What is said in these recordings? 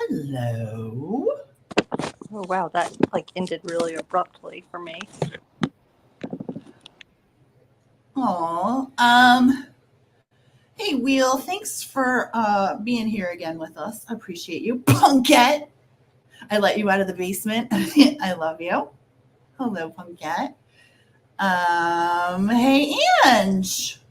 Hello. Oh wow, that ended really abruptly for me. Aw. Hey, Wheel, thanks for being here again with us. I appreciate you. Punkette. I let you out of the basement. I love you. Hello, Punkette. Hey, Ange.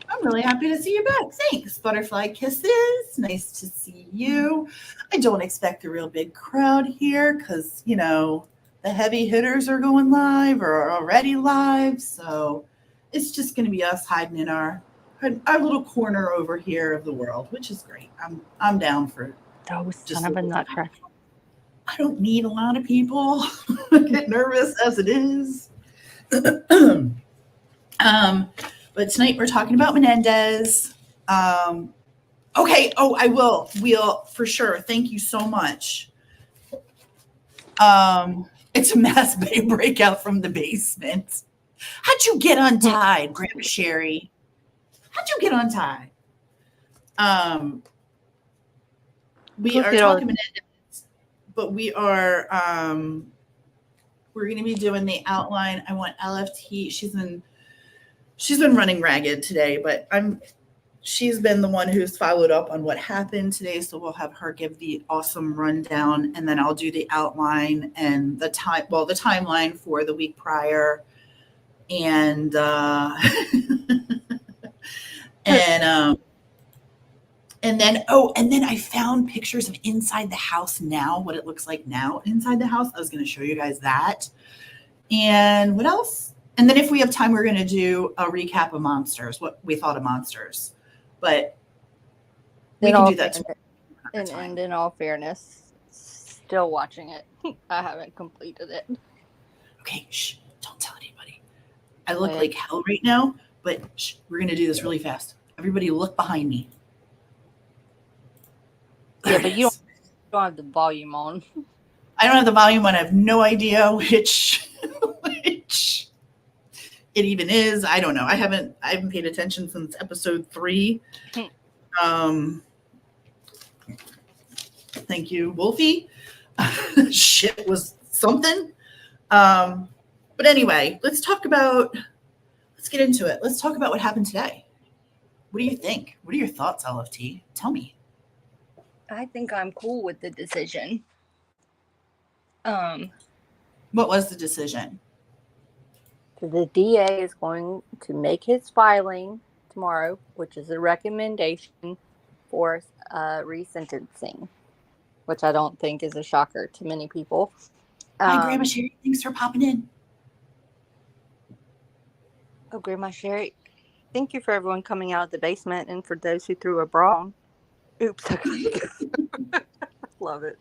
I'm really happy to see you back. Thanks. Butterfly kisses. Nice to see you. I don't expect a real big crowd here because, the heavy hitters are going live or are already live. So it's just going to be us hiding in our little corner over here of the world, which is great. I'm down for Those son of a nutcracker. I don't need a lot of people. I get nervous as it is. But tonight we're talking about Menendez. Okay. Oh, I will. We'll for sure. Thank you so much. It's a mass breakout from the basement. How'd you get untied, Grandma Sherry? How'd you get untied? We are talking Menendez, but we are we're going to be doing the outline. I want LFT. She's been running ragged today, but she's been the one who's followed up on what happened today. So we'll have her give the awesome rundown, and then I'll do the outline and the timeline for the week prior. And and then I found pictures of inside the house now, what it looks like now inside the house. I was going to show you guys that. And what else? And then if we have time, we're going to do a recap of Monsters, what we thought of Monsters. But we can do that. And in all fairness, still watching it. I haven't completed it. Okay, shh, don't tell anybody. I look like hell right now, but shh, we're going to do this really fast. Everybody look behind me. Yeah, but you don't have the volume on. I don't have the volume on. I have no idea which it even is. I don't know. I haven't paid attention since episode 3. Thank you, Wolfie. Shit was something. But anyway, let's get into it. Let's talk about what happened today. What do you think? What are your thoughts, LFT? Tell me. I think I'm cool with the decision. What was the decision? The DA is going to make his filing tomorrow, which is a recommendation for resentencing, which I don't think is a shocker to many people. Hi, Grandma Sherry. Thanks for popping in. Oh, Grandma Sherry, thank you for everyone coming out of the basement and for those who threw a bra on. Oops. Love it.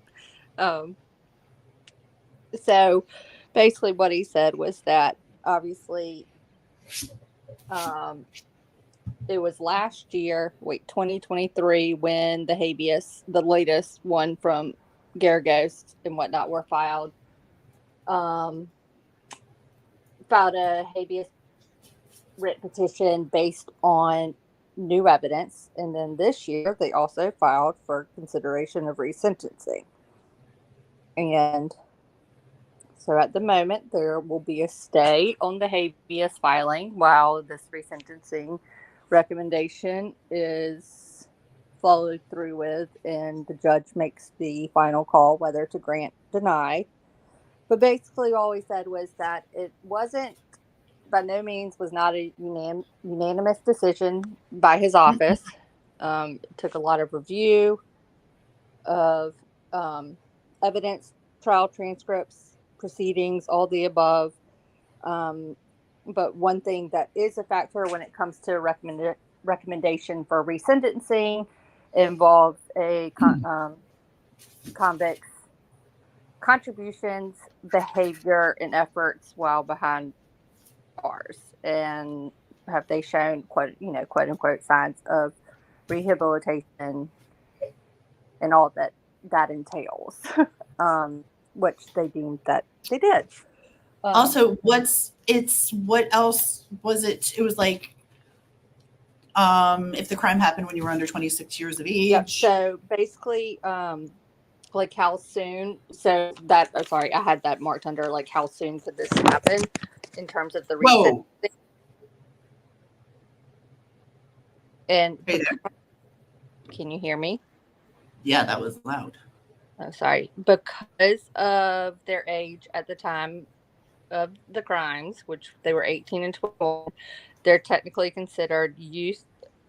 So basically what he said was that obviously it was last year, 2023, when the habeas, the latest one from Garagos and whatnot were filed a habeas writ petition based on new evidence. And then this year, they also filed for consideration of resentencing. And so at the moment, there will be a stay on the habeas filing while this resentencing recommendation is followed through with, and the judge makes the final call whether to grant or deny. But basically, all we said was that it wasn't, by no means, was not a unanimous decision by his office. It took a lot of review of evidence, trial transcripts, proceedings, all the above. But one thing that is a factor when it comes to recommendation for resentencing involves a convict's contributions, behavior, and efforts while behind bars, and have they shown quote unquote signs of rehabilitation and all that entails, which they deemed that they did. Also, what else was it? It was like, if the crime happened when you were under 26 years of age. Yep. So basically, like how soon, so that, sorry, I had that marked under like how soon could this happen in terms of the recent. And hey there. Can you hear me? Yeah, that was loud. Oh, sorry. Because of their age at the time of the crimes, which they were 18 and 12, they're technically considered youth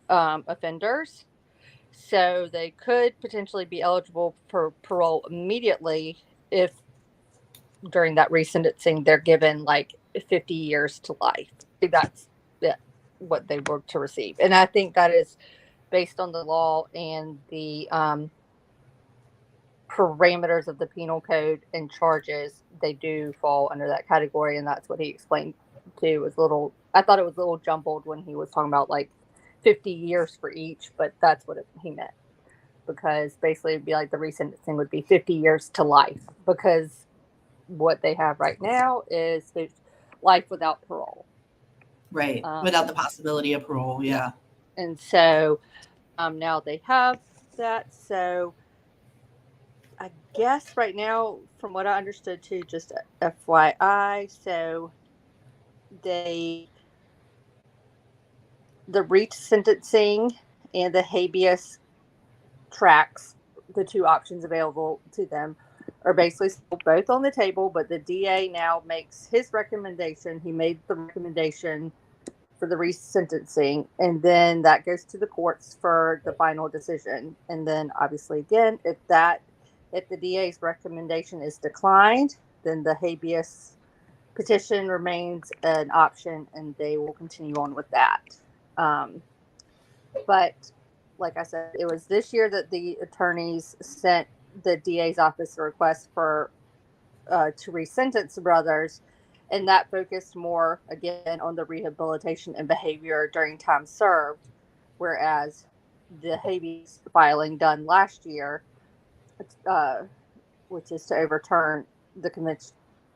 offenders. So they could potentially be eligible for parole immediately if during that resentencing they're given like 50 years to life. That's what they were to receive. And I think that is based on the law and the parameters of the penal code and charges. They do fall under that category, and that's what he explained too. Was I thought it was a little jumbled when he was talking about like 50 years for each, but that's what he meant, because basically it'd be like the resentencing would be 50 years to life, because what they have right now is life without parole. Right. Without the possibility of parole. Yeah. And so now they have that. So I guess right now, from what I understood too, just FYI, so the resentencing and the habeas tracks, the two options available to them, are basically still both on the table, but the DA now makes his recommendation. He made the recommendation for the resentencing, and then that goes to the courts for the final decision. And then obviously again, if the DA's recommendation is declined, then the habeas petition remains an option, and they will continue on with that. But like I said, it was this year that the attorneys sent the DA's office a request for to resentence the brothers, and that focused more again on the rehabilitation and behavior during time served, whereas the habeas filing done last year, which is to overturn the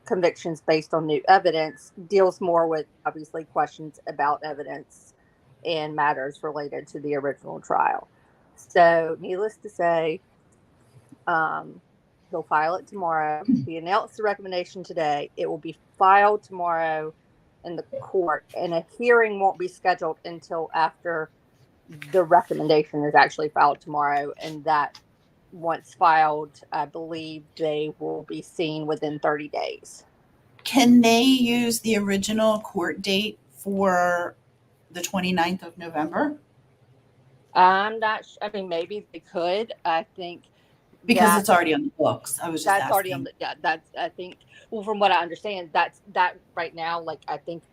convictions based on new evidence, deals more with obviously questions about evidence and matters related to the original trial. So needless to say, he'll file it tomorrow. He announced the recommendation today. It will be filed tomorrow in the court, and a hearing won't be scheduled until after the recommendation is actually filed tomorrow. And that, once filed, I believe they will be seen within 30 days. Can they use the original court date for the 29th of November? I'm not sure. I mean, maybe they could. I think because it's already on the books. I was just that's asking. already on the that's, I think, well, from what I understand, that right now, like, I think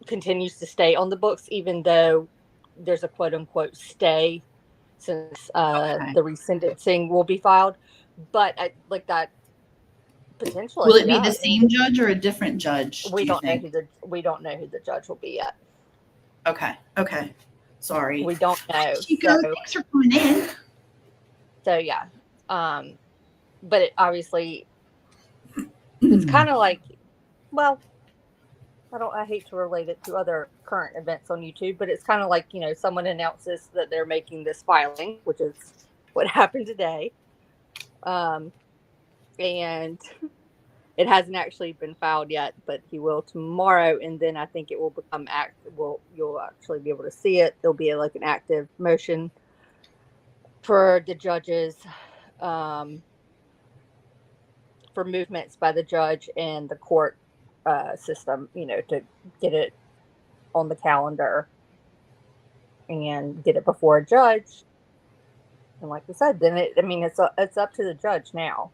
continues to stay on the books, even though there's a quote unquote stay since the resentencing will be filed. But I like that potentially. Will it be the same judge or a different judge? We don't know who the judge will be yet. Okay. Sorry. We don't know. Chico, thanks for coming in. So yeah. But it obviously, it's kind of like, well, I hate to relate it to other current events on YouTube, but it's kind of like, someone announces that they're making this filing, which is what happened today. And it hasn't actually been filed yet, but he will tomorrow. And then I think it will become you'll actually be able to see it. There'll be like an active motion for the judges, for movements by the judge and the court system, to get it on the calendar and get it before a judge. And like we said, then it's up to the judge now.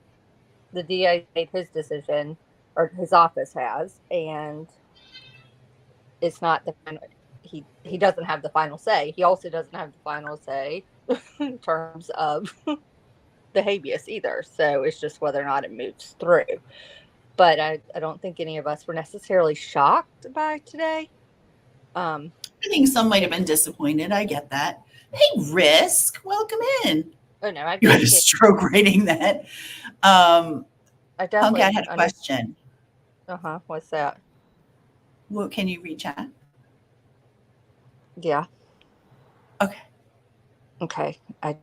The DA made his decision, or his office has, and it's not the final. He doesn't have the final say. He also doesn't have the final say in terms of the habeas either. So it's just whether or not it moves through. But I don't think any of us were necessarily shocked by today. I think some might have been disappointed. I get that. Hey, Risk, welcome in. Oh no, you had a stroke writing that. I definitely Punk, I had a question. What's that? What can you reach at? Yeah. Okay. I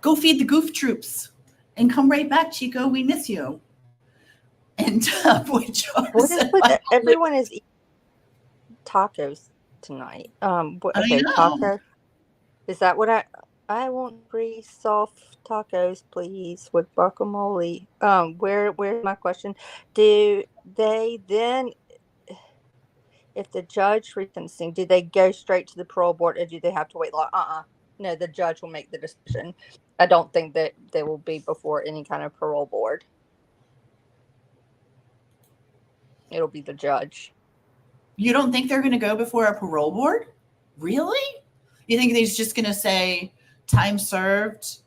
go feed the goof troops and come right back, Chico. We miss you. And what is with everyone is eating tacos tonight? Okay, taco. Is that what I want? 3 soft tacos, please, with guacamole. Where's my question? Do they then, if the judge resentencing, do they go straight to the parole board, or do they have to wait long? No, the judge will make the decision. I don't think that they will be before any kind of parole board. It'll be the judge. You don't think they're going to go before a parole board? Really? You think he's just going to say time served,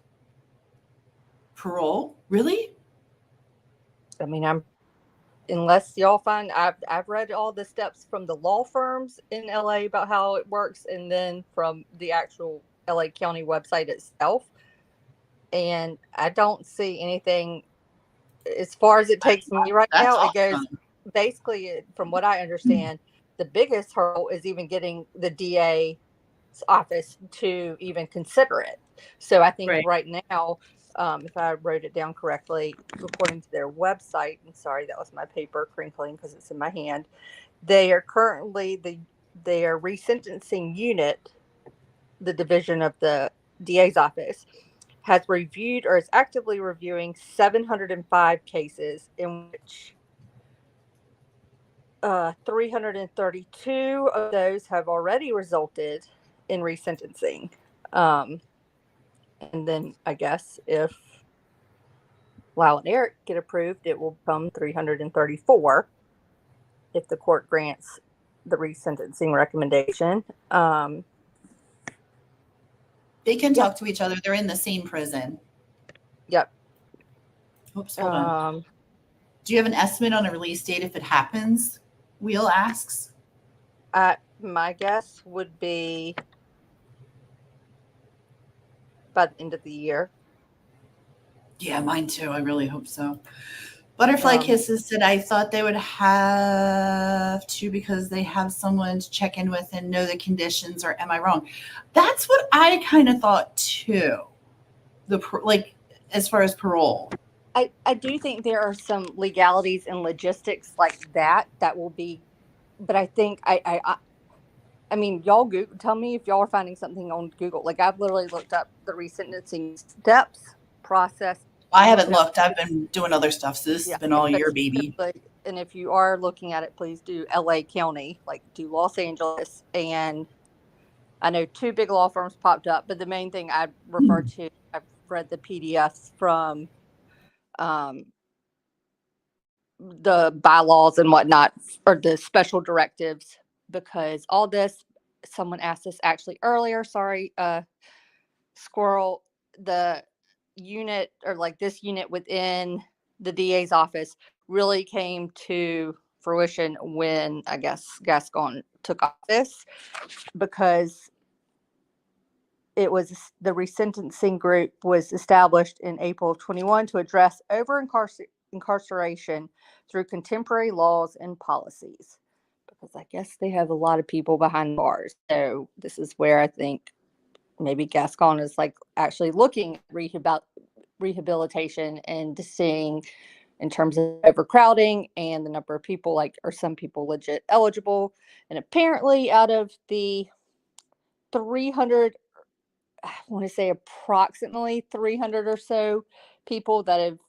parole? Really? I mean, unless y'all find, I've read all the steps from the law firms in LA about how it works, and then from the actual LA County website itself. And I don't see anything as far as it takes me right now. Awesome. It goes basically, from what I understand, the biggest hurdle is even getting the DA's office to even consider it. So I think right now, if I wrote it down correctly, according to their website, and sorry, that was my paper crinkling because it's in my hand, they are currently their resentencing unit, the division of the DA's office, has reviewed or is actively reviewing 705 cases, in which 332 of those have already resulted in resentencing. And then I guess if Lyle and Eric get approved, it will become 334 if the court grants the resentencing recommendation. They can talk to each other. They're in the same prison. Yep. Oops, hold on. Do you have an estimate on a release date if it happens? Wheel asks. My guess would be by the end of the year. Yeah, mine too. I really hope so. Butterfly Kisses said, I thought they would have to because they have someone to check in with and know the conditions, or am I wrong? That's what I kind of thought too. As far as parole. I do think there are some legalities and logistics like that will be, but I think I mean, y'all Google, tell me if y'all are finding something on Google. Like, I've literally looked up the resentencing steps process. I haven't looked. I've been doing other stuff. So this has been all year, baby. And if you are looking at it, please do LA County, like do Los Angeles. And I know 2 big law firms popped up, but the main thing I refer to, I've read the PDFs from the bylaws and whatnot, or the special directives, because all this, someone asked this actually earlier, sorry, Squirrel, the unit, or like this unit within the DA's office, really came to fruition when, I guess, Gascon took office, because it was the resentencing group was established in April of 21 to address over incarceration through contemporary laws and policies. because I guess they have a lot of people behind bars. So this is where I think maybe Gascon is like actually looking at rehabilitation and seeing in terms of overcrowding and the number of people, like, are some people legit eligible? And apparently out of the 300, I want to say approximately 300 or so people that have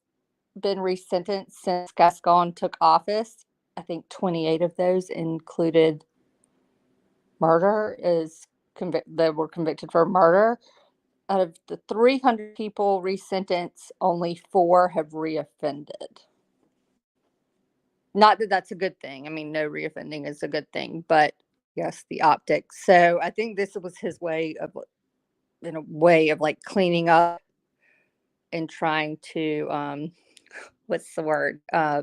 been resentenced since Gascon took office, I think 28 of those included murder, that were convicted for murder. Out of the 300 people resentenced, only 4 have reoffended. Not that that's a good thing. I mean, no reoffending is a good thing, but yes, the optics. So I think this was his way of, in a way of like cleaning up and trying to, what's the word? I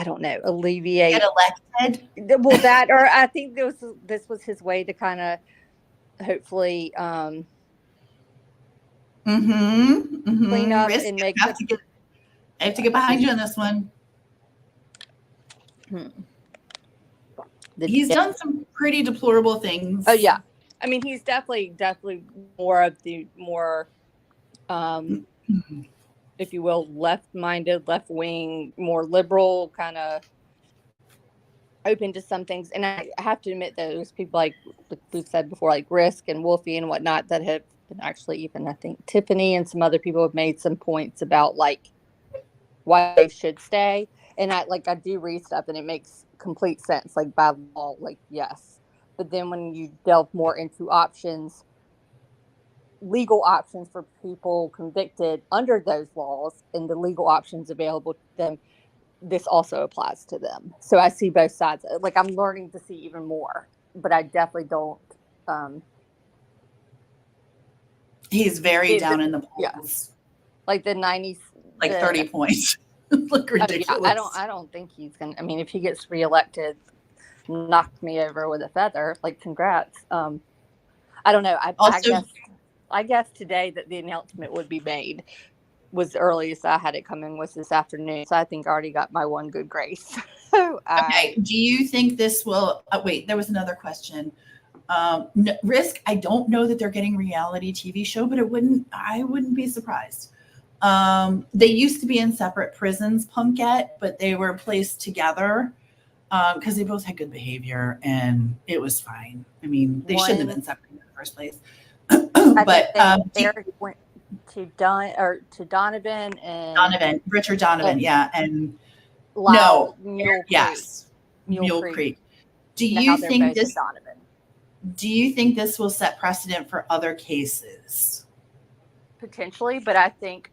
don't know, alleviate. Get elected. Well, that, or I think this was his way to kind of hopefully clean up Risk. and make. I have to get behind you on this one. He's done some pretty deplorable things. Oh yeah, I mean, he's definitely more of the if you will, left-minded, left-wing, more liberal, kind of open to some things. And I have to admit, those people, like we've said before, like Risk and Wolfie and whatnot, that have been actually, even I think Tiffany and some other people have made some points about like why they should stay. And I do read stuff and it makes complete sense, like by law, like yes. But then when you delve more into options, legal options for people convicted under those laws and the legal options available to them, this also applies to them. So I see both sides. Like, I'm learning to see even more, but I definitely don't. He's very down in the polls. Yeah. Like the 90s, like 30 points. Look ridiculous. Yeah, I don't think he's gonna. I mean, if he gets reelected, knock me over with a feather. Like, congrats. I don't know. I guess today that the announcement would be made was the earliest I had it coming was this afternoon. So I think I already got my one good grace. Okay. Do you think this will? Wait, there was another question. Risk. I don't know that they're getting reality TV show, but I wouldn't be surprised. They used to be in separate prisons, Punkette, but they were placed together because they both had good behavior and it was fine. I mean, they shouldn't have been separated in the first place. But Eric went to Donovan and Richard Donovan, yeah, and Mule Creek. Do you think this will set precedent for other cases? Potentially, but I think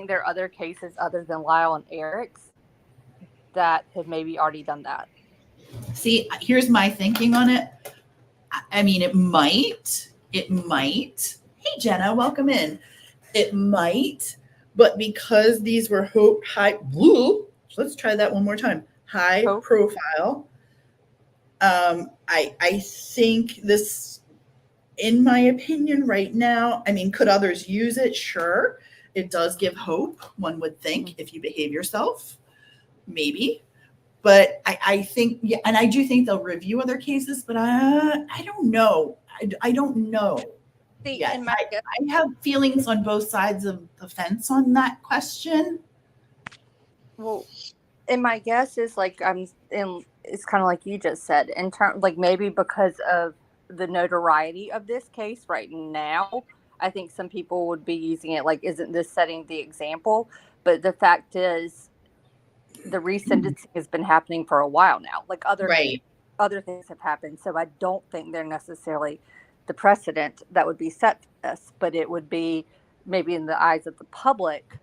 there are other cases other than Lyle and Eric's that have maybe already done that. See, here's my thinking on it. I mean, it might. Hey, Jenna, welcome in. It might, but because these were let's try that one more time. High profile. I think this, in my opinion, right now, I mean, could others use it? Sure. It does give hope, one would think, if you behave yourself, maybe. But I think, yeah, and I do think they'll review other cases, but I don't know. I don't know. I have feelings on both sides of the fence on that question. Well, and my guess is it's kind of like you just said, in terms, like, maybe because of the notoriety of this case right now, I think some people would be using it like, isn't this setting the example? But the fact is, the resentencing has been happening for a while now. Like, other things have happened, so I don't think they're necessarily the precedent that would be set for this, but it would be, maybe in the eyes of the public,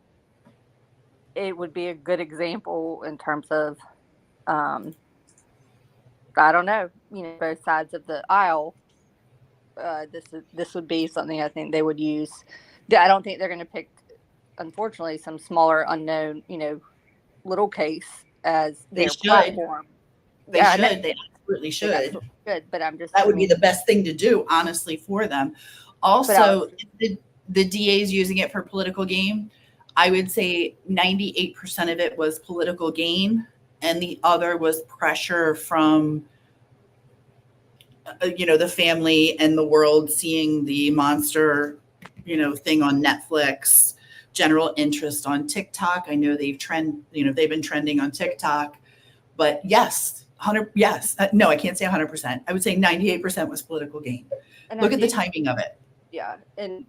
it would be a good example in terms of, I don't know, both sides of the aisle. This would be something I think they would use. I don't think they're going to pick, unfortunately, some smaller, unknown, little case as their platform. They absolutely should. Good, but that would be the best thing to do, honestly, for them. Also, the DA's using it for political gain. I would say 98% of it was political gain, and the other was pressure from the family and the world seeing the monster thing on Netflix, general interest on TikTok. I know they've been trending on TikTok, but yes, 100, yes. No, I can't say 100%. I would say 98% was political gain. And look at the timing of it. Yeah. And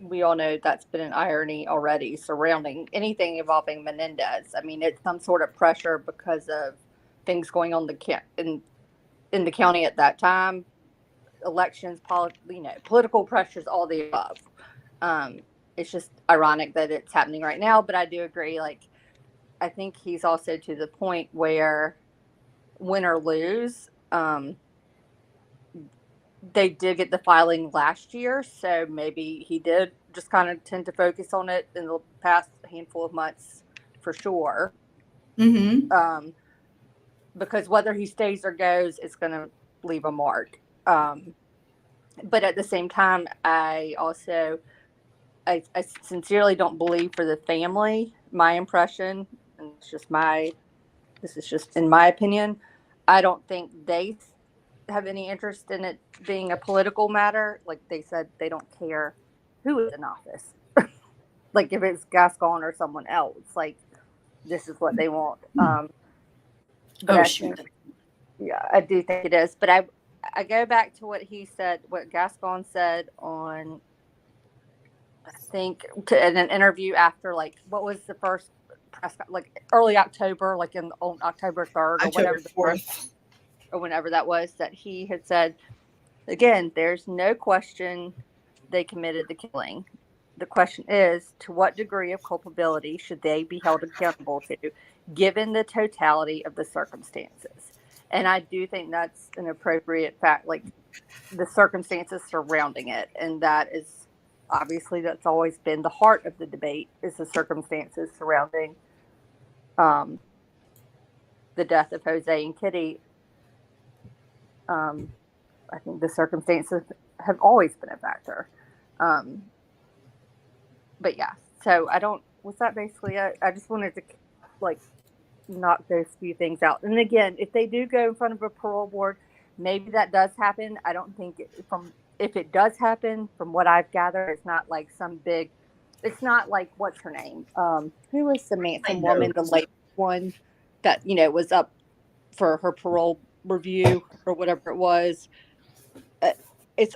we all know that's been an irony already surrounding anything involving Menendez. I mean, it's some sort of pressure because of things going on in the county at that time, elections, political pressures, all the above. It's just ironic that it's happening right now, but I do agree. Like, I think he's also to the point where, win or lose, they did get the filing last year, so maybe he did just kind of tend to focus on it in the past handful of months for sure. Mm-hmm. Because whether he stays or goes, it's going to leave a mark. But at the same time, I sincerely don't believe for the family, my impression, and this is just in my opinion, I don't think they have any interest in it being a political matter. Like they said, they don't care who is in office. Like if it's Gascon or someone else, like this is what they want. Shoot. Yeah, I do think it is. But I go back to what he said, what Gascon said on, I think, in an interview after, like, what was the first press, like early October, like on October 3rd or whatever, 4th. Or whenever that was, that he had said, again, there's no question they committed the killing. The question is, to what degree of culpability should they be held accountable to, given the totality of the circumstances? And I do think that's an appropriate fact, like the circumstances surrounding it. And that is, obviously, that's always been the heart of the debate, is the circumstances surrounding the death of Jose and Kitty. I think the circumstances have always been a factor. But yeah, so was that basically it? I just wanted to like knock those few things out. And again, if they do go in front of a parole board, maybe that does happen. I don't think if it does happen, from what I've gathered, it's not like it's not like, what's her name? Who was the Manson woman, the late one that, was up for her parole review or whatever it was.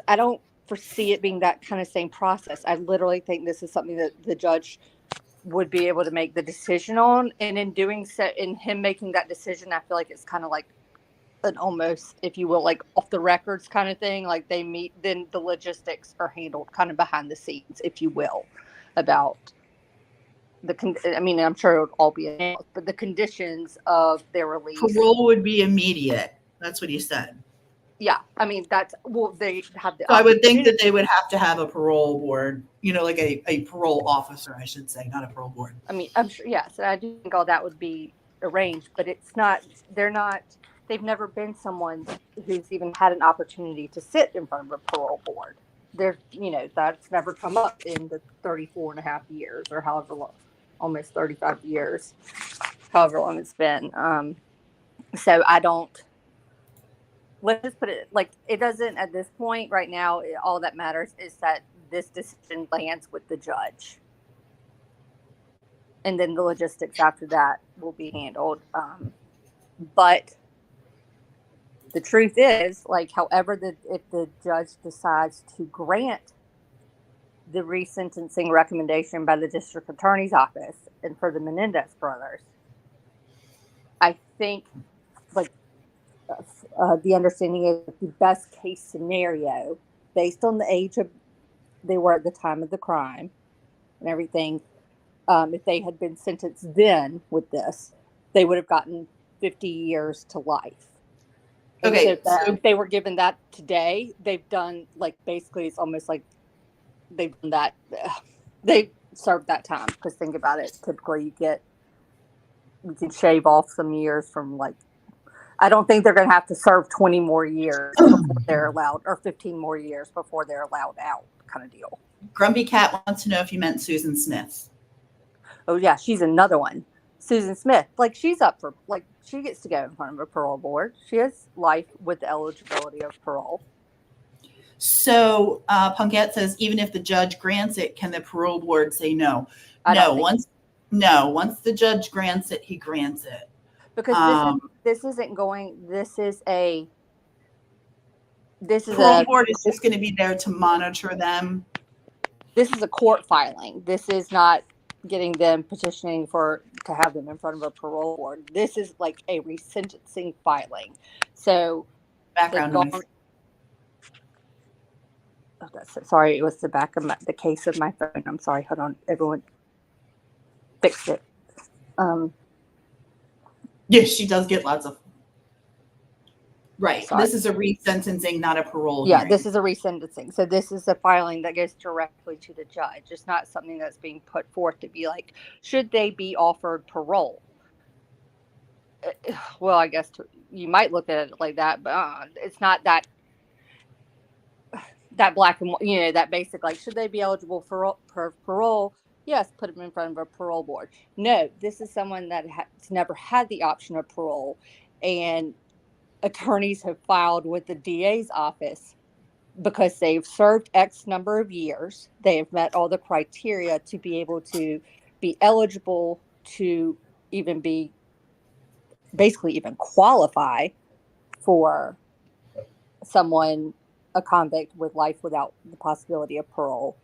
I don't foresee it being that kind of same process. I literally think this is something that the judge would be able to make the decision on. And in doing so, in him making that decision, I feel like it's kind of like an almost, if you will, like off the records kind of thing. Like they meet, then the logistics are handled kind of behind the scenes, if you will, about I'm sure it would all be announced, but the conditions of their release. Parole would be immediate. That's what he said. Yeah, I mean, they have the. So I would think that they would have to have a parole board, like a parole officer, I should say, not a parole board. I mean, I'm sure, yes, I do think all that would be arranged, but it's not. They've never been someone who's even had an opportunity to sit in front of a parole board. That's never come up in the 34 and a half years or however long, almost 35 years, however long it's been. So I don't. Let's just put it like it doesn't at this point right now. All that matters is that this decision lands with the judge. And then the logistics after that will be handled. But the truth is, like, however, if the judge decides to grant the resentencing recommendation by the district attorney's office and for the Menendez brothers, I think, like, the understanding is the best case scenario, based on the age they were at the time of the crime and everything, if they had been sentenced then with this, they would have gotten 50 years to life. Okay. So if they were given that today, they've done, like, basically it's almost like they've done that. They served that time, because think about it. Typically you can shave off some years from, like, I don't think they're going to have to serve 20 more years before they're allowed, or 15 more years before they're allowed out, kind of deal. Grumpy Cat wants to know if you meant Susan Smith. Oh, yeah, she's another one. Susan Smith, like she's up for, like she gets to go in front of a parole board. She has life with the eligibility of parole. So Punkette says, even if the judge grants it, can the parole board say no? Once the judge grants it, he grants it. Because this isn't going. This is parole board is just going to be there to monitor them. This is a court filing. This is not getting them petitioning to have them in front of a parole board. This is like a resentencing filing. So background noise. Sorry, it was the back of the case of my phone. I'm sorry. Hold on, everyone. Fixed it. Yes, she does get lots of. Right. Sorry. This is a resentencing, not a parole. Yeah, hearing. This is a resentencing. So this is a filing that goes directly to the judge. It's not something that's being put forth to be like, should they be offered parole? Well, I guess you might look at it like that, but it's not that black and white, that basic, like, should they be eligible for parole? Yes, put them in front of a parole board. No, this is someone that has never had the option of parole, and attorneys have filed with the DA's office because they've served X number of years. They have met all the criteria to be able to be eligible to even even qualify for someone, a convict with life without the possibility of parole,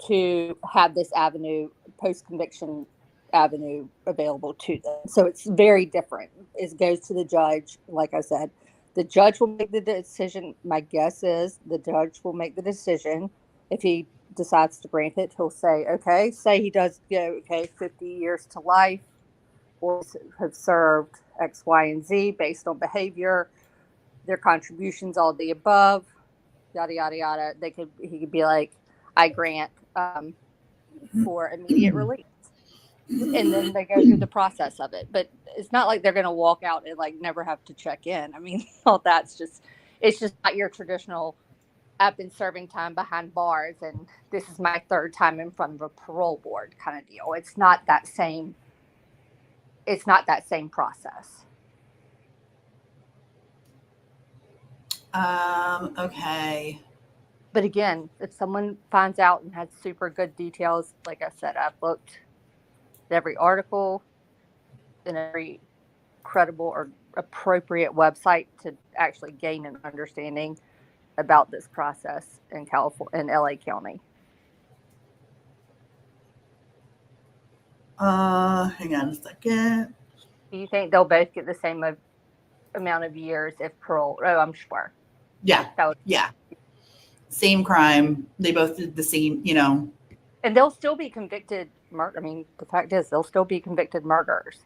to have this avenue, post-conviction avenue, available to them. So it's very different. It goes to the judge. Like I said, the judge will make the decision. My guess is the judge will make the decision. If he decides to grant it, he'll say, okay, say he does go, 50 years to life, or have served X, Y, and Z based on behavior, their contributions, all the above, yada, yada, yada. He could be like, I grant for immediate release. And then they go through the process of it. But it's not like they're going to walk out and like never have to check in. I mean, it's just not your traditional, I've been serving time behind bars and this is my third time in front of a parole board kind of deal. It's not that same process. Okay. But again, if someone finds out and has super good details, like I said, I've looked at every article and every credible or appropriate website to actually gain an understanding about this process in California, in LA County. Hang on a second. Do you think they'll both get the same amount of years if parole? Oh, I'm sure. Yeah. Yeah. Same crime. They both did the same, And they'll still be convicted murder. I mean, the fact is, they'll still be convicted murderers.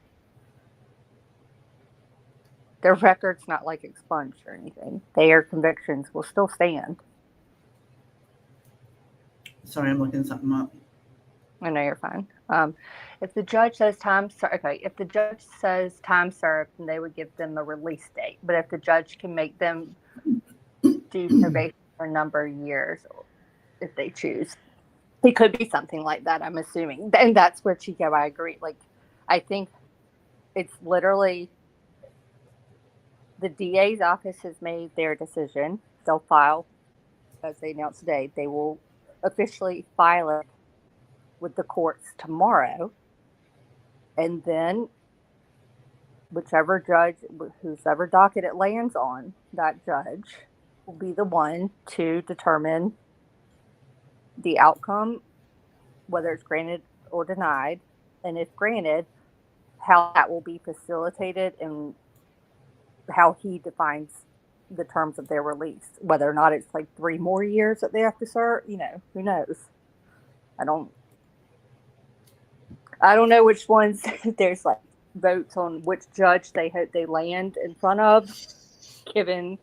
Their record's not like expunged or anything. Their convictions will still stand. Sorry, I'm looking something up. I know you're fine. If the judge says time served, if the judge says time served, then they would give them a release date. But if the judge can make them do probation for a number of years, if they choose, it could be something like that, I'm assuming. And that's where, Chico, I agree. Like, I think it's literally the DA's office has made their decision. They'll file, as they announced today, they will officially file it with the courts tomorrow. And then whichever judge, whoever docket it lands on, that judge will be the one to determine the outcome, whether it's granted or denied, and if granted, how that will be facilitated and how he defines the terms of their release. Whether or not it's like 3 more years that they have to serve, who knows? I don't know which ones. There's like votes on which judge they hope they land in front of, given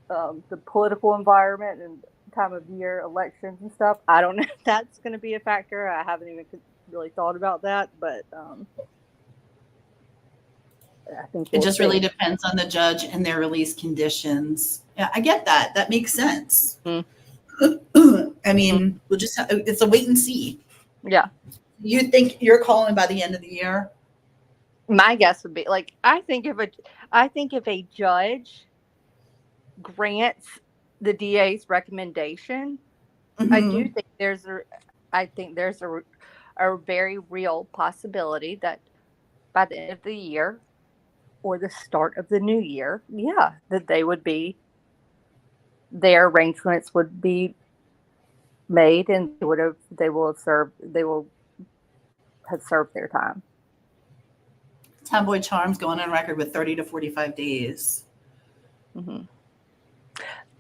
the political environment and time of year, elections and stuff. I don't know if that's going to be a factor. I haven't even really thought about that, but I think it just really depends on the judge and their release conditions. Yeah, I get that. That makes sense. I mean, we'll just it's a wait and see. Yeah. You think you're calling by the end of the year? My guess would be like I think if a judge grants the DA's recommendation, I do Mm-hmm. think there's a very real possibility that by the end of the year or the start of the new year, yeah, that their arrangements would be made and they will have served their time. Tomboy Charms going on record with 30 to 45 days. Mm-hmm.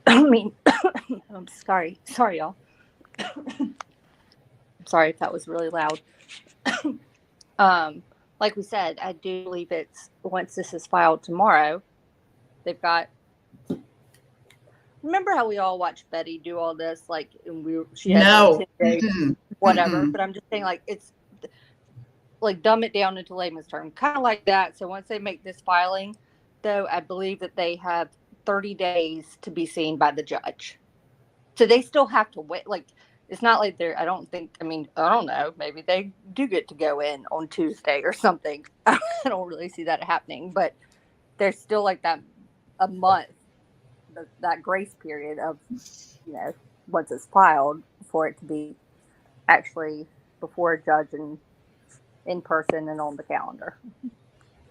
I mean, I'm sorry, y'all. I'm sorry if that was really loud. Like we said, I do believe it's once this is filed tomorrow, they've got. Remember how we all watched Betty do all this? Like, and she had the No. 10 days, Mm-mm. whatever. Mm-mm. But I'm just saying, like, it's like dumb it down into layman's term, kind of like that. So once they make this filing, though, I believe that they have 30 days to be seen by the judge. So they still have to wait. Like, it's not like they're, I don't think, I mean, I don't know. Maybe they do get to go in on Tuesday or something. I don't really see that happening, but there's still like a month, that grace period of, once it's filed for it to be actually before a judge and in person and on the calendar.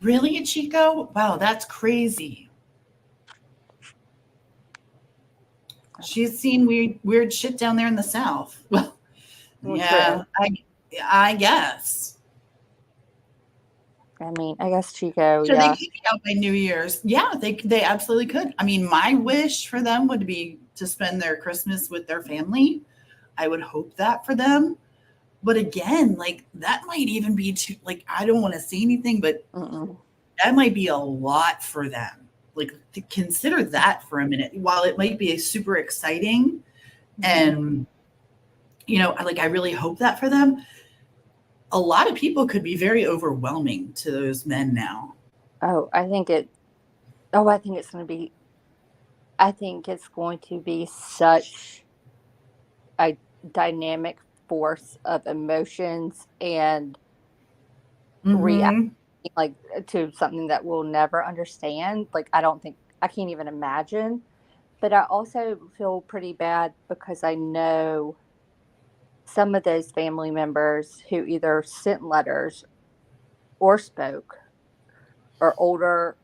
Really, Chico? Wow, that's crazy. She's seen weird shit down there in the South. Well, Well, yeah, true. I guess. I mean, I guess Chico, So they yeah. could be out by New Year's. Yeah, they absolutely could. I mean, my wish for them would be to spend their Christmas with their family. I would hope that for them. But again, like that might even be too like I don't want to say anything, but Mm-mm. that might be a lot for them. Like to consider that for a minute. While it might be super exciting and like I really hope that for them, a lot of people could be very overwhelming to those men now. Oh, I think it's going to be, I think it's going to be such a dynamic force of emotions and reacting Mm-hmm. like to something that we'll never understand. Like, I can't even imagine. But I also feel pretty bad because I know some of those family members who either sent letters or spoke are older.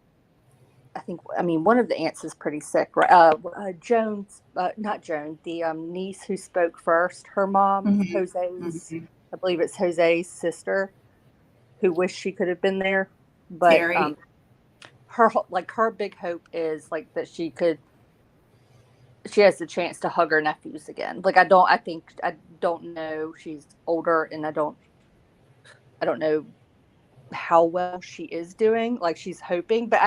I mean, one of the aunts is pretty sick, right? Joan's, not Joan, the niece who spoke first, her mom, Mm-hmm. Jose's, Mm-hmm. I believe it's Jose's sister, who wished she could have been there. But Terry. her big hope is like that she has the chance to hug her nephews again. Like, I don't know. She's older, and I don't know how well she is doing. Like, she's hoping, but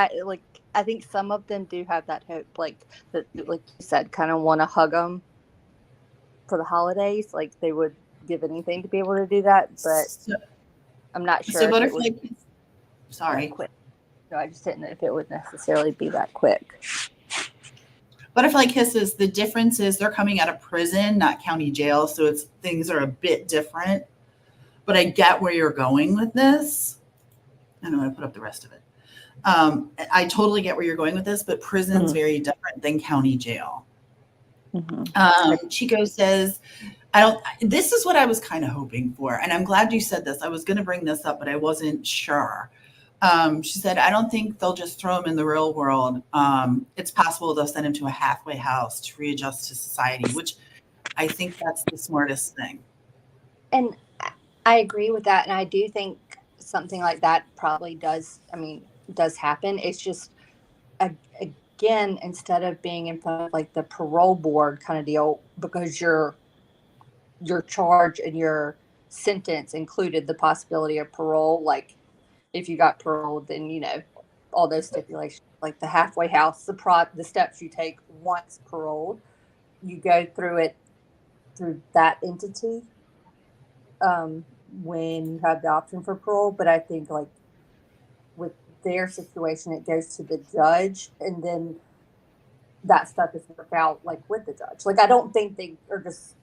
I think some of them do have that hope, like that, like you said, kind of want to hug them for the holidays. Like, they would give anything to be able to do that, but So, I'm not sure so if it butterfly. would be that Sorry. quick. So I just didn't know if it would necessarily be that quick. Butterfly Kisses, the difference is they're coming out of prison, not county jail. So things are a bit different. But I get where you're going with this. And I'm going to put up the rest of it. I totally get where you're going with this, but prison's very different than county jail. Mm-hmm. Chico says, this is what I was kind of hoping for. And I'm glad you said this. I was going to bring this up, but I wasn't sure. She said, I don't think they'll just throw him in the real world. It's possible they'll send him to a halfway house to readjust to society, which I think that's the smartest thing. And I agree with that. And I do think something like that probably does happen. It's just, again, instead of being in front of like the parole board kind of deal, because your charge and your sentence included the possibility of parole. Like, if you got paroled, then, all those stipulations, like the halfway house, the steps you take once paroled, you go through that entity when you have the option for parole. But I think, like, with their situation, it goes to the judge, and then that stuff is worked out like with the judge. Like, I don't think they are just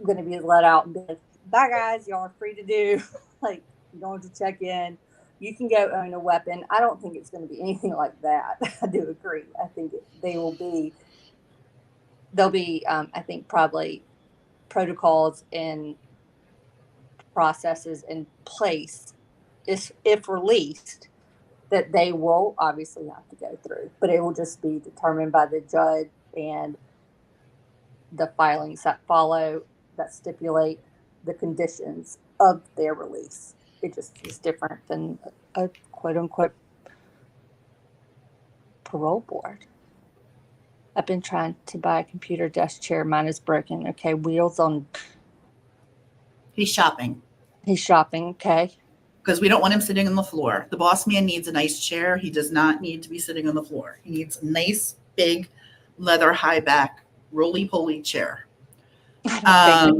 going to be let out and be like, bye guys, y'all are free to do like going to check in. You can go own a weapon. I don't think it's going to be anything like that. I do agree. I think there'll be I think probably protocols and processes in place if released that they will obviously have to go through, but it will just be determined by the judge and the filings that follow that stipulate the conditions of their release. It just is different than a quote unquote parole board. I've been trying to buy a computer desk chair. Mine is broken. Okay, wheels on. He's shopping. He's shopping. Okay. Because we don't want him sitting on the floor. The boss man needs a nice chair. He does not need to be sitting on the floor. He needs a nice, big, leather, high back, roly-poly chair. I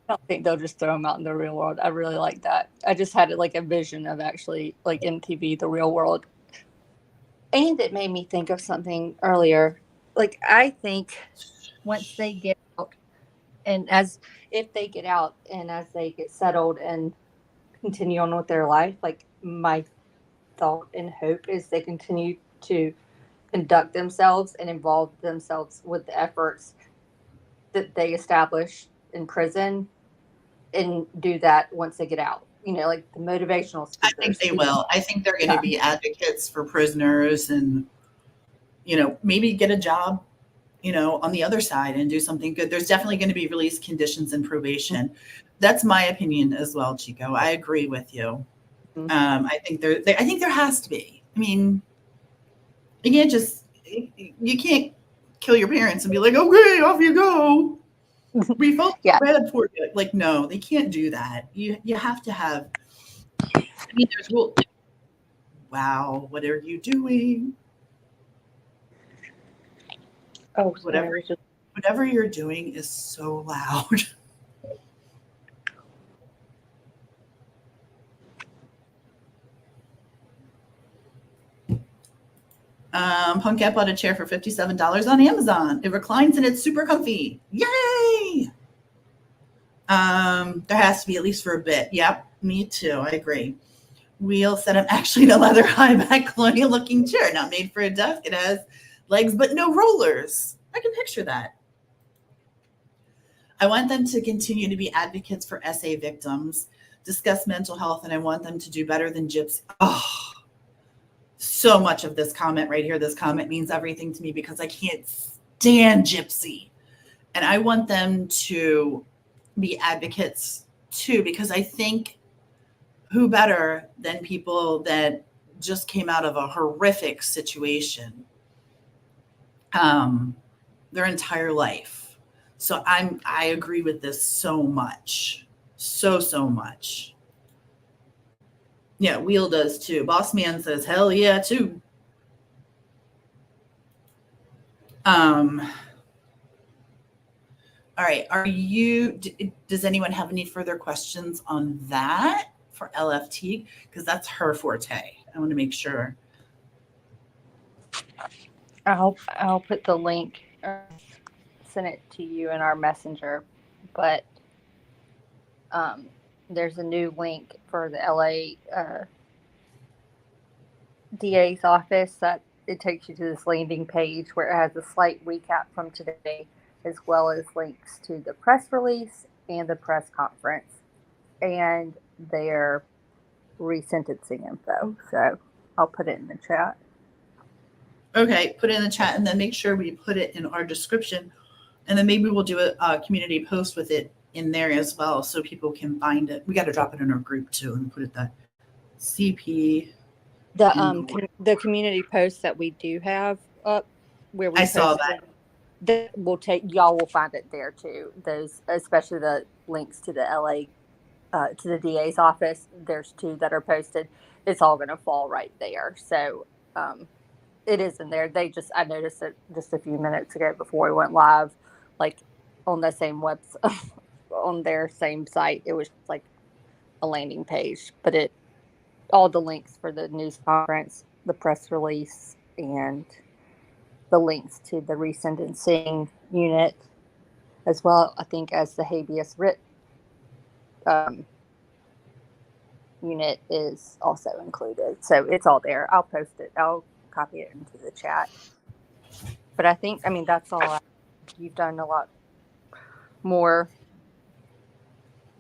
don't think they'll just throw him out in the real world. I really like that. I just had like a vision of actually like MTV, the real world. And it made me think of something earlier. Like, I think once they get out and if they get out and as they get settled and continue on with their life, like my thought and hope is they continue to conduct themselves and involve themselves with the efforts that they establish in prison and do that once they get out. You know, like the motivational speakers. I think they will. I think they're going to be advocates for prisoners and, you know, maybe get a job, you know, on the other side and do something good. There's definitely going to be release conditions and probation. That's my opinion as well, Chico. I agree with you. Mm-hmm. I think there has to be. I mean, you can't kill your parents and be like, okay, off you go. We felt bad for you. Like, no, they can't do that. You have to have. I mean, there's rules. Wow, what are you doing? Oh, whatever you're doing is so loud. Punkette bought a chair for $57 on Amazon. It reclines and it's super comfy. Yay! There has to be at least for a bit. Yep, me too. I agree. Wheel set up actually in a leather high back colonial looking chair, not made for a desk. It has legs but no rollers. I can picture that. I want them to continue to be advocates for SA victims, discuss mental health, and I want them to do better than gypsy. Oh, so much of this comment right here. This comment means everything to me because I can't stand gypsy. And I want them to be advocates too, because I think who better than people that just came out of a horrific situation their entire life. So I agree with this so much. So much. Yeah, Wheel does too. Boss Man says, hell yeah, too. All right. Does anyone have any further questions on that for LFT? Because that's her forte. I want to make sure. I'll put the link, send it to you in our messenger, but there's a new link for the LA DA's office that it takes you to this landing page where it has a slight recap from today, as well as links to the press release and the press conference and their resentencing info. So I'll put it in the chat. Okay, put it in the chat and then make sure we put it in our description. And then maybe we'll do a community post with it in there as well so people can find it. We got to drop it in our group too and put it that CP. The community post that we do have up where we saw that will y'all will find it there too. Those, especially the links to the LA to the DA's office. There's 2 that are posted. It's all going to fall right there. So it is in there. I noticed it just a few minutes ago before we went live, like on the same website, on their same site. It was like a landing page, but all the links for the news conference, the press release, and the links to the resentencing unit, as well, I think, as the habeas writ unit is also included. So it's all there. I'll post it. I'll copy it into the chat. But I mean, that's all. You've done a lot more.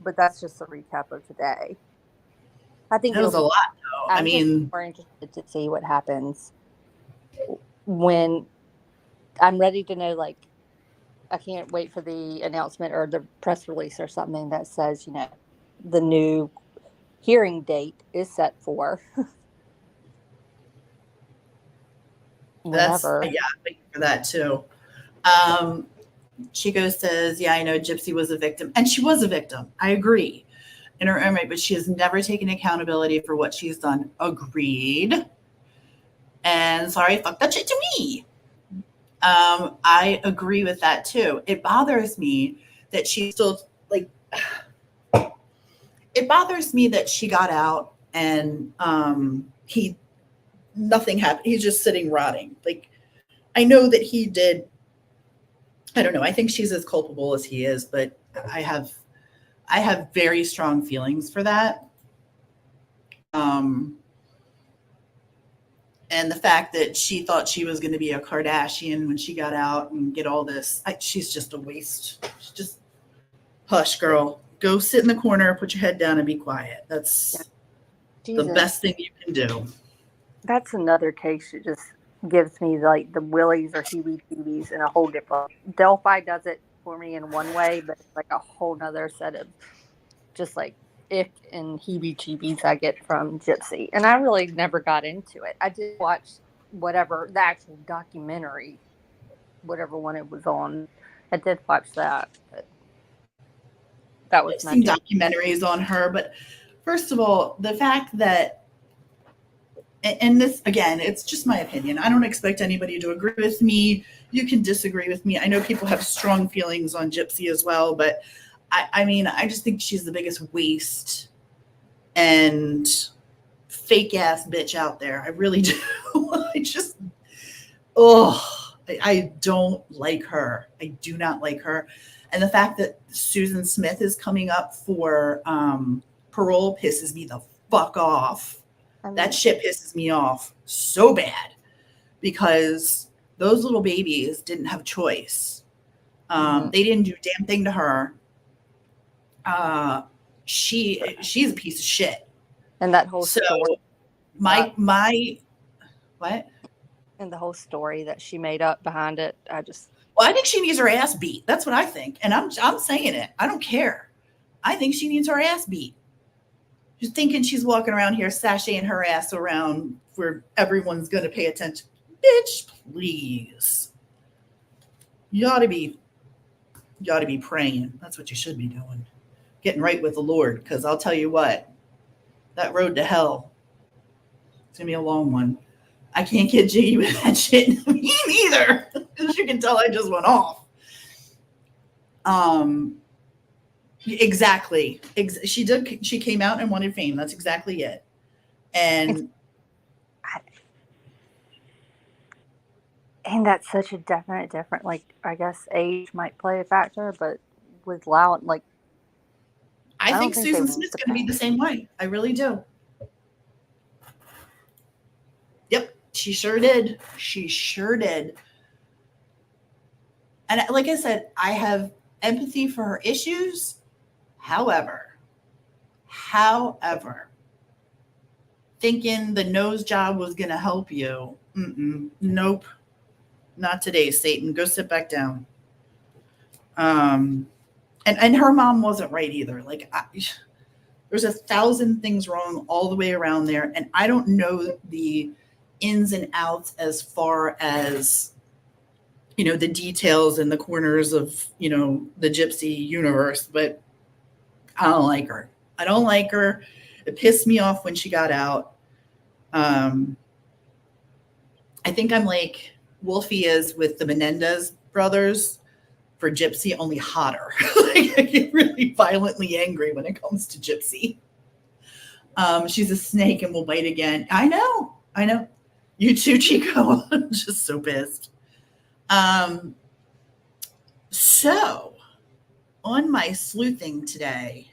But that's just a recap of today. I think it was a lot, though. I'm just more interested to see what happens when I'm ready to know, like, I can't wait for the announcement or the press release or something that says, the new hearing date is set for whenever. Thank you for that too. Chico says, yeah, I know Gypsy was a victim, and she was a victim. I agree in her own right, but she has never taken accountability for what she's done. Agreed. And sorry, fuck that shit to me. I agree with that too. It bothers me that she still it bothers me that she got out and nothing happened. He's just sitting rotting. Like, I know that he did. I don't know. I think she's as culpable as he is, but I have very strong feelings for that. And the fact that she thought she was going to be a Kardashian when she got out and get all this, she's just a waste. She's just, hush, girl. Go sit in the corner, put your head down, and be quiet. That's the best thing you can do. That's another case that just gives me like the willies or heebie-jeebies in a whole different. Delphi does it for me in one way, but it's like a whole nother set of just like ick and heebie-jeebies I get from Gypsy. And I really never got into it. I did watch whatever, the actual documentary, whatever one it was on. I did watch that. But that was I've seen documentaries on her, but first of all, the fact that, and this, again, it's just my opinion. I don't expect anybody to agree with me. You can disagree with me. I know people have strong feelings on Gypsy as well, but I mean, I just think she's the biggest waste and fake ass bitch out there. I really do. I don't like her. I do not like her. And the fact that Susan Smith is coming up for parole pisses me the fuck off. That shit pisses me off so bad because those little babies didn't have a choice. They didn't do a damn thing to her. She's a piece of shit. And that whole story. What? And the whole story that she made up behind it, I think she needs her ass beat. That's what I think. And I'm saying it. I don't care. I think she needs her ass beat. She's thinking she's walking around here sashaying her ass around where everyone's going to pay attention. Bitch, please. You ought to be praying. That's what you should be doing. Getting right with the Lord. Because I'll tell you what, that road to hell, it's going to be a long one. I can't get jiggy with that shit. Me neither. As you can tell, I just went off. Exactly. She came out and wanted fame. That's exactly it. And that's such a definite different, like, I guess age might play a factor, but with Loud, like, I think Susan Smith's going to be the same way. I really do. Yep. She sure did. And like I said, I have empathy for her issues. However, thinking the nose job was going to help you. Nope. Not today, Satan. Go sit back down. And her mom wasn't right either. Like, there's 1,000 things wrong all the way around there. And I don't know the ins and outs as far as, the details and the corners of, the Gypsy universe, but I don't like her. It pissed me off when she got out. I think I'm like Wolfie is with the Menendez brothers for Gypsy, only hotter. Like, I get really violently angry when it comes to Gypsy. She's a snake and will bite again. I know. You too, Chico. I'm just so pissed. So on my sleuthing today,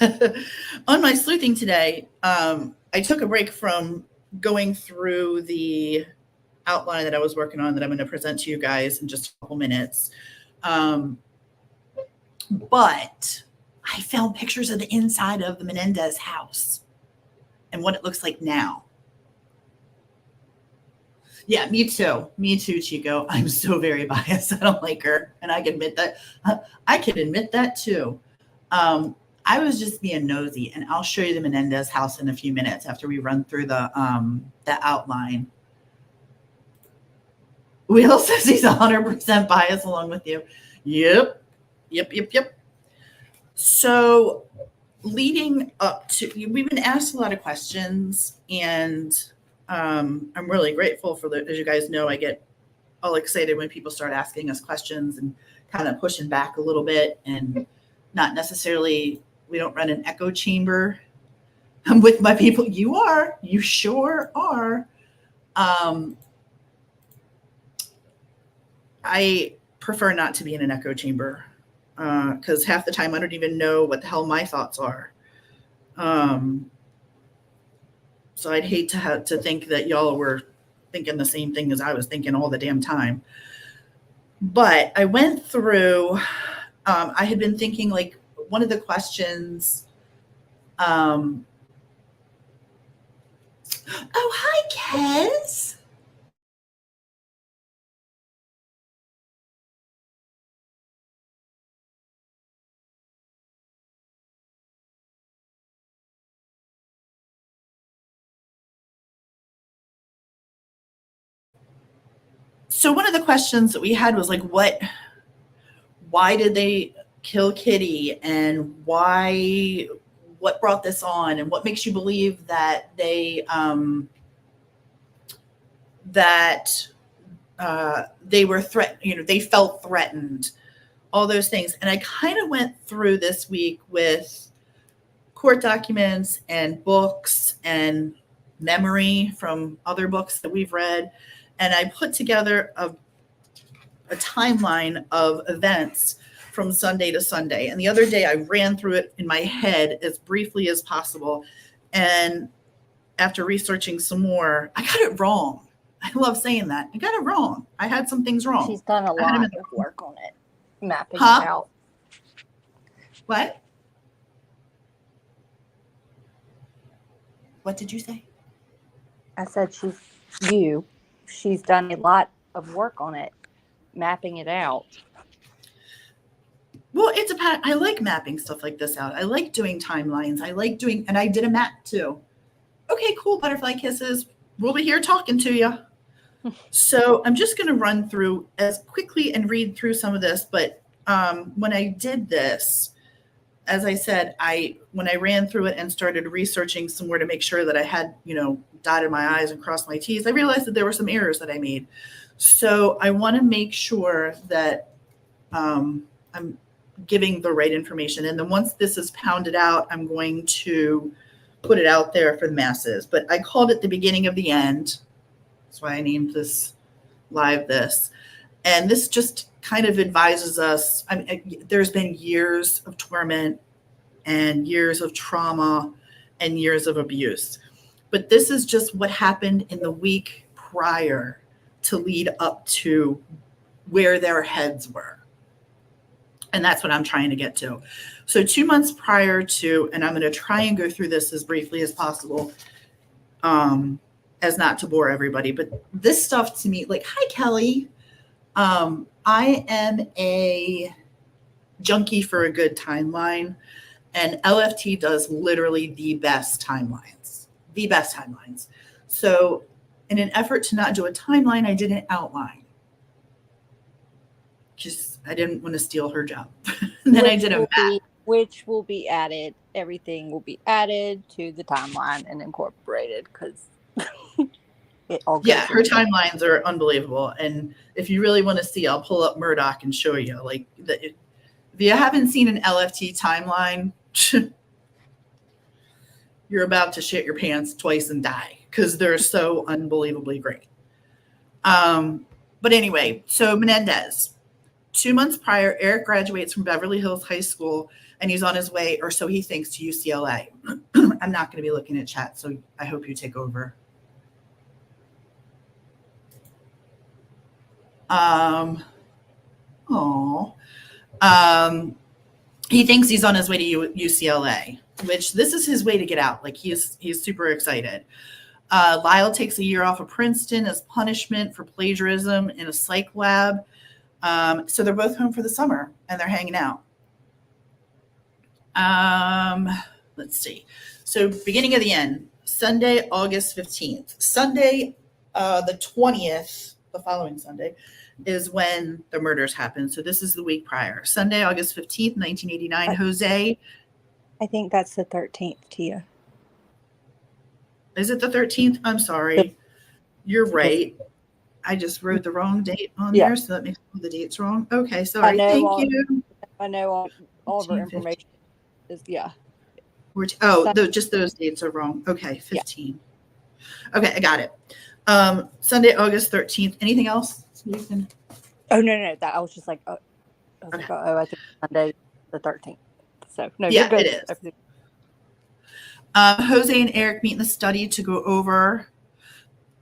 On my sleuthing today, I took a break from going through the outline that I was working on that I'm going to present to you guys in just a couple minutes. But I found pictures of the inside of the Menendez house and what it looks like now. Yeah, me too. Me too, Chico. I'm so very biased. I don't like her. And I can admit that. I can admit that too. I was just being nosy, and I'll show you the Menendez house in a few minutes after we run through the outline. Wheel says he's 100% biased along with you. Yep. So leading up to, we've been asked a lot of questions, and I'm really grateful for as you guys know, I get all excited when people start asking us questions and kind of pushing back a little bit, and not necessarily, we don't run an echo chamber. I'm with my people. You sure are. I prefer not to be in an echo chamber because half the time I don't even know what the hell my thoughts are. So I'd hate to think that y'all were thinking the same thing as I was thinking all the damn time. But I went through, I had been thinking, like, one of the questions, oh, hi, Kez. So one of the questions that we had was like, why did they kill Kitty, and what brought this on, and what makes you believe that they were threatened, they felt threatened, all those things. And I kind of went through this week with court documents and books and memory from other books that we've read. And I put together a timeline of events from Sunday to Sunday. And the other day I ran through it in my head as briefly as possible. And after researching some more, I got it wrong. I love saying that. I got it wrong. I had some things wrong. She's done a lot of work on it, mapping it out. What? What did you say? I said she's done a lot of work on it, mapping it out. Well, I like mapping stuff like this out. I like doing timelines. And I did a map too. Okay, cool, butterfly kisses. We'll be here talking to you. So I'm just going to run through as quickly and read through some of this. But when I did this, as I said, when I ran through it and started researching some more to make sure that I had, dotted my I's and crossed my T's, I realized that there were some errors that I made. So I want to make sure that I'm giving the right information. And then once this is pounded out, I'm going to put it out there for the masses. But I called it the beginning of the end. That's why I named this live this. And this just kind of advises us. There's been years of torment and years of trauma and years of abuse. But this is just what happened in the week prior to lead up to where their heads were. And that's what I'm trying to get to. So 2 months prior to, and I'm going to try and go through this as briefly as possible, as not to bore everybody. But this stuff to me, like, hi, Kelly. I am a junkie for a good timeline, and LFT does literally the best timelines. So in an effort to not do a timeline, I did an outline. I didn't want to steal her job. And then I did a map. Which will be added. Everything will be added to the timeline and incorporated because it all goes. Yeah, her timelines are unbelievable. And if you really want to see, I'll pull up Murdoch and show you. Like, if you haven't seen an LFT timeline, you're about to shit your pants twice and die because they're so unbelievably great. But anyway, so Menendez. 2 months prior, Eric graduates from Beverly Hills High School. and he's on his way, or so he thinks, to UCLA. I'm not going to be looking at chat, so I hope you take over. He thinks he's on his way to UCLA, which this is his way to get out. Like he's super excited. Lyle takes a year off of Princeton as punishment for plagiarism in a psych lab. So they're both home for the summer and they're hanging out. Let's see. So beginning of the end, Sunday, August 15th. Sunday, the 20th, the following Sunday, is when the murders happened. So this is the week prior. Sunday, August 15th, 1989. Jose. I think that's the 13th, Tia. Is it the 13th? I'm sorry. You're right. I just wrote the wrong date on there, so that makes all the dates wrong. Okay, sorry. Thank you. I know all of our information is, just those dates are wrong. Okay, 15. Yeah. Okay, I got it. Sunday, August 13th. Anything else? So you can... Oh, no. That I was just like, I think Monday the 13th. So, no, yeah, you're good. It is. Jose and Eric meet in the study to go over.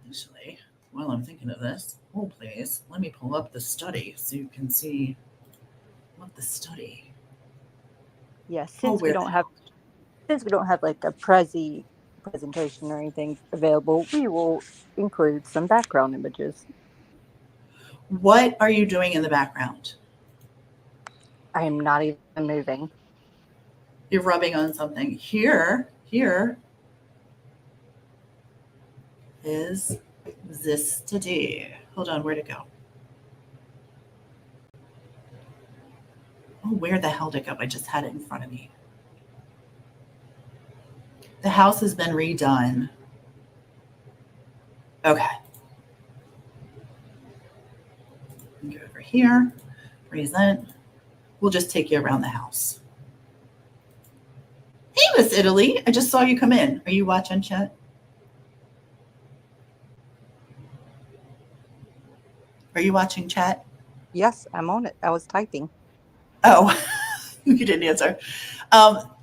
Actually, while I'm thinking of this, hold please. Let me pull up the study so you can see what the study. Yes, since we don't have like a presentation or anything available, we will include some background images. What are you doing in the background? I am not even moving. You're rubbing on something. Here is this study. Hold on, where'd it go? Oh, where the hell did it go? I just had it in front of me. The house has been redone. Okay. Go over here. Present. We'll just take you around the house. Hey, Miss Italy. I just saw you come in. Are you watching chat? Are you watching chat? Yes, I'm on it. I was typing. Oh, you didn't answer.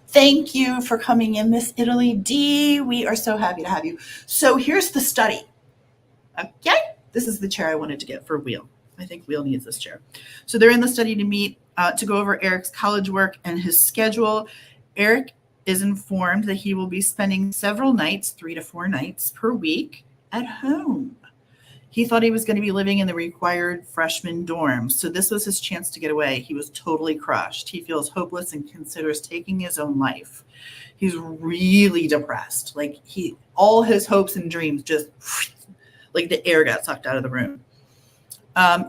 Thank you for coming in, Miss Italy. D, we are so happy to have you. So here's the study. Okay, this is the chair I wanted to get for Wheel. I think Wheel needs this chair. So they're in the study to meet, to go over Eric's college work and his schedule. Eric is informed that he will be spending several nights, 3 to 4 nights per week at home. He thought he was going to be living in the required freshman dorm. So this was his chance to get away. He was totally crushed. He feels hopeless and considers taking his own life. He's really depressed. Like all his hopes and dreams just like the air got sucked out of the room.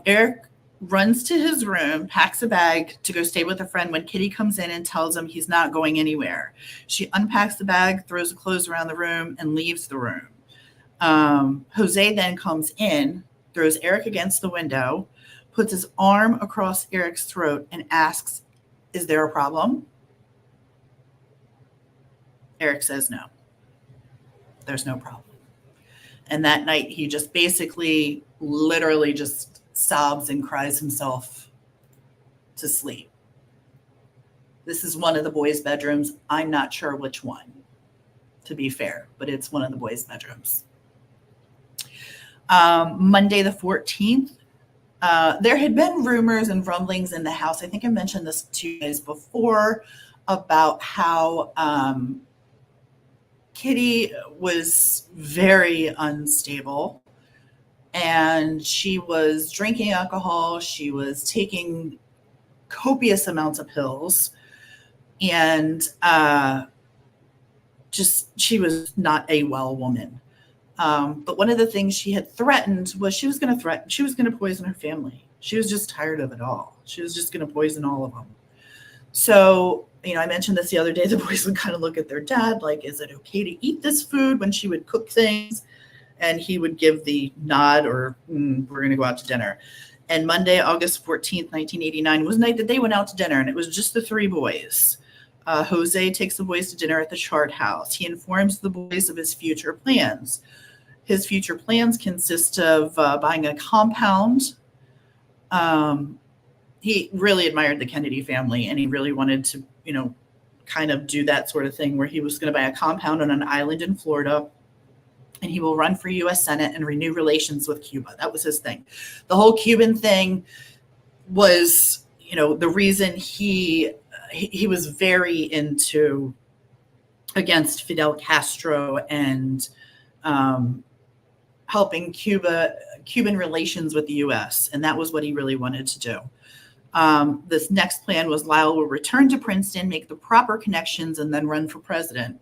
Eric runs to his room, packs a bag to go stay with a friend when Kitty comes in and tells him he's not going anywhere. She unpacks the bag, throws the clothes around the room, and leaves the room. Jose then comes in, throws Eric against the window, puts his arm across Eric's throat, and asks, "Is there a problem?" Eric says no. There's no problem. And that night, he just basically, literally just sobs and cries himself to sleep. This is one of the boys' bedrooms. I'm not sure which one, to be fair, but it's one of the boys' bedrooms. Monday the 14th, there had been rumors and rumblings in the house. I think I mentioned this to you guys before about how Kitty was very unstable and she was drinking alcohol. She was taking copious amounts of pills and she was not a well woman. But one of the things she had threatened was she was going to poison her family. She was just tired of it all. She was just going to poison all of them. So, I mentioned this the other day, the boys would kind of look at their dad like, is it okay to eat this food when she would cook things? And he would give the nod or we're going to go out to dinner. And Monday, August 14th, 1989 was the night that they went out to dinner. And it was just the 3 boys. Jose takes the boys to dinner at the Chart House. He informs the boys of his future plans. His future plans consist of buying a compound. He really admired the Kennedy family, and he really wanted to, kind of do that sort of thing where he was going to buy a compound on an island in Florida, and he will run for U.S. Senate and renew relations with Cuba. That was his thing. The whole Cuban thing was, the reason he was very against Fidel Castro and helping Cuban relations with the U.S. And that was what he really wanted to do. This next plan was Lyle will return to Princeton, make the proper connections, and then run for president.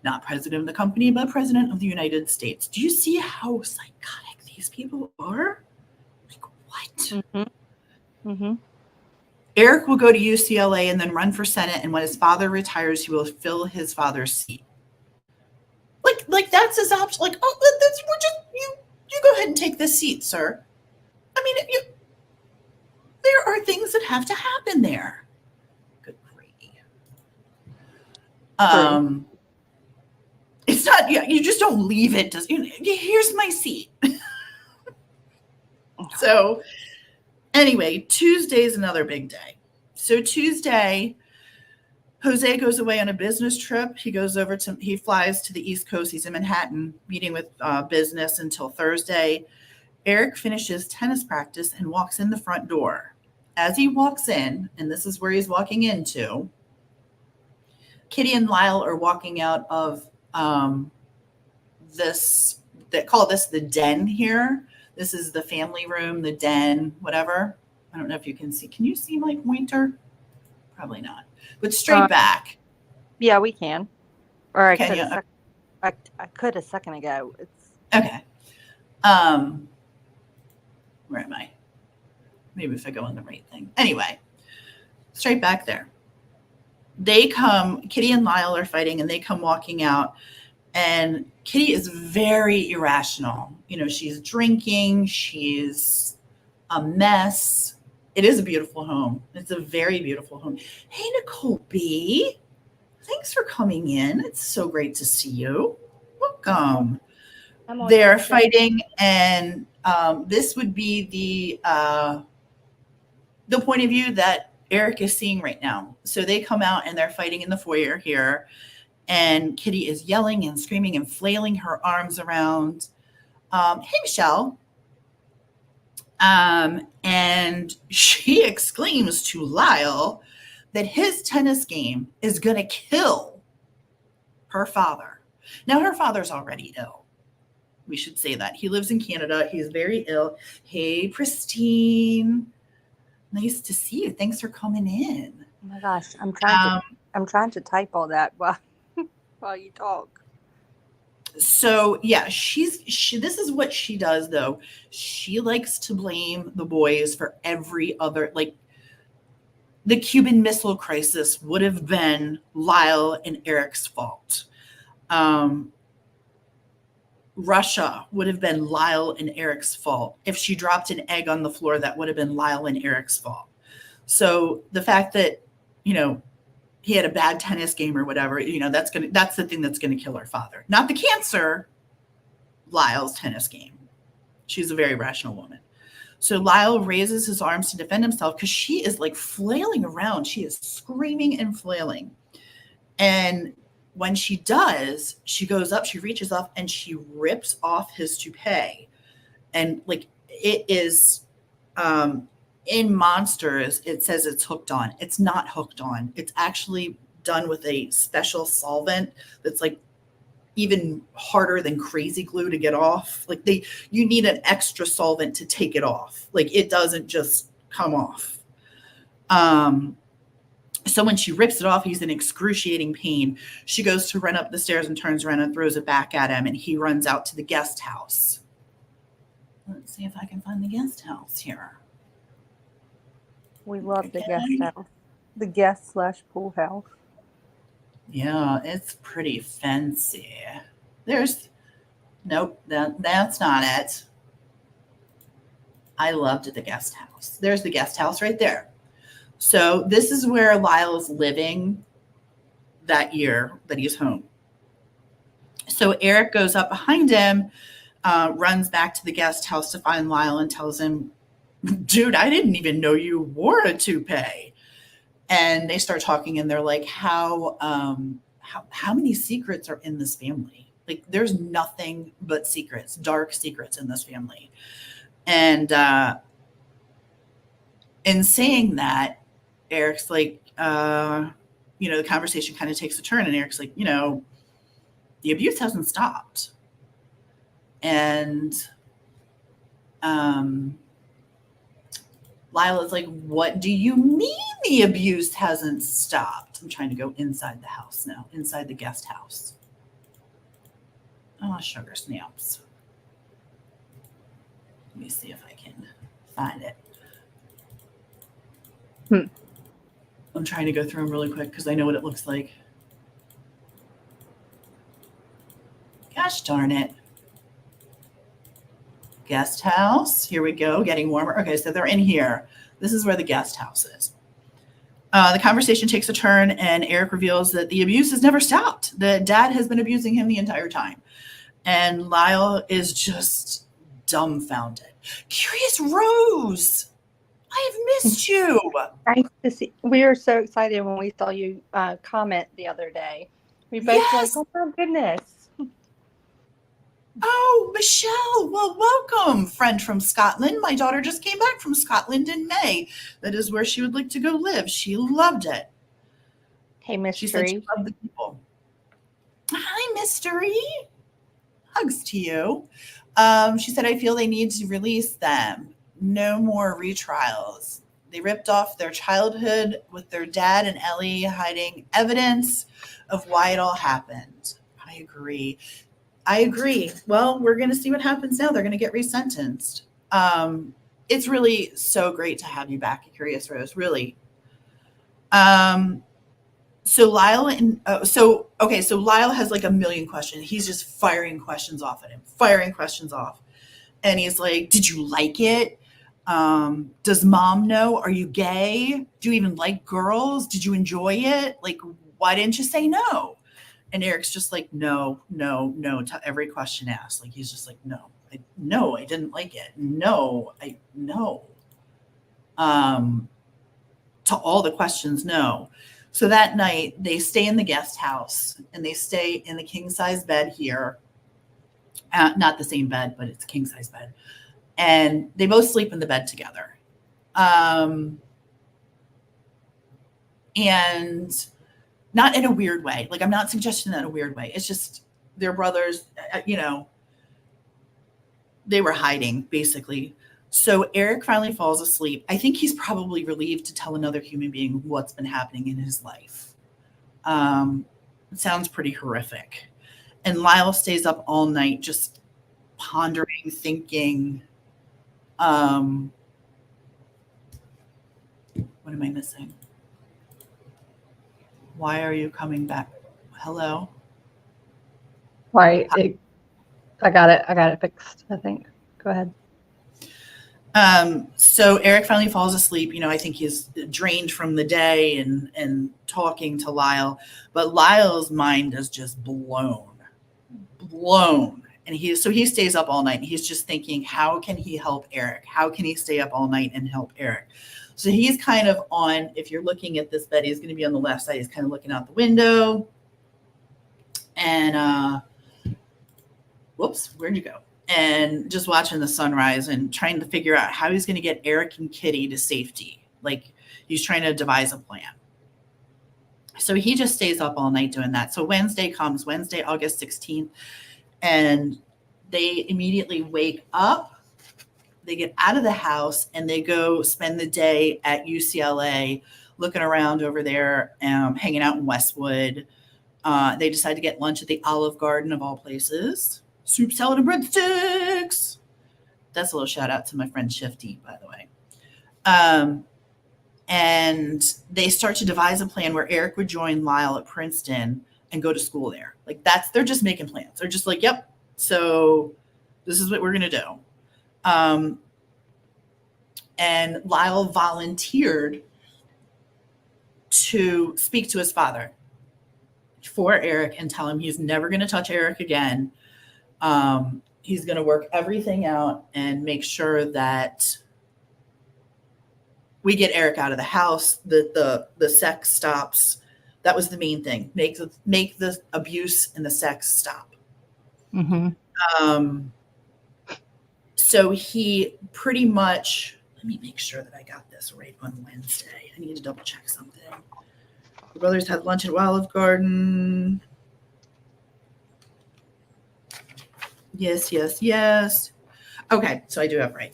Not president of the company, but president of the United States. Do you see how psychotic these people are? Like, what? Mm-hmm. Mm-hmm. Eric will go to UCLA and then run for Senate, and when his father retires, he will fill his father's seat. Like that's his option. Like, you go ahead and take this seat, sir. I mean, there are things that have to happen there. Good gravy. It's not. You just don't leave it. Here's my seat. So, anyway, Tuesday is another big day. So Tuesday, Jose goes away on a business trip. He flies to the East Coast. He's in Manhattan, meeting with business until Thursday. Eric finishes tennis practice and walks in the front door. As he walks in, and this is where he's walking into, Kitty and Lyle are walking out of they call this the den here. This is the family room, the den, whatever. I don't know if you can see. Can you see my pointer? Probably not. But straight back. Yeah, we can. Or I Can could. you? I could a second ago. It's Okay. Where am I? Maybe if I go on the right thing. Anyway, straight back there. Kitty and Lyle are fighting, and they come walking out. And Kitty is very irrational. She's drinking. She's a mess. It is a beautiful home. It's a very beautiful home. Hey, Nicole B. Thanks for coming in. It's so great to see you. Welcome. They're fighting, and this would be the point of view that Eric is seeing right now. So they come out, and they're fighting in the foyer here. And Kitty is yelling and screaming and flailing her arms around. Hey, Michelle. And she exclaims to Lyle that his tennis game is going to kill her father. Now, her father's already ill. We should say that. He lives in Canada. He's very ill. Hey, Pristine. Nice to see you. Thanks for coming in. Oh my gosh, I'm trying to type all that while you talk. So yeah, this is what she does though. She likes to blame the boys for every other, like the Cuban Missile Crisis would have been Lyle and Eric's fault. Russia would have been Lyle and Eric's fault. If she dropped an egg on the floor, that would have been Lyle and Eric's fault. So the fact that, he had a bad tennis game or whatever, that's the thing that's going to kill her father. Not the cancer, Lyle's tennis game. She's a very rational woman. So Lyle raises his arms to defend himself because she is like flailing around. She is screaming and flailing. And when she does, she goes up, she reaches up, and she rips off his toupee. And like it is in Monsters, it says it's hooked on. It's not hooked on. It's actually done with a special solvent that's like even harder than crazy glue to get off. Like you need an extra solvent to take it off. Like it doesn't just come off. So when she rips it off, he's in excruciating pain. She goes to run up the stairs and turns around and throws it back at him, and he runs out to the guest house. Let's see if I can find the guest house here. We love the guest house. The guest/pool house. Yeah, it's pretty fancy. Nope, that's not it. I loved the guest house. There's the guest house right there. So this is where Lyle's living that year that he's home. So Eric goes up behind him, runs back to the guest house to find Lyle and tells him, dude, I didn't even know you wore a toupee. And they start talking, and they're like, how many secrets are in this family? Like, there's nothing but secrets, dark secrets in this family. And in saying that, Eric's like, the conversation kind of takes a turn, and Eric's like, the abuse hasn't stopped. And Lila's like, what do you mean the abuse hasn't stopped? I'm trying to go inside the house now, inside the guest house. Oh, sugar snaps. Let me see if I can find it. I'm trying to go through them really quick because I know what it looks like. Gosh darn it. Guest house. Here we go. Getting warmer. Okay, so they're in here. This is where the guest house is. The conversation takes a turn, and Eric reveals that the abuse has never stopped. The dad has been abusing him the entire time. And Lyle is just dumbfounded. Curious Rose, I have missed you. Nice to see. We were so excited when we saw you comment the other day. We both Yes. like, oh, goodness. Oh, Michelle. Well, welcome, friend from Scotland. My daughter just came back from Scotland in May. That is where she would like to go live. She loved it. Hey, Mystery. She said she loved the people. Hi, Mystery. Hugs to you. She said, I feel they need to release them. No more retrials. They ripped off their childhood with their dad and Ellie hiding evidence of why it all happened. I agree. Well, we're going to see what happens now. They're going to get resentenced. It's really so great to have you back, Curious Rose, really. So Lyle has like a million questions. He's just firing questions off at him, And he's like, did you like it? Does mom know? Are you gay? Do you even like girls? Did you enjoy it? Like, why didn't you say no? And Eric's just like, no, to every question asked. Like, he's just like, no, I didn't like it. No. To all the questions, no. So that night they stay in the guest house, and they stay in the king size bed here. Not the same bed, but it's a king size bed. And they both sleep in the bed together. And not in a weird way. Like, I'm not suggesting that in a weird way. It's just their brothers, they were hiding, basically. So Eric finally falls asleep. I think he's probably relieved to tell another human being what's been happening in his life. It sounds pretty horrific. And Lyle stays up all night just pondering, thinking, what am I missing? Why are you coming back? Hello? Why? I got it fixed, I think. Go ahead. So Eric finally falls asleep. I think he's drained from the day and talking to Lyle, but Lyle's mind is just blown. And he stays up all night, and he's just thinking, how can he help Eric? How can he stay up all night and help Eric? So he's kind of on, if you're looking at this bed, he's going to be on the left side. He's kind of looking out the window, and, whoops, where'd you go? And just watching the sunrise and trying to figure out how he's going to get Eric and Kitty to safety. Like, he's trying to devise a plan. So he just stays up all night doing that. So Wednesday comes, Wednesday, August 16th, and they immediately wake up. They get out of the house, and they go spend the day at UCLA, looking around over there, hanging out in Westwood. They decide to get lunch at the Olive Garden, of all places. Soup, salad, and breadsticks. That's a little shout out to my friend Shifty, by the way. And they start to devise a plan where Eric would join Lyle at Princeton and go to school there. Like, they're just making plans. They're just like, yep, so this is what we're going to do. And Lyle volunteered to speak to his father for Eric and tell him he's never going to touch Eric again. He's going to work everything out and make sure that we get Eric out of the house. The sex stops. That was the main thing. Make the abuse and the sex stop. So he pretty much, let me make sure that I got this right on Wednesday. I need to double check something. The brothers had lunch at Olive Garden. Yes. Okay, so I do have right.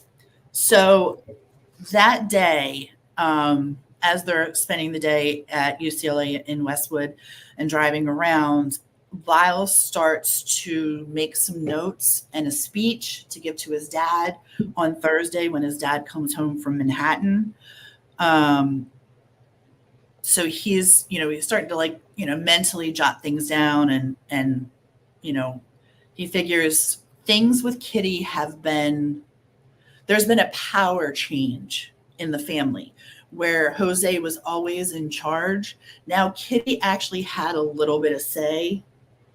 So that day, as they're spending the day at UCLA in Westwood and driving around, Lyle starts to make some notes and a speech to give to his dad on Thursday when his dad comes home from Manhattan. So he's starting to mentally jot things down and he figures things with Kitty there's been a power change in the family where Jose was always in charge. Now Kitty actually had a little bit of say,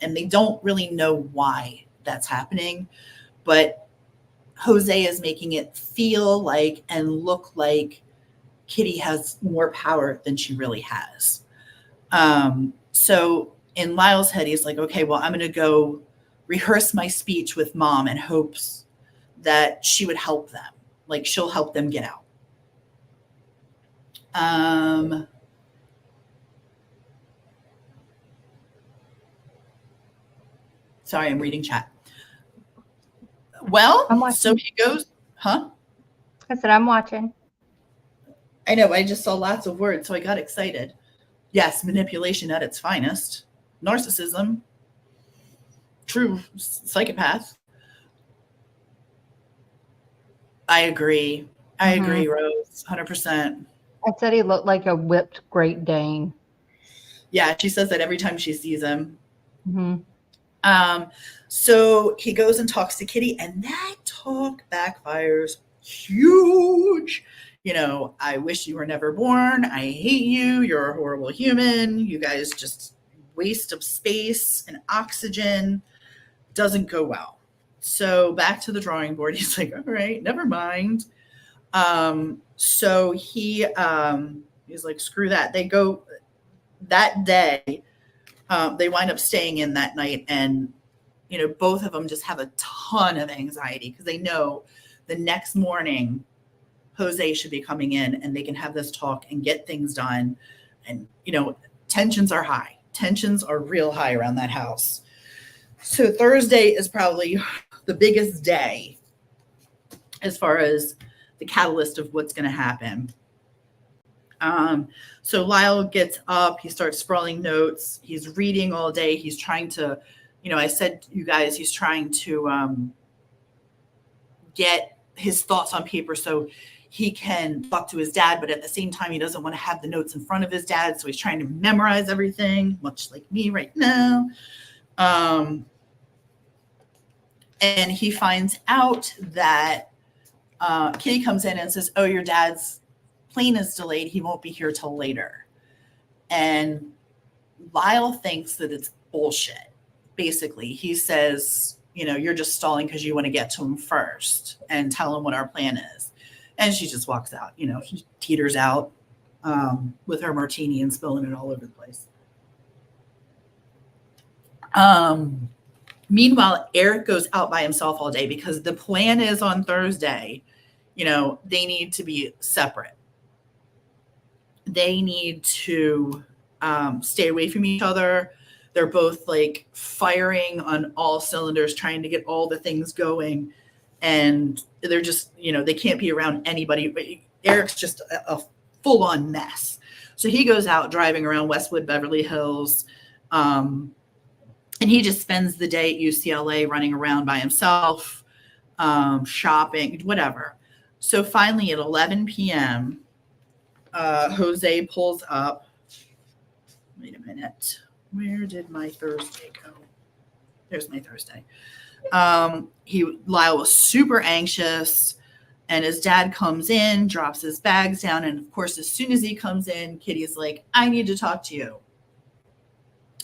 and they don't really know why that's happening, but Jose is making it feel like and look like Kitty has more power than she really has. So in Lyle's head, he's like, okay, well, I'm going to go rehearse my speech with mom in hopes that she would help them. Like she'll help them get out. Sorry, I'm reading chat. Well, so he goes, huh? I said, I'm watching. I know, I just saw lots of words, so I got excited. Yes, manipulation at its finest. Narcissism. True psychopath. I agree. I agree, Rose. 100%. I said he looked like a whipped Great Dane. Yeah, she says that every time she sees him. So he goes and talks to Kitty, and that talk backfires huge. I wish you were never born. I hate you. You're a horrible human. You guys just waste of space and oxygen. Doesn't go well. So back to the drawing board. He's like, all right, never mind. So he's like, screw that. They go that day. They wind up staying in that night, and both of them just have a ton of anxiety because they know the next morning Jose should be coming in and they can have this talk and get things done. And tensions are high. Tensions are real high around that house. So Thursday is probably the biggest day as far as the catalyst of what's going to happen. So Lyle gets up, he starts sprawling notes. He's reading all day. He's trying to, I said, you guys, he's trying to get his thoughts on paper so he can talk to his dad, but at the same time, he doesn't want to have the notes in front of his dad. So he's trying to memorize everything, much like me right now. And he finds out that Kitty comes in and says, oh, your dad's plane is delayed. He won't be here till later. And Lyle thinks that it's bullshit. Basically, he says, you're just stalling because you want to get to him first and tell him what our plan is. And she just walks out, she teeters out with her martini and spilling it all over the place. Meanwhile, Eric goes out by himself all day because the plan is on Thursday, they need to be separate. They need to stay away from each other. They're both like firing on all cylinders, trying to get all the things going. And they're just, they can't be around anybody. But Eric's just a full-on mess. So he goes out driving around Westwood, Beverly Hills. And he just spends the day at UCLA running around by himself, shopping, whatever. So finally at 11 p.m., Jose pulls up. Wait a minute. Where did my Thursday go? There's my Thursday. Lyle was super anxious, and his dad comes in, drops his bags down, and of course, as soon as he comes in, Kitty's like, I need to talk to you.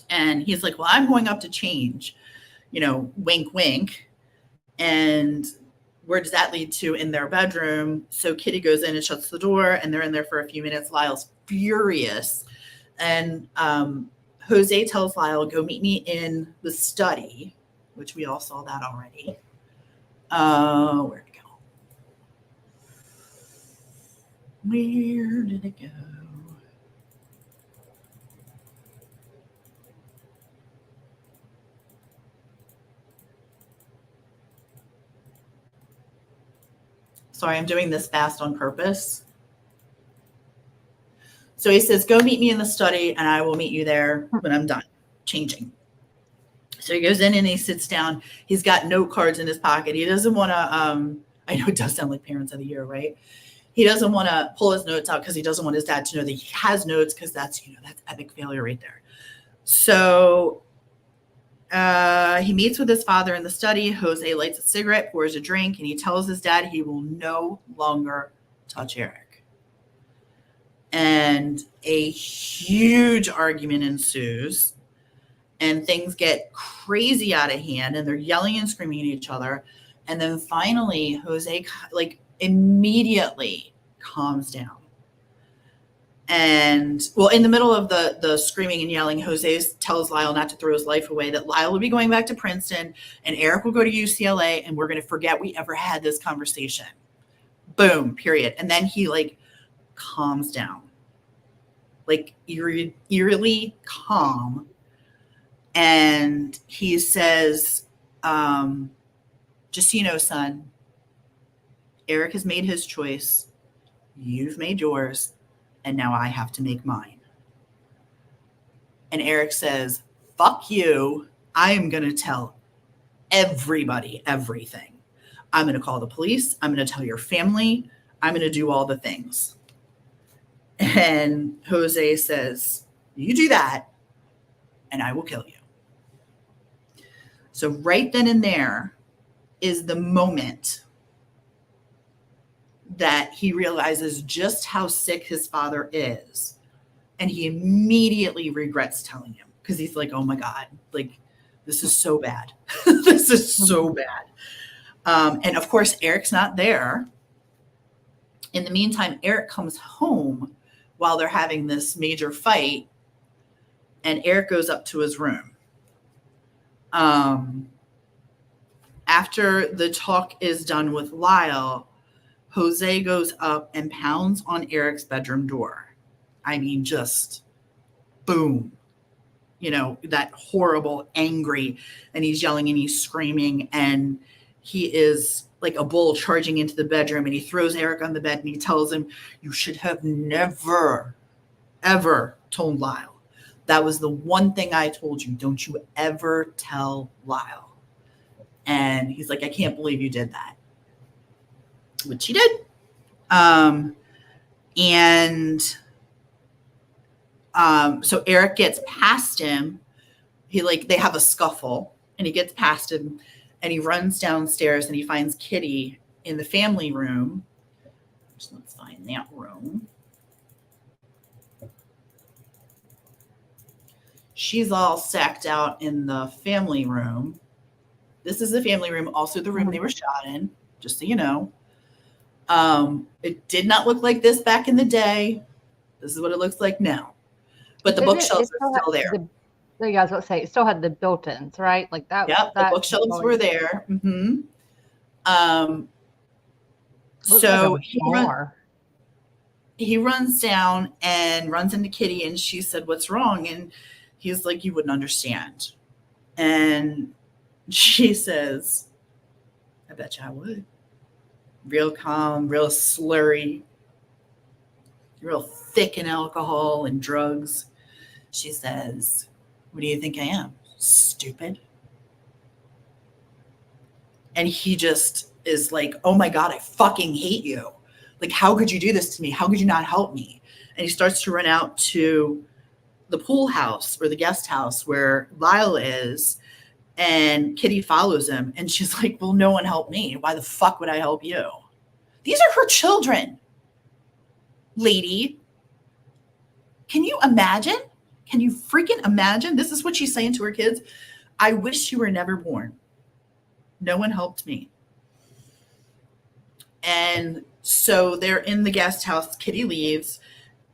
And he's like, well, I'm going up to change, wink, wink. And where does that lead to? In their bedroom. So Kitty goes in and shuts the door, and they're in there for a few minutes. Lyle's furious. And Jose tells Lyle, go meet me in the study, which we all saw that already. Where'd it go? Where did it go? Sorry, I'm doing this fast on purpose. So he says, go meet me in the study and I will meet you there when I'm done changing. So he goes in and he sits down. He's got note cards in his pocket. He doesn't want to, I know it does sound like Parents of the Year, right? He doesn't want to pull his notes out because he doesn't want his dad to know that he has notes, because that's, that's epic failure right there. So he meets with his father in the study. Jose lights a cigarette, pours a drink, and he tells his dad he will no longer touch Eric. And a huge argument ensues, and things get crazy out of hand, and they're yelling and screaming at each other. And then finally, Jose immediately calms down. And well, in the middle of the screaming and yelling, Jose tells Lyle not to throw his life away, that Lyle will be going back to Princeton and Eric will go to UCLA, and we're going to forget we ever had this conversation. Boom, period. And then he calms down, eerily calm. And he says, just so you know, son, Eric has made his choice. You've made yours. And now I have to make mine. And Eric says, fuck you. I am going to tell everybody everything. I'm going to call the police. I'm going to tell your family. I'm going to do all the things. And Jose says, you do that and I will kill you. So right then and there is the moment that he realizes just how sick his father is. And he immediately regrets telling him, because he's like, oh my God, this is so bad. This is so bad. And of course, Eric's not there. In the meantime, Eric comes home while they're having this major fight, and Eric goes up to his room. After the talk is done with Lyle, Jose goes up and pounds on Eric's bedroom door. I mean, just boom, that horrible, angry, and he's yelling and he's screaming, and he is like a bull charging into the bedroom, and he throws Eric on the bed and he tells him, you should have never, ever told Lyle. That was the one thing I told you. Don't you ever tell Lyle. And he's like, I can't believe you did that. Which he did. So Eric gets past him. They have a scuffle, and he gets past him, and he runs downstairs, and he finds Kitty in the family room. So let's find that room. She's all sacked out in the family room. This is the family room, also the room they were shot in, just so you know. It did not look like this back in the day. This is what it looks like now. But the bookshelves are still there. Yeah, I was about to say, it still had the built-ins, right? Like that. Yeah, the bookshelves were there. Mm-hmm. So he runs down and runs into Kitty, and she said, what's wrong? And he's like, you wouldn't understand. And she says, I bet you I would. Real calm, real slurry, real thick in alcohol and drugs. She says, what do you think I am? Stupid. And he just is like, oh my God, I fucking hate you. How could you do this to me? How could you not help me? And he starts to run out to the pool house or the guest house where Lyle is. And Kitty follows him, and she's like, well, no one helped me. Why the fuck would I help you? These are her children, lady. Can you imagine? Can you freaking imagine? This is what she's saying to her kids. I wish you were never born. No one helped me. And so they're in the guest house. Kitty leaves,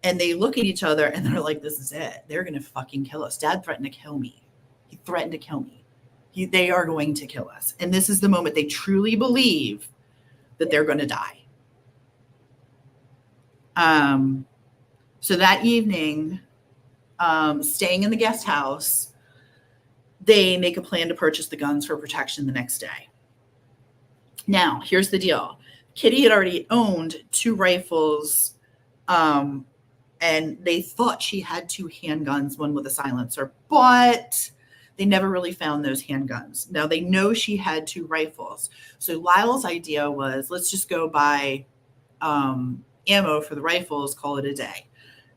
and they look at each other, and they're like, "This is it. They're gonna fucking kill us. Dad threatened to kill me. He threatened to kill me. They are going to kill us." And this is the moment they truly believe that they're going to die. So that evening, staying in the guest house, they make a plan to purchase the guns for protection the next day. Now, here's the deal. Kitty had already owned 2 rifles, and they thought she had 2 handguns, one with a silencer, but they never really found those handguns. Now, they know she had 2 rifles. So Lyle's idea was, let's just go buy ammo for the rifles, call it a day.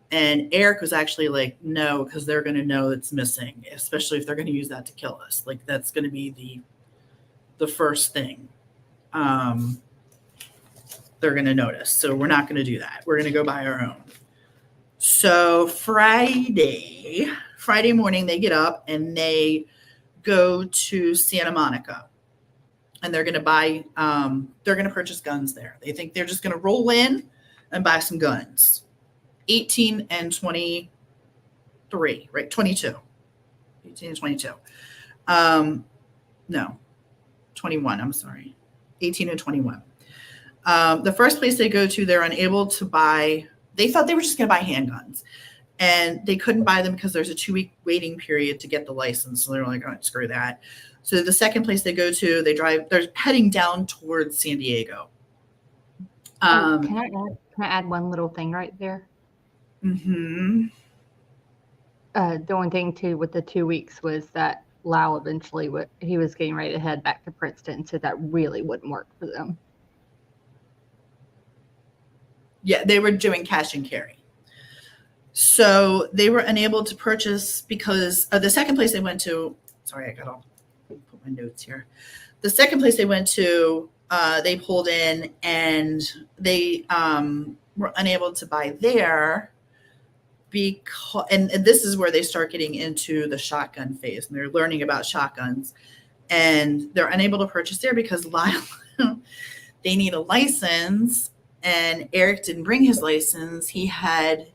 And Eric was actually like, no, because they're going to know it's missing, especially if they're going to use that to kill us. Like, that's going to be the first thing they're going to notice. So we're not going to do that. We're going to go buy our own. So Friday morning, they get up and they go to Santa Monica. And they're going to buy, they're going to purchase guns there. They think they're just going to roll in and buy some guns. 18 and 23, right? 22. 18 and 22. No, 21, I'm sorry. 18 and 21. The first place they go to, they're unable to buy, they thought they were just going to buy handguns. And they couldn't buy them because there's a 2-week waiting period to get the license. So they were like, oh, screw that. So the second place they go to, they're heading down towards San Diego. Can I add one little thing right there? Mm-hmm. The only thing too with the 2 weeks was that Lau eventually he was getting ready to head back to Princeton, so that really wouldn't work for them. Yeah, they were doing cash and carry. So they were unable to purchase because the second place they went to, sorry, I got to put my notes here. The second place they went to, they pulled in and they were unable to buy there because, and this is where they start getting into the shotgun phase, and they're learning about shotguns, and they're unable to purchase there because Lyle, they need a license, and Eric didn't bring his license. He had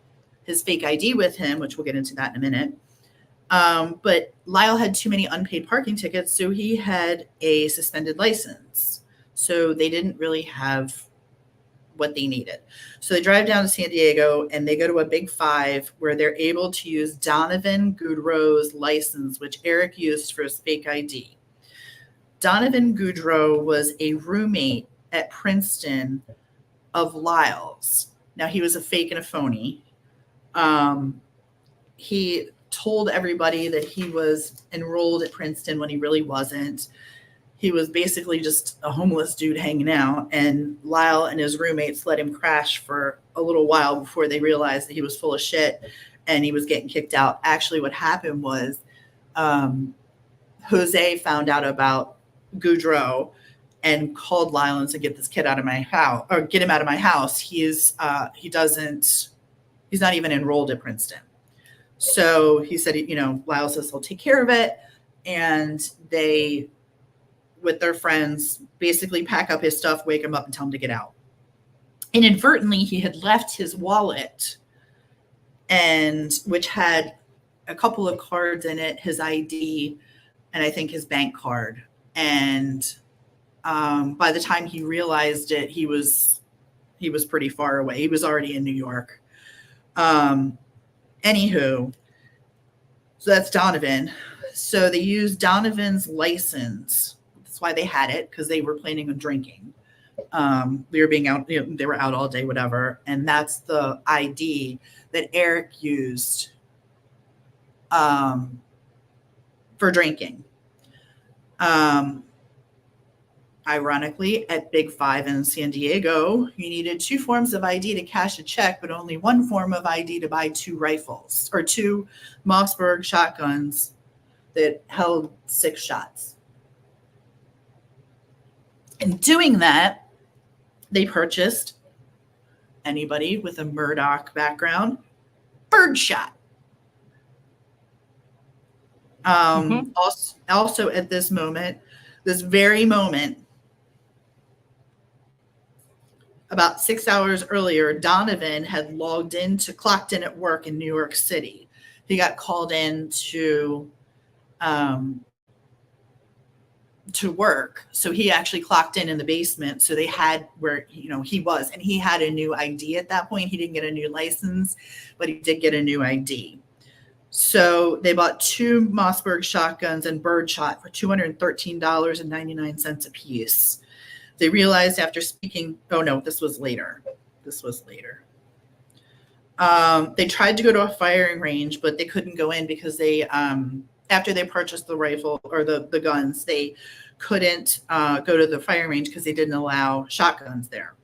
his fake ID with him, which we'll get into that in a minute. But Lyle had too many unpaid parking tickets, so he had a suspended license. So they didn't really have what they needed. So they drive down to San Diego and they go to a Big 5 where they're able to use Donovan Goudreau's license, which Eric used for his fake ID. Donovan Goudreau was a roommate at Princeton of Lyle's. Now, he was a fake and a phony. He told everybody that he was enrolled at Princeton when he really wasn't. He was basically just a homeless dude hanging out, and Lyle and his roommates let him crash for a little while before they realized that he was full of shit and he was getting kicked out. Actually, what happened was Jose found out about Goudreau and called Lyle and said, get this kid out of my house, or get him out of my house. He's not even enrolled at Princeton. So he said, Lyle says he'll take care of it. And they, with their friends, basically pack up his stuff, wake him up and tell him to get out. Inadvertently, he had left his wallet, which had a couple of cards in it, his ID, and I think his bank card. And by the time he realized it, he was pretty far away. He was already in New York. Anywho, so that's Donovan. So they used Donovan's license. That's why they had it, because they were planning on drinking. They were being out, they were out all day, whatever. And that's the ID that Eric used for drinking. Ironically, at Big 5 in San Diego, you needed 2 forms of ID to cash a check, but only 1 form of ID to buy 2 rifles, or 2 Mossberg shotguns that held 6 shots. In doing that, they purchased, anybody with a Murdoch background, birdshot. Also at this very moment, about 6 hours earlier, Donovan had clocked in at work in New York City. He got called in to work. So he actually clocked in the basement. So they had where, he was, and he had a new ID at that point. He didn't get a new license, but he did get a new ID. So they bought 2 Mossberg shotguns and birdshot for $213.99 a piece. They realized after speaking, this was later. They tried to go to a firing range, but they couldn't go in because they, after they purchased the rifle or the guns, they couldn't go to the firing range because they didn't allow shotguns there.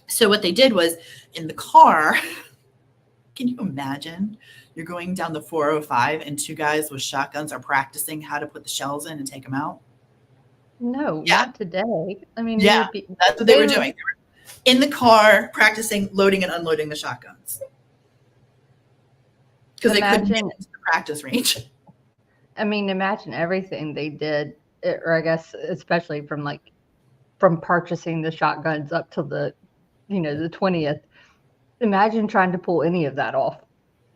So what they did was in the car, can you imagine? You're going down the 405 and 2 guys with shotguns are practicing how to put the shells in and take them out? No, not today. I mean, yeah, that's what they were doing. They were in the car practicing loading and unloading the shotguns because they couldn't get into the practice range. I mean, imagine everything they did, or I guess especially from purchasing the shotguns up to the 20th. Imagine trying to pull any of that off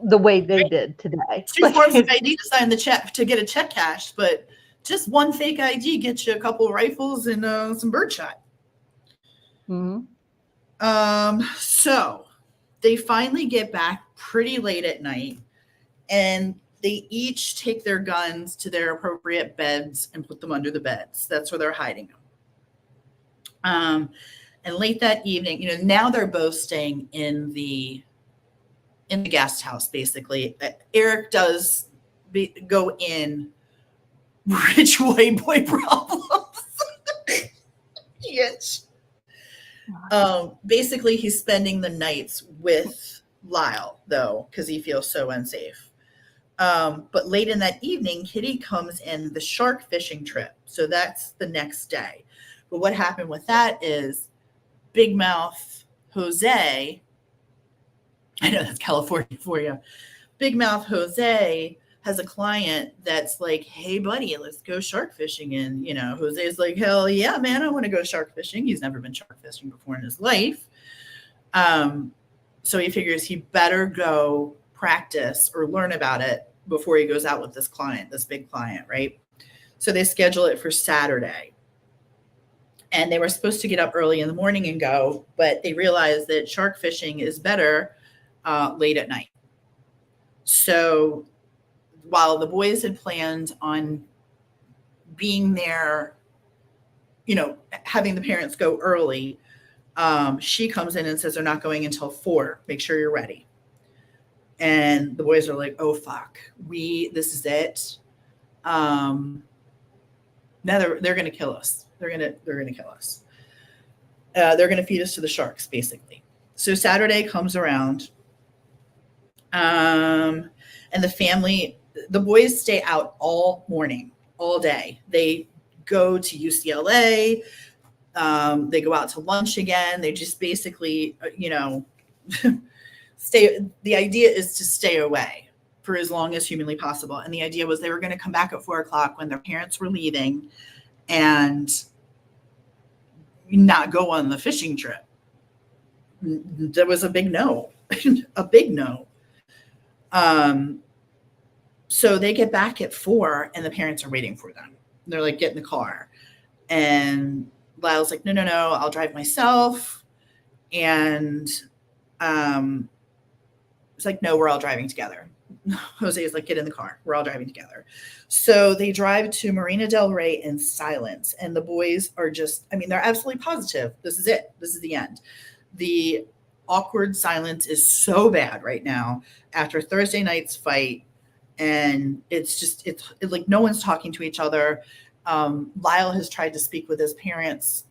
the way they did today. 2 forms of ID to sign the check to get a check cashed, but just one fake ID gets you a couple of rifles and some birdshot. Mm-hmm. So they finally get back pretty late at night, and they each take their guns to their appropriate beds and put them under the beds. That's where they're hiding them. And late that evening, now they're both staying in the guest house, basically. Eric does go in rich white boy problems. Yes. Basically, he's spending the nights with Lyle, though, because he feels so unsafe. But late in that evening, Kitty comes in the shark fishing trip. So that's the next day. But what happened with that is Big Mouth Jose, I know that's California for you. Big Mouth Jose has a client that's like, hey, buddy, let's go shark fishing. And, Jose's like, hell yeah, man, I want to go shark fishing. He's never been shark fishing before in his life. So he figures he better go practice or learn about it before he goes out with this client, this big client, right? So they schedule it for Saturday. And they were supposed to get up early in the morning and go, but they realized that shark fishing is better late at night. So while the boys had planned on being there, having the parents go early, she comes in and says they're not going until 4. Make sure you're ready. And the boys are like, oh, fuck. This is it. Now they're going to kill us. They're going to kill us. They're going to feed us to the sharks, basically. So Saturday comes around. And the boys stay out all morning, all day. They go to UCLA. They go out to lunch again. They just basically, stay. The idea is to stay away for as long as humanly possible. And the idea was they were going to come back at 4:00 when their parents were leaving and not go on the fishing trip. There was a big no, a big no. So they get back at 4 and the parents are waiting for them. They're like, get in the car. And Lyle's like, no, I'll drive myself. And it's like, no, we're all driving together. Jose is like, get in the car. We're all driving together. So they drive to Marina Del Rey in silence. And the boys are just, they're absolutely positive. This is it. This is the end. The awkward silence is so bad right now after Thursday night's fight. And it's like no one's talking to each other. Lyle has tried to speak with his parents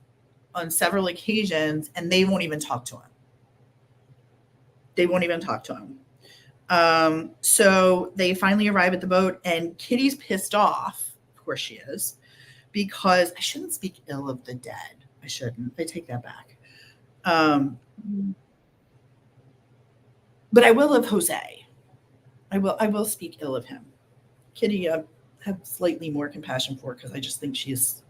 on several occasions, and they won't even talk to him. So they finally arrive at the boat, and Kitty's pissed off. Of course she is, because I shouldn't speak ill of the dead. I shouldn't. I take that back. But I will of Jose. I will speak ill of him. Kitty, I have slightly more compassion for, because I just think she's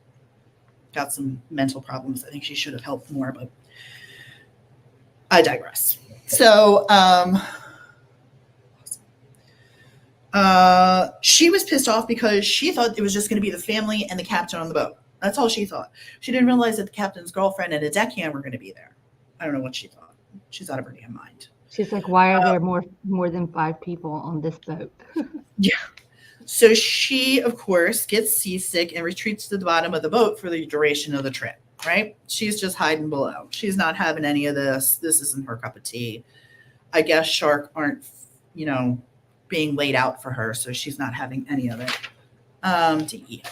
got some mental problems. I think she should have helped more. But I digress. So she was pissed off because she thought it was just going to be the family and the captain on the boat. That's all she thought. She didn't realize that the captain's girlfriend and a deckhand were going to be there. I don't know what she thought. She's out of her damn mind. She's like, why are there more than 5 people on this boat? Yeah. So she, of course, gets seasick and retreats to the bottom of the boat for the duration of the trip, right? She's just hiding below. She's not having any of this. This isn't her cup of tea. I guess shark aren't, being laid out for her, so she's not having any of it to eat.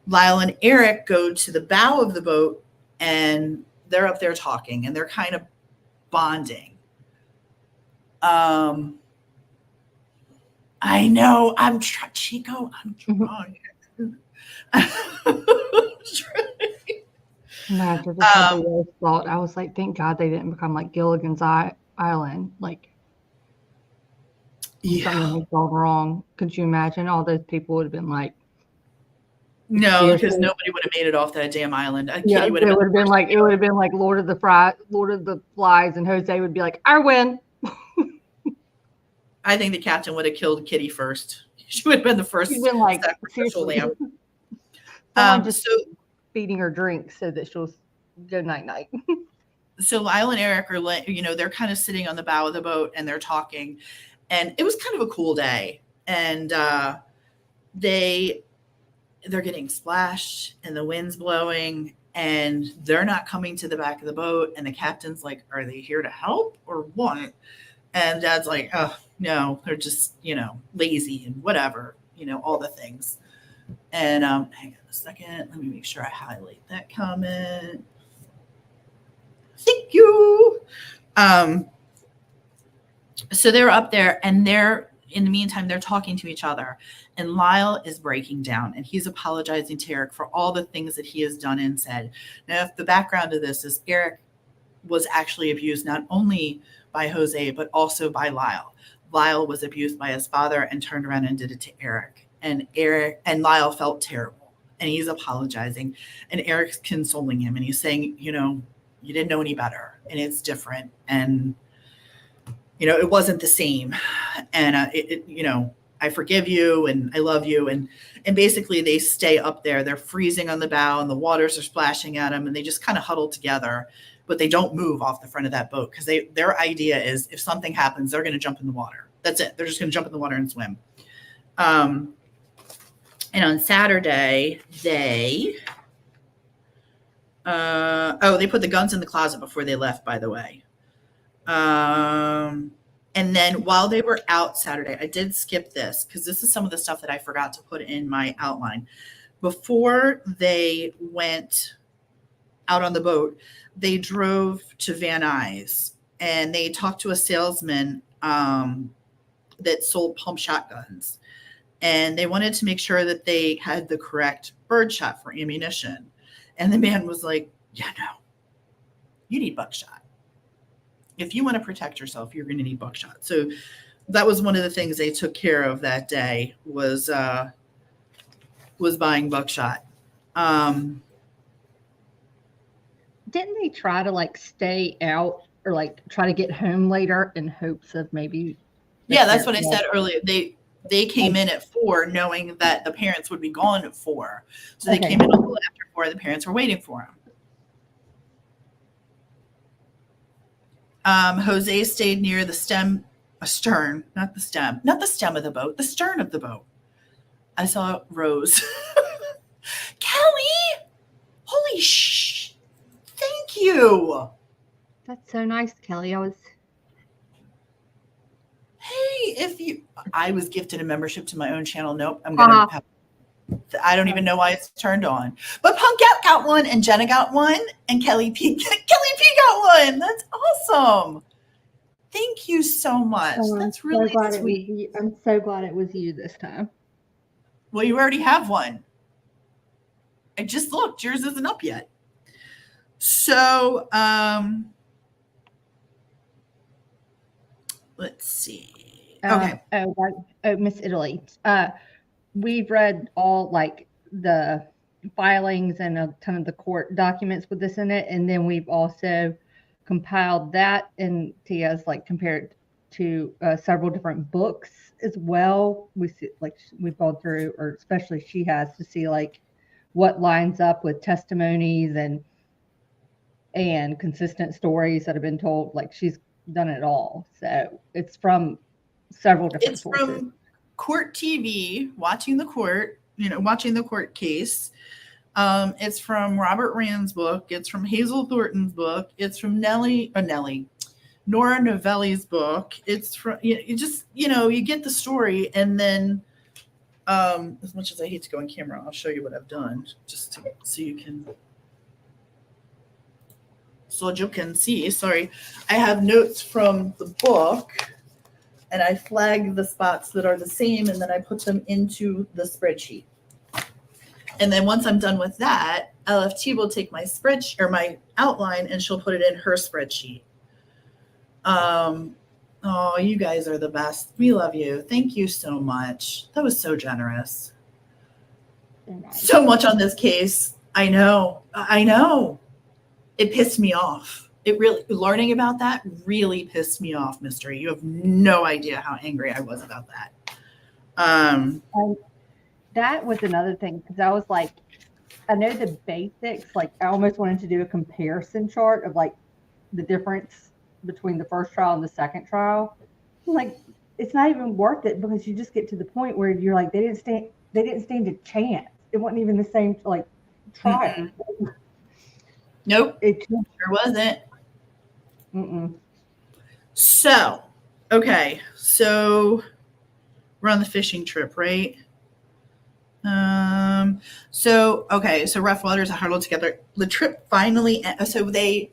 Lyle and Eric go to the bow of the boat, and they're up there talking, and they're kind of bonding. I know. Chico, I'm trying. Imagine just had the worst thought. I was like, thank God they didn't become like Gilligan's Island. Like, something had gone wrong. Could you imagine? All those people would have been like, no, because nobody would have made it off that damn island. Yeah, it would have been like Lord of the Flies, and Jose would be like, I win. I think the captain would have killed Kitty first. She would have been the first sacrificial lamb. Just feeding her drinks so that she'll go night night. So Lyle and Eric are, they're kind of sitting on the bow of the boat and they're talking, and it was kind of a cool day. And they're getting splashed and the wind's blowing, and they're not coming to the back of the boat. And the captain's like, are they here to help or what? And Dad's like, oh, no, they're just, lazy and whatever, all the things. And hang on a second. Let me make sure I highlight that comment. Thank you. So they're up there, and in the meantime, they're talking to each other. And Lyle is breaking down, and he's apologizing to Eric for all the things that he has done and said. Now, if the background of this is Eric was actually abused not only by Jose, but also by Lyle. Lyle was abused by his father and turned around and did it to Eric. And Lyle felt terrible, and he's apologizing, and Eric's consoling him, and he's saying, you didn't know any better, and it's different. And, it wasn't the same. And, I forgive you and I love you. And basically they stay up there. They're freezing on the bow and the waters are splashing at them, and they just kind of huddle together, but they don't move off the front of that boat because their idea is if something happens, they're going to jump in the water. That's it. They're just going to jump in the water and swim. And on Saturday, they put the guns in the closet before they left, by the way. And then while they were out Saturday, I did skip this because this is some of the stuff that I forgot to put in my outline. Before they went out on the boat, they drove to Van Nuys, and they talked to a salesman that sold pump shotguns. And they wanted to make sure that they had the correct birdshot for ammunition. And the man was like, yeah, no, you need buckshot. If you want to protect yourself, you're going to need buckshot. So that was one of the things they took care of that day was buying buckshot. Didn't they try to stay out or try to get home later in hopes of maybe? Yeah, that's what I said earlier. They came in at 4 knowing that the parents would be gone at 4. So they came in a little after 4. The parents were waiting for them. Jose stayed near the stern of the boat, the stern of the boat. I saw Rose. Kelly! Holy thank you. That's so nice, Kelly. I was gifted a membership to my own channel. Nope. I'm going to have, I don't even know why it's turned on. But Punk got one, and Jenna got one, and Kelly P got one. That's awesome. Thank you so much. That's really sweet. I'm so glad it was you this time. Well, you already have one. I just looked. Yours isn't up yet. So, let's see. Okay. Miss Italy. We've read all the filings and a ton of the court documents with this in it, and then we've also compiled that, and Tia's like compared to several different books as well. We see like we've gone through, or especially she has, to see like what lines up with testimonies and consistent stories that have been told. Like she's done it all. So it's from several different sources. From court TV, watching the court, watching the court case. It's from Robert Rand's book. It's from Hazel Thornton's book. It's from Nora Novelli's book. It's from, you get the story. And then, as much as I hate to go on camera, I'll show you what I've done so you can see. Sorry. I have notes from the book, and I flag the spots that are the same, and then I put them into the spreadsheet. And then once I'm done with that, LFT will take my spreadsheet or my outline, and she'll put it in her spreadsheet. Oh, you guys are the best. We love you. Thank you so much. That was so generous. So much on this case. I know. It pissed me off. Learning about that really pissed me off, Mystery. You have no idea how angry I was about that. That was another thing, because I was like, I know the basics. Like I almost wanted to do a comparison chart of like the difference between the first trial and the second trial. Like it's not even worth it, because you just get to the point where you're like, they didn't stand a chance. It wasn't even the same like trial. Mm-hmm. Nope, it sure wasn't. So, okay, so we're on the fishing trip, right? So rough waters are huddled together. The trip finally, so they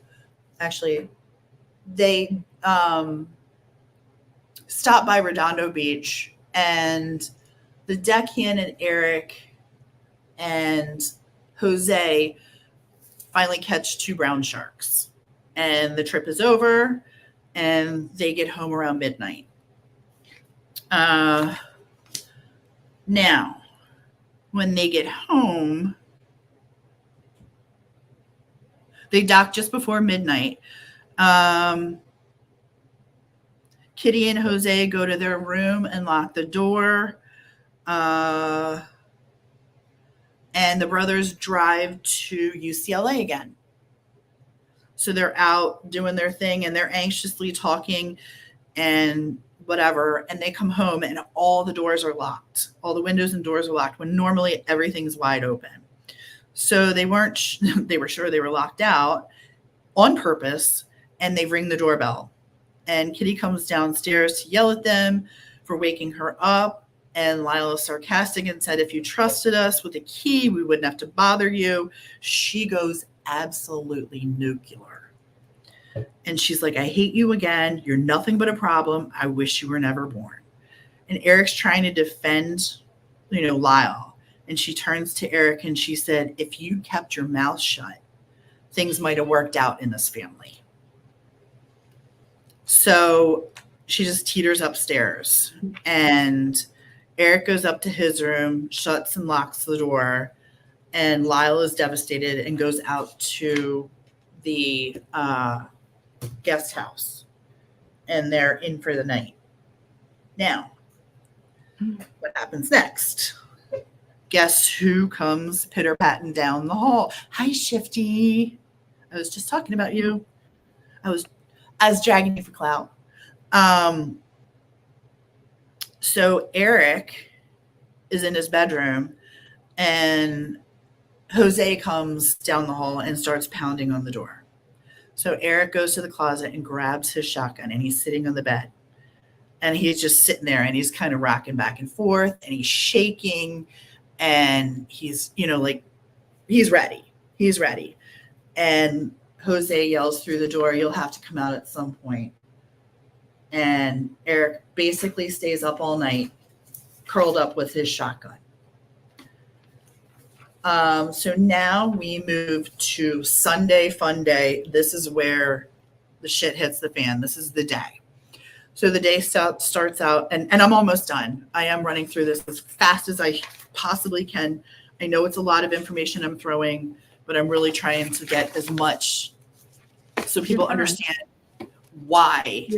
stopped by Redondo Beach, and the deckhand and Eric and Jose finally catch 2 brown sharks, and the trip is over, and they get home around midnight. Now, when they get home, they dock just before midnight. Kitty and Jose go to their room and lock the door. And the brothers drive to UCLA again. So they're out doing their thing, and they're anxiously talking and whatever. And they come home, and all the doors are locked. All the windows and doors are locked, when normally everything's wide open. So they were sure they were locked out on purpose, and they ring the doorbell. And Kitty comes downstairs to yell at them for waking her up. And Lila is sarcastic and said, if you trusted us with a key, we wouldn't have to bother you. She goes absolutely nuclear. And she's like, I hate you again. You're nothing but a problem. I wish you were never born. And Eric's trying to defend, Lyle. And she turns to Eric and she said, if you kept your mouth shut, things might have worked out in this family. So she just teeters upstairs, and Eric goes up to his room, shuts and locks the door, and Lyle is devastated and goes out to the guest house, and they're in for the night. Now, what happens next? Guess who comes pitter-patting down the hall? Hi, Shifty. I was just talking about you. I was dragging you for clout. So Eric is in his bedroom, and Jose comes down the hall and starts pounding on the door. So Eric goes to the closet and grabs his shotgun, and he's sitting on the bed, and he's just sitting there, and he's kind of rocking back and forth, and he's shaking, and he's, he's ready. He's ready. And Jose yells through the door, you'll have to come out at some point. And Eric basically stays up all night, curled up with his shotgun. So now we move to Sunday Fun Day. This is where the shit hits the fan. This is the day. So the day starts out, and I'm almost done. I am running through this as fast as I possibly can. I know it's a lot of information I'm throwing, but I'm really trying to get as much so people fine. understand why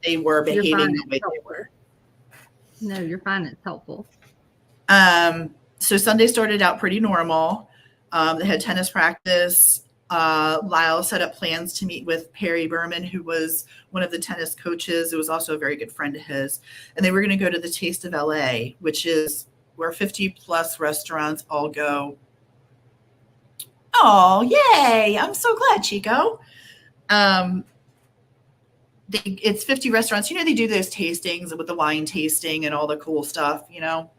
they were You're behaving fine. the way It's they helpful. were. No, you're fine. It's helpful. So Sunday started out pretty normal. They had tennis practice. Lyle set up plans to meet with Perry Berman, who was one of the tennis coaches. It was also a very good friend of his. And they were going to go to the Taste of LA, which is where 50 plus restaurants all go. Oh, yay. I'm so glad, Chico. It's 50 restaurants. You know, they do those tastings with the wine tasting and all the cool stuff, you know?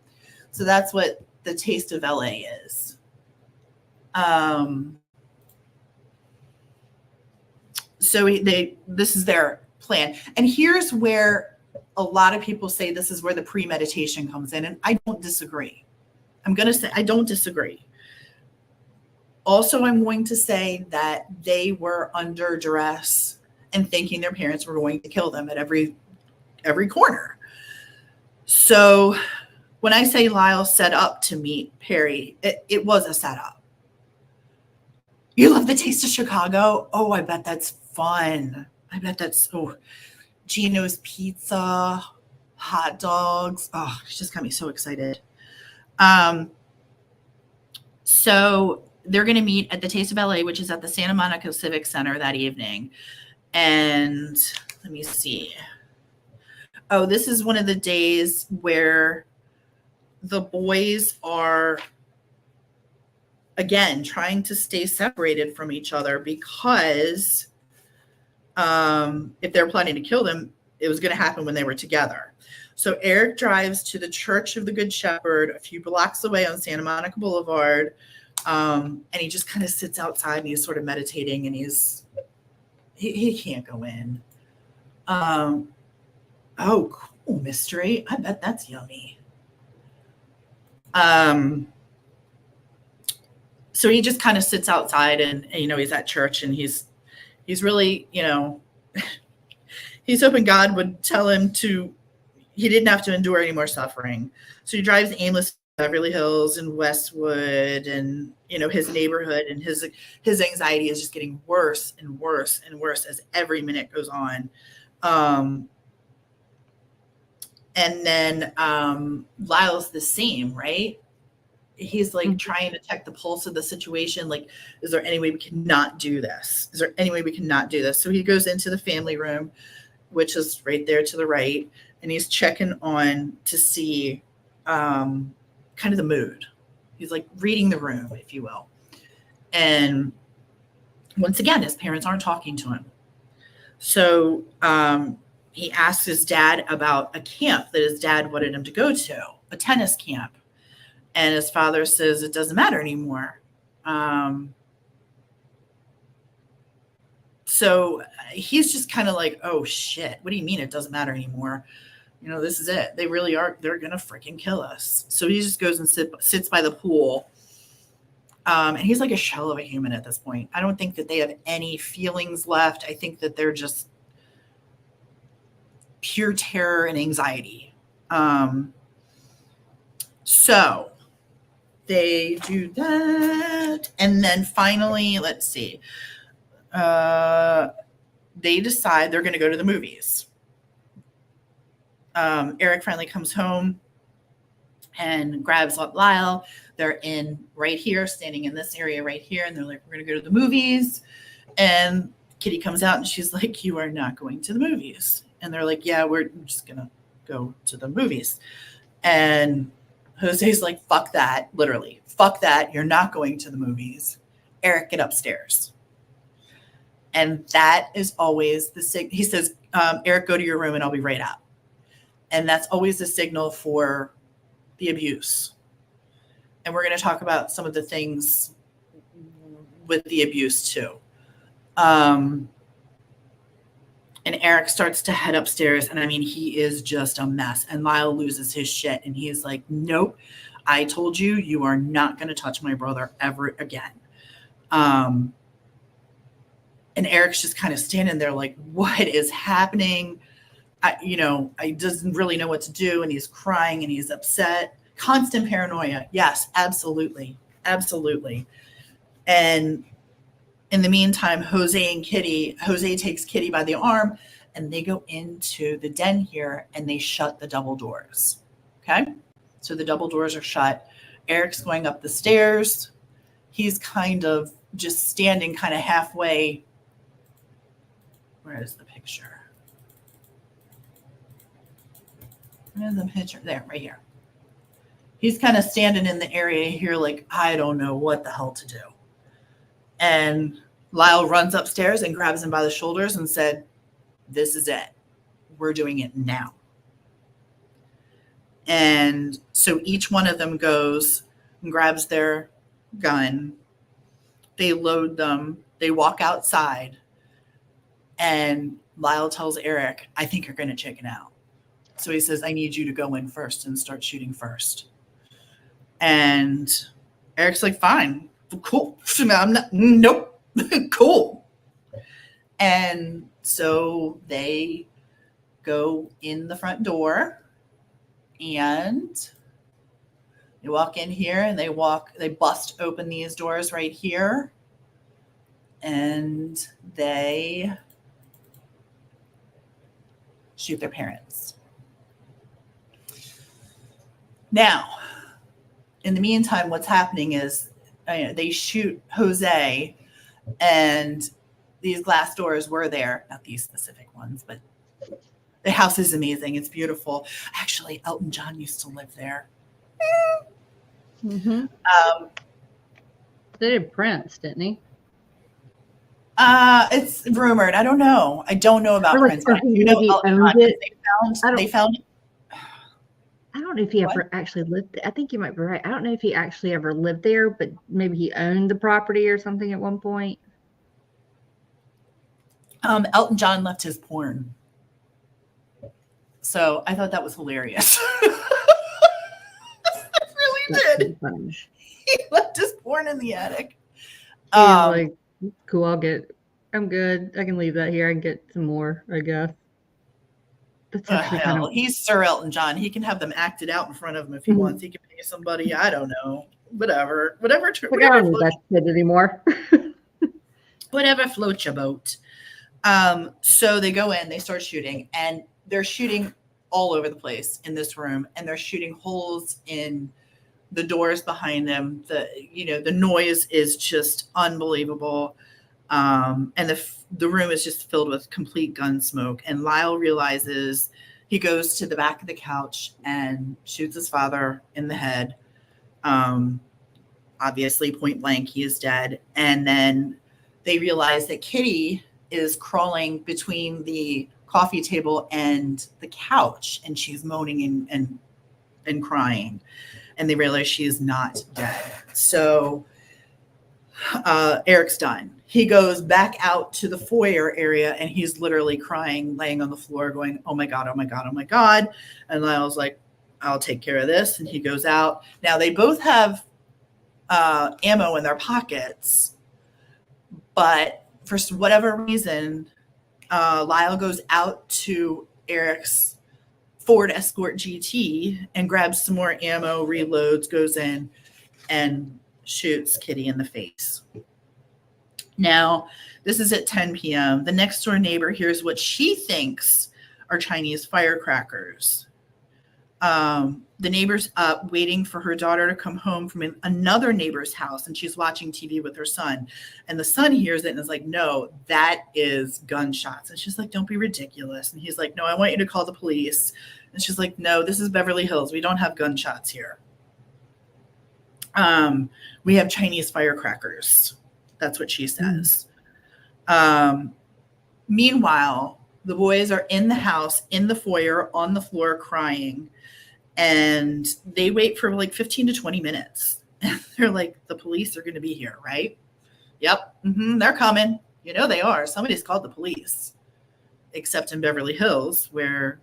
So that's what the Taste of LA is. So this is their plan. And here's where a lot of people say this is where the premeditation comes in. And I don't disagree. I'm going to say I don't disagree. Also, I'm going to say that they were under duress and thinking their parents were going to kill them at every corner. So when I say Lyle set up to meet Perry, it was a setup. You love the Taste of Chicago? Oh, I bet that's fun. I bet that's, Gino's Pizza, hot dogs. Oh, it's just got me so excited. So they're going to meet at the Taste of LA, which is at the Santa Monica Civic Center that evening. And let me see. Oh, this is one of the days where the boys are, again, trying to stay separated from each other because if they're planning to kill them, it was going to happen when they were together. So Eric drives to the Church of the Good Shepherd a few blocks away on Santa Monica Boulevard. And he just kind of sits outside and he's sort of meditating and he can't go in. Oh, cool, mystery. I bet that's yummy. So he just kind of sits outside and he's at church and he's really, he's hoping God would tell him he didn't have to endure any more suffering. So he drives aimlessly Beverly Hills and Westwood and, his neighborhood, and his anxiety is just getting worse and worse and worse as every minute goes on. And then Lyle's the same, right? He's like trying to check the pulse of the situation. Like, is there any way we cannot do this? Is there any way we cannot do this? So he goes into the family room, which is right there to the right, and he's checking on to see kind of the mood. He's like reading the room, if you will. And once again, his parents aren't talking to him. So he asks his dad about a camp that his dad wanted him to go to, a tennis camp. And his father says it doesn't matter anymore. So he's just kind of like, oh, shit. What do you mean it doesn't matter anymore? This is it. They really are. They're going to freaking kill us. So he just goes and sits by the pool. And he's like a shell of a human at this point. I don't think that they have any feelings left. I think that they're just pure terror and anxiety. So they do that. And then finally, let's see. They decide they're going to go to the movies. Eric finally comes home and grabs Lyle. They're in right here, standing in this area right here. And they're like, we're going to go to the movies. And Kitty comes out and she's like, you are not going to the movies. And they're like, yeah, we're just going to go to the movies. And Jose's like, fuck that. Literally, fuck that. You're not going to the movies. Eric, get upstairs. And that is always the signal. He says, Eric, go to your room and I'll be right out. And that's always the signal for the abuse. And we're going to talk about some of the things with the abuse too. And Eric starts to head upstairs. And I mean, he is just a mess. And Lyle loses his shit. And he's like, nope, I told you, you are not going to touch my brother ever again. And Eric's just kind of standing there like, what is happening? I doesn't really know what to do. And he's crying and he's upset. Constant paranoia. Yes, absolutely. Absolutely. And In the meantime, Jose takes Kitty by the arm and they go into the den here and they shut the double doors. Okay. So the double doors are shut. Eric's going up the stairs. He's kind of just standing kind of halfway. Where is the picture? Where's the picture? There, right here. He's kind of standing in the area here like, I don't know what the hell to do. And Lyle runs upstairs and grabs him by the shoulders and said, this is it. We're doing it now. And so each one of them goes and grabs their gun. They load them. They walk outside. And Lyle tells Eric, I think you're going to chicken out. So he says, I need you to go in first and start shooting first. And Eric's like, fine, cool. I'm not, nope. Cool. And so they go in the front door and they walk in here and they bust open these doors right here and they shoot their parents. Now, in the meantime, what's happening is they shoot Jose. And these glass doors were there, not these specific ones, but the house is amazing. It's beautiful. Actually, Elton John used to live there. Mm-hmm. They did Prince, didn't he? It's rumored. I don't know. I don't know about Prince. But You know, they found it. I don't know if he ever actually lived there. I think you might be right. I don't know if he actually ever lived there, but maybe he owned the property or something at one point. Elton John left his porn. So I thought that was hilarious. I really did. He left his porn in the attic. Like, cool, I'm good. I can leave that here. I can get some more, I guess. That's actually he's Sir Elton John. He can have them acted out in front of him if he wants. He can pay somebody. I don't know. Whatever. I don't need that kid anymore. Whatever floats your boat. So they go in, they start shooting, and they're shooting all over the place in this room, and they're shooting holes in the doors behind them. The noise is just unbelievable. And the room is just filled with complete gun smoke. And Lyle realizes he goes to the back of the couch and shoots his father in the head. Obviously, point blank, he is dead. And then they realize that Kitty is crawling between the coffee table and the couch, and she's moaning and crying. And they realize she is not dead. So Eric's done. He goes back out to the foyer area and he's literally crying, laying on the floor going, oh my God, oh my God, oh my God. And Lyle's like, I'll take care of this. And he goes out. Now they both have ammo in their pockets, but for whatever reason, Lyle goes out to Eric's Ford Escort GT and grabs some more ammo, reloads, goes in and shoots Kitty in the face. Now, this is at 10 p.m. The next door neighbor hears what she thinks are Chinese firecrackers. The neighbor's up waiting for her daughter to come home from another neighbor's house, and she's watching TV with her son. And the son hears it and is like, no, that is gunshots. And she's like, don't be ridiculous. And he's like, no, I want you to call the police. And she's like, no, this is Beverly Hills. We don't have gunshots here. We have Chinese firecrackers. That's what she says. Meanwhile, the boys are in the house, in the foyer, on the floor crying. And they wait for like 15 to 20 minutes. And they're like, the police are going to be here, right? Yep. They're coming. You know they are. Somebody's called the police. Except in Beverly Hills, where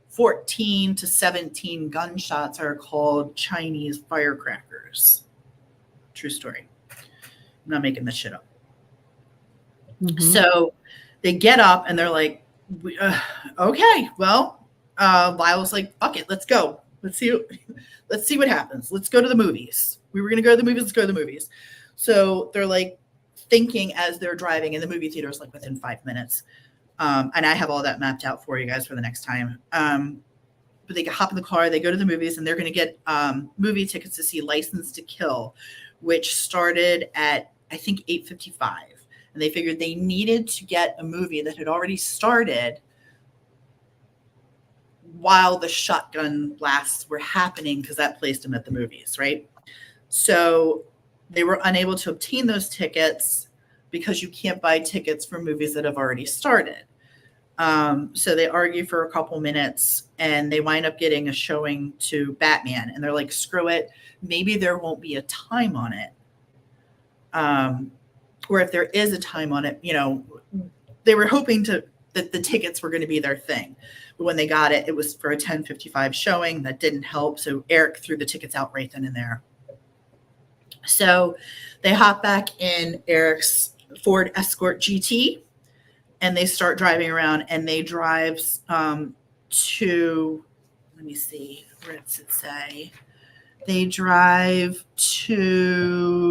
14 to 17 gunshots are called Chinese firecrackers. True story. I'm not making this shit up. So they get up and they're like, okay, well, Lyle's like, fuck it, let's go. Let's see what happens. Let's go to the movies. We were going to go to the movies. Let's go to the movies. So they're like thinking as they're driving, and the movie theater is like within 5 minutes. And I have all that mapped out for you guys for the next time. But they hop in the car, they go to the movies, and they're going to get movie tickets to see License to Kill, which started at, I think, 8:55. And they figured they needed to get a movie that had already started while the shotgun blasts were happening, because that placed them at the movies, right? So they were unable to obtain those tickets because you can't buy tickets for movies that have already started. So they argue for a couple minutes, and they wind up getting a showing to Batman, and they're like, screw it, maybe there won't be a time on it. Or if there is a time on it, you know, they were hoping that the tickets were going to be their thing. But when they got it, it was for a 10:55 showing. That didn't help. So Eric threw the tickets out right then and there. So they hop back in Eric's Ford Escort GT, and they start driving around, and they drive to, let me see, where does it say? They drive to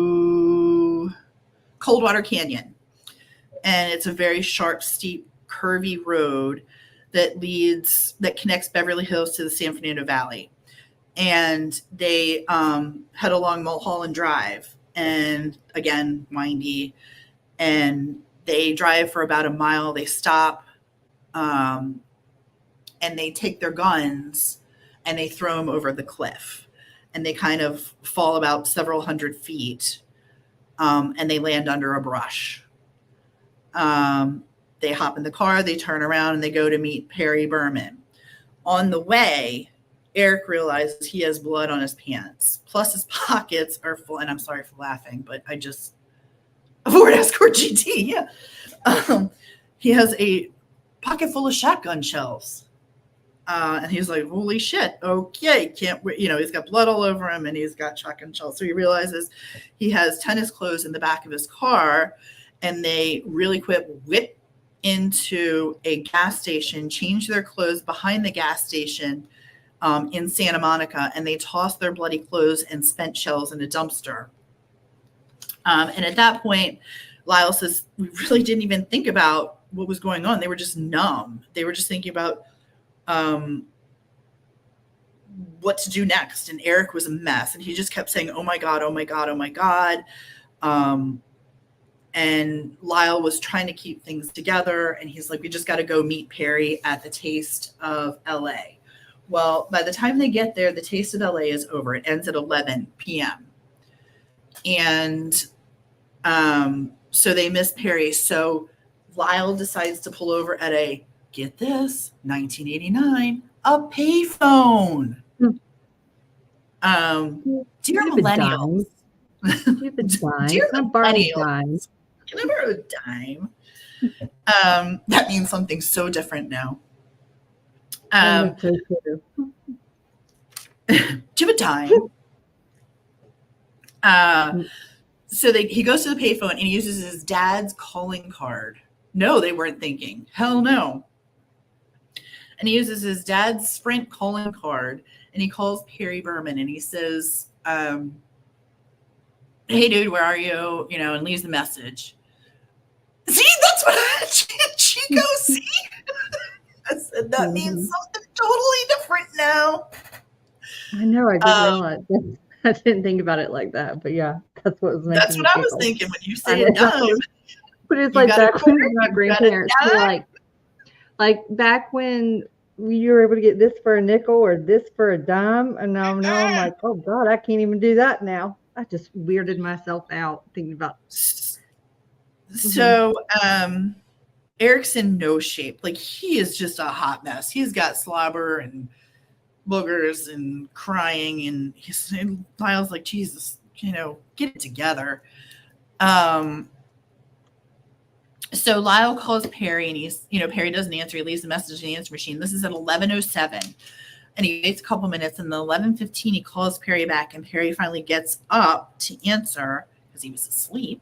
Coldwater Canyon, and it's a very sharp, steep, curvy road that connects Beverly Hills to the San Fernando Valley. And they head along Mulholland Drive, and again, windy, and they drive for about a mile. They stop, and they take their guns and they throw them over the cliff, and they kind of fall about several hundred feet, and they land under a brush. They hop in the car, they turn around, and they go to meet Perry Berman. On the way, Eric realizes he has blood on his pants. Plus his pockets are full, and I'm sorry for laughing, but a Ford Escort GT, yeah. He has a pocket full of shotgun shells. And he's like, holy shit, okay, can't wait. You know, he's got blood all over him, and he's got shotgun shells. So he realizes he has tennis clothes in the back of his car, and they really quick whip into a gas station, change their clothes behind the gas station in Santa Monica, and they toss their bloody clothes and spent shells in a dumpster. And at that point, Lyle says, we really didn't even think about what was going on. They were just numb. They were just thinking about what to do next. And Eric was a mess. And he just kept saying, oh my God, oh my God, oh my God. And Lyle was trying to keep things together. And he's like, we just got to go meet Perry at the Taste of LA. Well, by the time they get there, the Taste of LA is over. It ends at 11 p.m. And so they miss Perry. So Lyle decides to pull over at a, get this, 1989, a payphone. Dear millennials. Stupid dime. Dear I borrowed millennials. dimes. Can I borrow a dime? That means something so different now. Do you have a dime? So he goes to the payphone and he uses his dad's calling card. No, they weren't thinking. Hell no. And he uses his dad's Sprint calling card, and he calls Perry Berman, and he says, hey, dude, where are you? You know, and leaves the message. See, that's what Chico, see? I said, that means something totally different now. I know, I didn't realize that. I didn't think about it like that, but yeah, that's what was making That's what I was thinking when you say a dime. But it's like back when my grandparents were like back when you were able to get this for a nickel or this for a dime, and now I'm like, oh God, I can't even do that now. I just weirded myself out thinking about. So Eric's in no shape. Like, he is just a hot mess. He's got slobber and boogers and crying, and Lyle's like, Jesus, you know, get it together. So Lyle calls Perry, and Perry doesn't answer. He leaves a message in the answer machine. This is at 11:07, and he waits a couple minutes, and then 11:15 he calls Perry back, and Perry finally gets up to answer because he was asleep.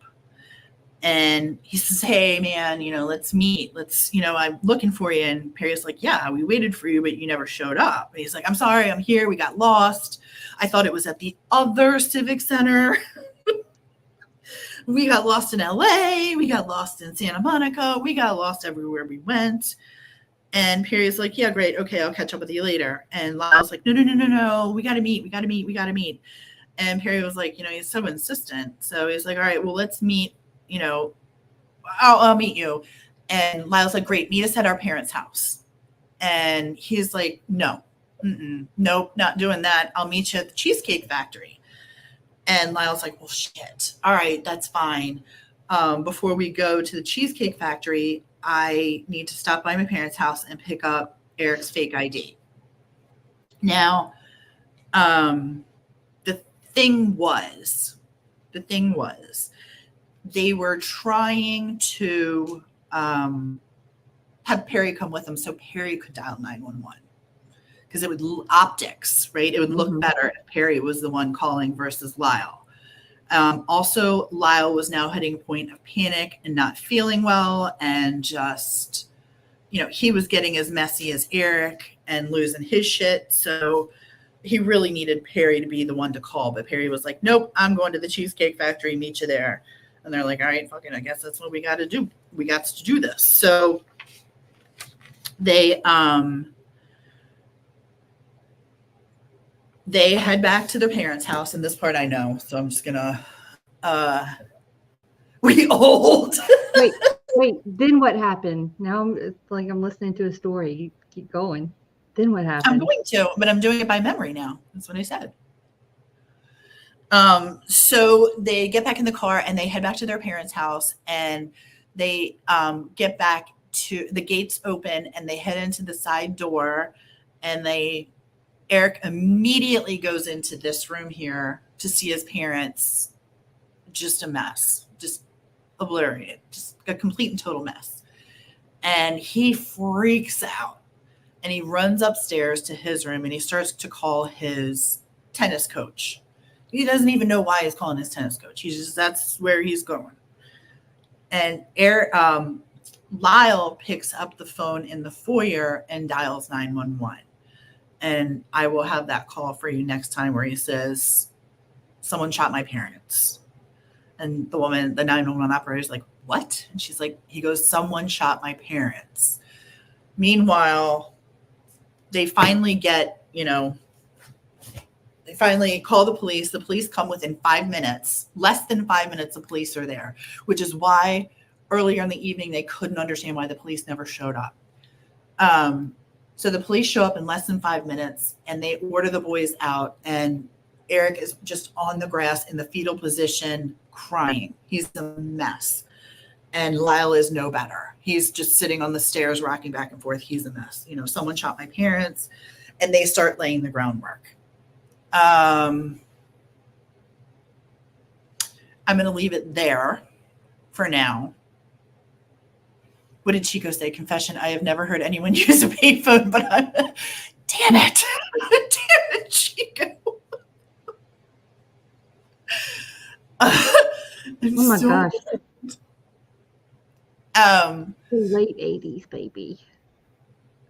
And he says, hey, man, let's meet. I'm looking for you. And Perry's like, yeah, we waited for you, but you never showed up. And he's like, I'm sorry, I'm here. We got lost. I thought it was at the other Civic Center. We got lost in LA. We got lost in Santa Monica. We got lost everywhere we went. And Perry's like, yeah, great. Okay, I'll catch up with you later. And Lyle's like, no. We got to meet. And Perry was like, he's so insistent. So he's like, all right, well, let's meet, I'll meet you. And Lyle's like, great, meet us at our parents' house. And he's like, nope, not doing that. I'll meet you at the Cheesecake Factory. And Lyle's like, well, shit. All right, that's fine. Before we go to the Cheesecake Factory, I need to stop by my parents' house and pick up Eric's fake ID. Now, the thing was, they were trying to have Perry come with them so Perry could dial 911 because it would optics, right? It would look better if Perry was the one calling versus Lyle. Also, Lyle was now hitting a point of panic and not feeling well, and just, he was getting as messy as Eric and losing his shit. So he really needed Perry to be the one to call. But Perry was like, nope, I'm going to the Cheesecake Factory, meet you there. And they're like, all right, fucking, I guess that's what we got to do. We got to do this. So they head back to their parents' house, and this part I know, so I'm just gonna we old. wait, then what happened? Now it's like I'm listening to a story. You keep going. Then what happened? I'm going to, but I'm doing it by memory now. That's what I said. So they get back in the car and they head back to their parents' house, and they get back to the gates open, and they head into the side door, and Eric immediately goes into this room here to see his parents. Just a mess, just obliterated, just a complete and total mess. And he freaks out and he runs upstairs to his room and he starts to call his tennis coach. He doesn't even know why he's calling his tennis coach. That's where he's going. And Lyle picks up the phone in the foyer and dials 911. And I will have that call for you next time where he says, someone shot my parents. And the woman, the 911 operator, is like, what? And she's like, he goes, someone shot my parents. Meanwhile, they finally get, they finally call the police. The police come within 5 minutes. Less than 5 minutes, the police are there, which is why earlier in the evening, they couldn't understand why the police never showed up. So the police show up in less than 5 minutes, and they order the boys out, and Eric is just on the grass in the fetal position, crying. He's a mess. And Lyle is no better. He's just sitting on the stairs, rocking back and forth. He's a mess. Someone shot my parents, and they start laying the groundwork. I'm going to leave it there for now. What did Chico say? Confession, I have never heard anyone use a payphone, but I'm... Damn it. Damn it, Chico. Oh my gosh. The late 80s, baby.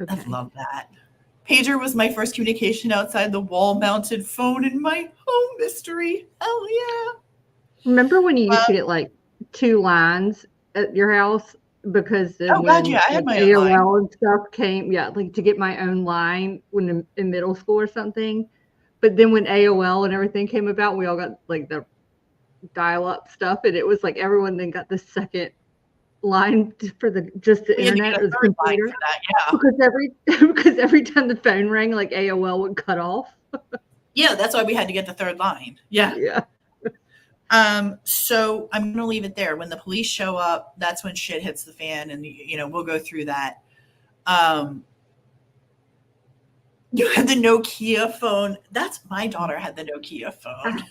Okay. I love that. Pager was my first communication outside the wall-mounted phone in my home mystery. Hell yeah. Remember when you used to get like 2 lines at your house? Because then I had my own line. AOL and stuff came, like to get my own line when in middle school or something. But then when AOL and everything came about, we all got like the dial-up stuff, and it was like everyone then got the second line for the internet. It was computer. Because every time the phone rang, like AOL would cut off. Yeah, that's why we had to get the third line. Yeah. So I'm going to leave it there. When the police show up, that's when shit hits the fan, and we'll go through that. You had the Nokia phone. That's my daughter had the Nokia phone.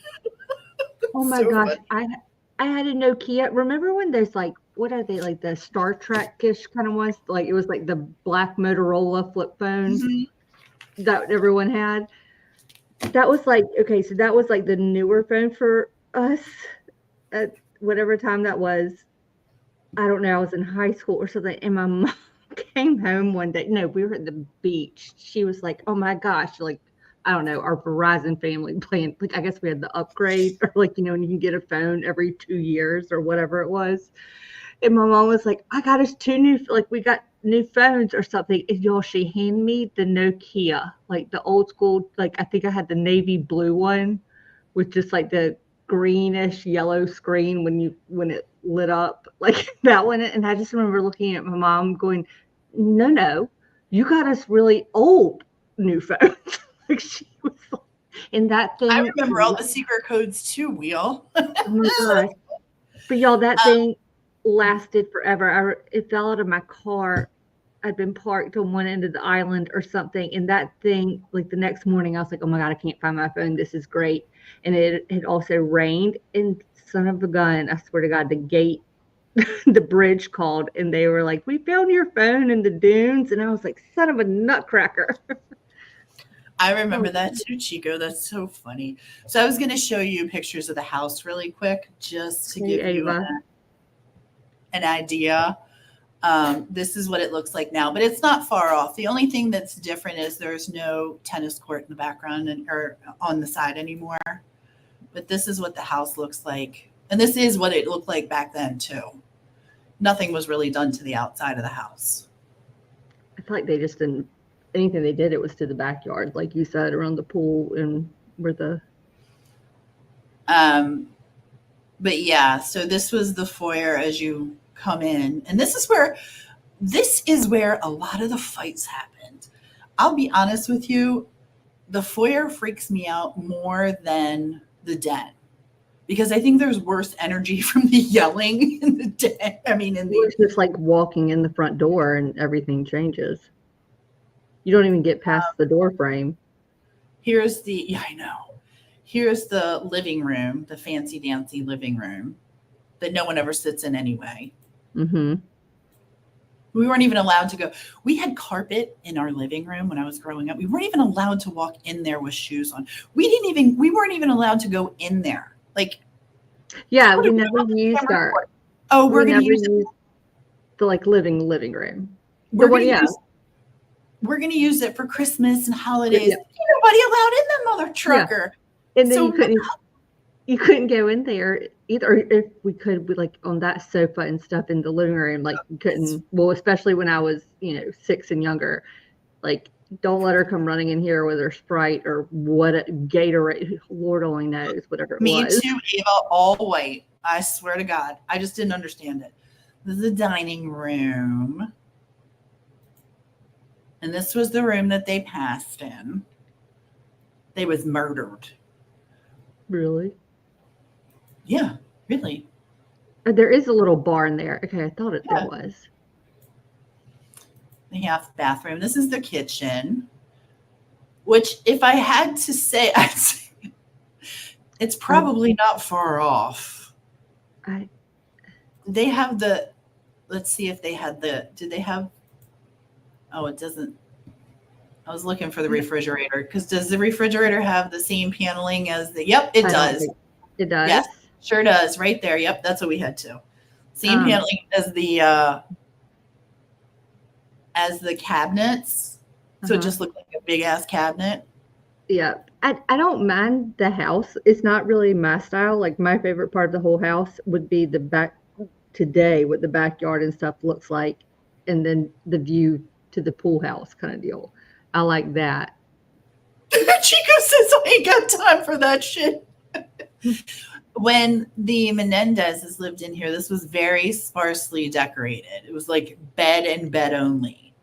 Oh my gosh. Funny. I had a Nokia. Remember when there's like, what are they, like the Star Trek-ish kind of ones? Like it was like the black Motorola flip phone that everyone had. That was like, okay, so that was like the newer phone for us at whatever time that was. I don't know. I was in high school or something, and my mom came home one day. No, we were at the beach. She was like, "Oh my gosh, like I don't know, our Verizon family plan. Like, I guess we had the upgrade, or like, when you can get a phone every 2 years or whatever it was. And my mom was like, I got us we got new phones or something. And y'all, she handed me the Nokia, like the old school, like I think I had the navy blue one with just like the greenish yellow screen when it lit up, like that one. And I just remember looking at my mom going, no, you got us really old new phones. Like she was like, and that thing. I remember all the secret codes too, Wheel. Oh my gosh. But y'all, that thing lasted forever. It fell out of my car. I'd been parked on one end of the island or something, and that thing, like the next morning, I was like, "Oh my god, I can't find my phone. This is great." And it had also rained, and son of a gun, I swear to God, the gate, the bridge called, and they were like, "We found your phone in the dunes," and I was like, "Son of a nutcracker." I remember that too, Chico. That's so funny. So I was going to show you pictures of the house really quick, just to give you an idea. This is what it looks like now, but it's not far off. The only thing that's different is there's no tennis court in the background or on the side anymore. But this is what the house looks like. And this is what it looked like back then too. Nothing was really done to the outside of the house. I feel like they just didn't, anything they did, it was to the backyard, like you said, around the pool and where the. But yeah, so this was the foyer as you come in, and this is where a lot of the fights happened. I'll be honest with you, the foyer freaks me out more than the den, because I think there's worse energy from the yelling in the den. I mean, it's just like walking in the front door and everything changes. You don't even get past the door frame. Here's the living room, the fancy dancy living room that no one ever sits in anyway. Mm-hmm. We weren't even allowed to go. We had carpet in our living room when I was growing up. We weren't even allowed to walk in there with shoes on. We weren't even allowed to go in there. Like, yeah, we never used our. Oh, we're going to use the living room. We're going to use it for Christmas and holidays. Yeah. Nobody allowed in that mother trucker. Yeah. And then you couldn't go in there either. If we could, on that sofa and stuff in the living room, you couldn't. Well, especially when I was, 6 and younger, don't let her come running in here with her Sprite or what Gatorade. Lord only knows, whatever it was. Me too, Ava, all white. I swear to God, I just didn't understand it. This is the dining room. And this was the room that they passed in. They was murdered. Really? Yeah, really. There is a little bar in there. Okay, I thought there was. The half bathroom. This is the kitchen, which if I had to say, I'd say it's probably not far off. They have let's see if they had did they have, it doesn't. I was looking for the refrigerator, because does the refrigerator have the same paneling as yep, it does. It does? Yes, sure does. Right there. Yep, that's what we had too. Same paneling as the cabinets. So it just looked like a big ass cabinet. Yeah. I don't mind the house. It's not really my style. Like, my favorite part of the whole house would be the back today, what the backyard and stuff looks like, and then the view to the pool house kind of deal. I like that. Chico says I ain't got time for that shit. When the Menendezes lived in here, this was very sparsely decorated. It was like bed and bed only.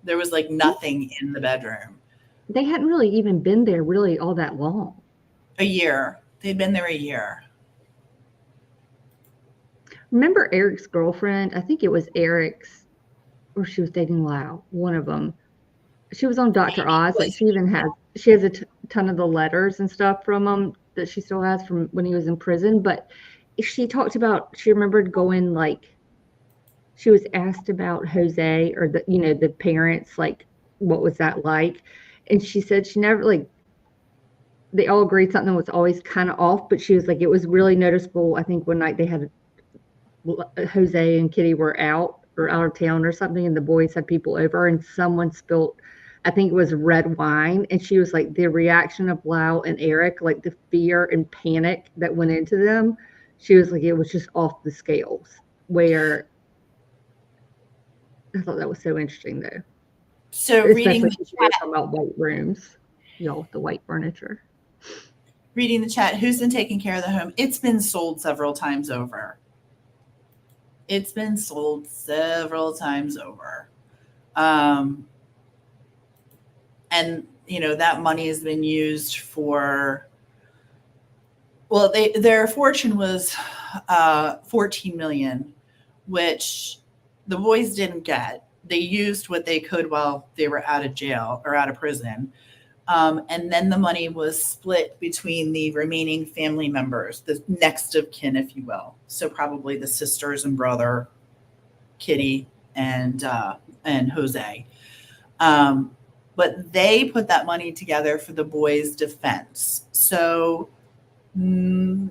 There was nothing in the bedroom. They hadn't really even been there really all that long. A year. They'd been there a year. Remember Eric's girlfriend? I think it was Eric's, or she was dating Lau, one of them. She was on Dr. Oz. She has a ton of the letters and stuff from him that she still has from when he was in prison. But she talked about, she remembered going, she was asked about Jose or the parents, what was that like? And she said she never, they all agreed something was always kind of off, but she was like, it was really noticeable. I think one night they had Jose and Kitty were out or out of town or something, and the boys had people over, and someone spilled I think it was red wine. And she was like, the reaction of Lau and Eric, like the fear and panic that went into them, she was like, it was just off the scales. Where I thought that was so interesting, though. So especially if you're talking about white rooms, with the white furniture. Reading the chat, who's been taking care of the home? It's been sold several times over. It's been sold several times over. And, that money has been used for, well, their fortune was $14 million, which the boys didn't get. They used what they could while they were out of jail or out of prison. And then the money was split between the remaining family members, the next of kin, if you will. So probably the sisters and brother, Kitty and Jose. But they put that money together for the boys' defense. So a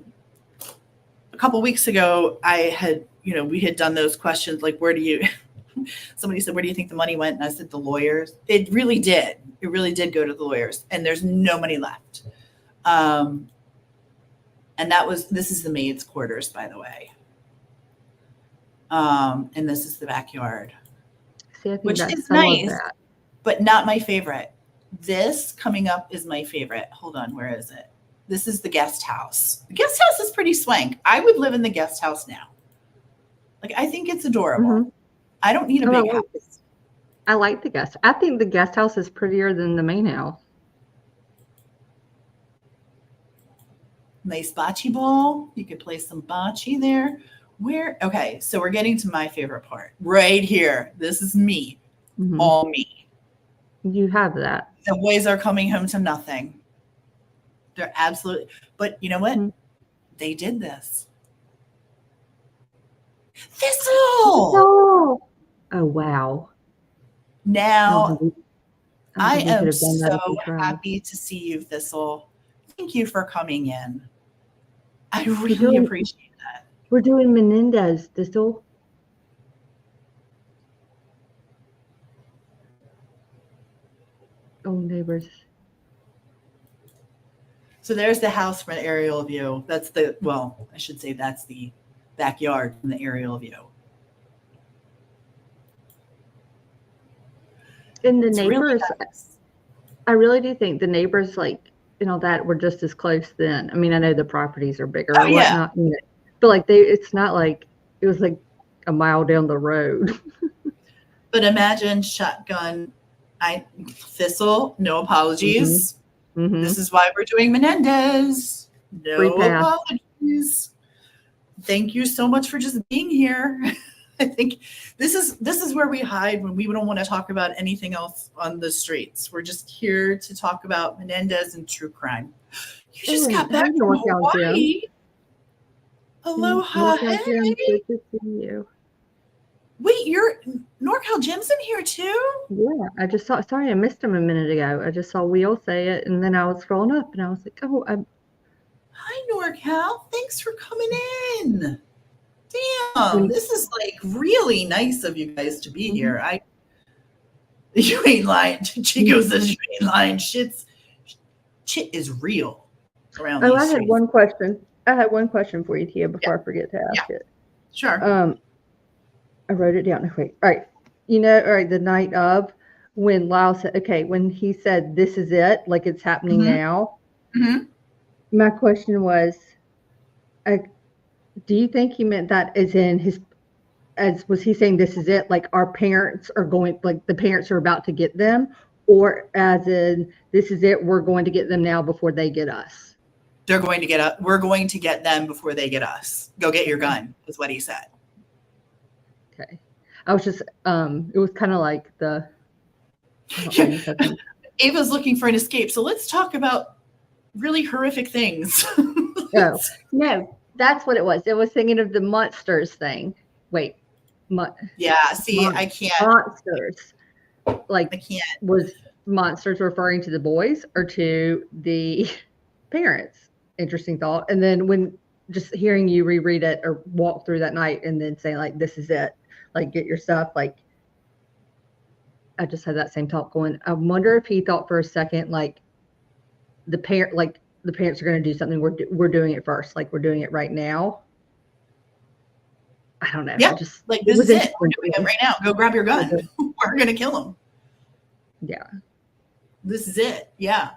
couple weeks ago, we had done those questions like, somebody said, where do you think the money went? And I said, the lawyers. It really did. It really did go to the lawyers, and there's no money left. And this is the maid's quarters, by the way. And this is the backyard, which is nice, but not my favorite. This coming up is my favorite. Hold on. Where is it? This is the guest house. The guest house is pretty swank. I would live in the guest house now. Like, I think it's adorable. Mm-hmm. I don't need a big house. I like the guest. I think the guest house is prettier than the main house. Nice bocce ball. You could play some bocce there. Okay, so we're getting to my favorite part. Right here. This is me. Mm-hmm. All me. You have that. The boys are coming home to nothing. They're absolutely, but you know what? Mm-hmm. They did this. Thistle! Oh, wow. Now, I am so happy to see you, Thistle. Thank you for coming in. I really appreciate that. We're doing Menendez, Thistle. Oh, neighbors. So there's the house from an aerial view. That's I should say that's the backyard from the aerial view. And the neighbors, really nice. I really do think the neighbors, that were just as close then. I mean, I know the properties are bigger or whatnot, but it's not like it was like a mile down the road. But imagine shotgun, Thistle, no apologies. Mm-hmm. This is why we're doing Menendez. No apologies. Thank you so much for just being here. I think this is where we hide when we don't want to talk about anything else on the streets. We're just here to talk about Menendez and true crime. You just got back from Hawaii. Aloha. Hey. Good to see you. Wait, NorCal Jim's in here too? Yeah, I just saw. Sorry, I missed him a minute ago. I just saw Wheel say it, and then I was scrolling up, and I was like, "Oh, hi, NorCal. Thanks for coming in. Damn, this is really nice of you guys to be here. You ain't lying. Chico says you ain't lying. Shit is real around these streets. I had one question for you, Tia, before I forget to ask it. Sure. I wrote it down. Wait. All right. The night of when Lyle said, okay, when he said, this is it, like it's happening now. Mm-hmm. My question was, do you think he meant that was he saying this is it? Like our parents are going, like the parents are about to get them, or as in this is it, we're going to get them now before they get us? We're going to get them before they get us. Go get your gun, is what he said. Okay. I was just, it was kind of like Ava's looking for an escape. So let's talk about really horrific things. No, that's what it was. It was thinking of the monsters thing. Wait. I can't. Monsters. I can't. Was monsters referring to the boys or to the parents? Interesting thought. And then when just hearing you reread it or walk through that night and then saying this is it, get your stuff, I just had that same thought going. I wonder if he thought for a second, like the parents are going to do something. We're doing it first. Like we're doing it right now. I don't know. Yeah, like this is it. We're doing it right now. Go grab your gun. We're going to kill him. Yeah. This is it. Yeah.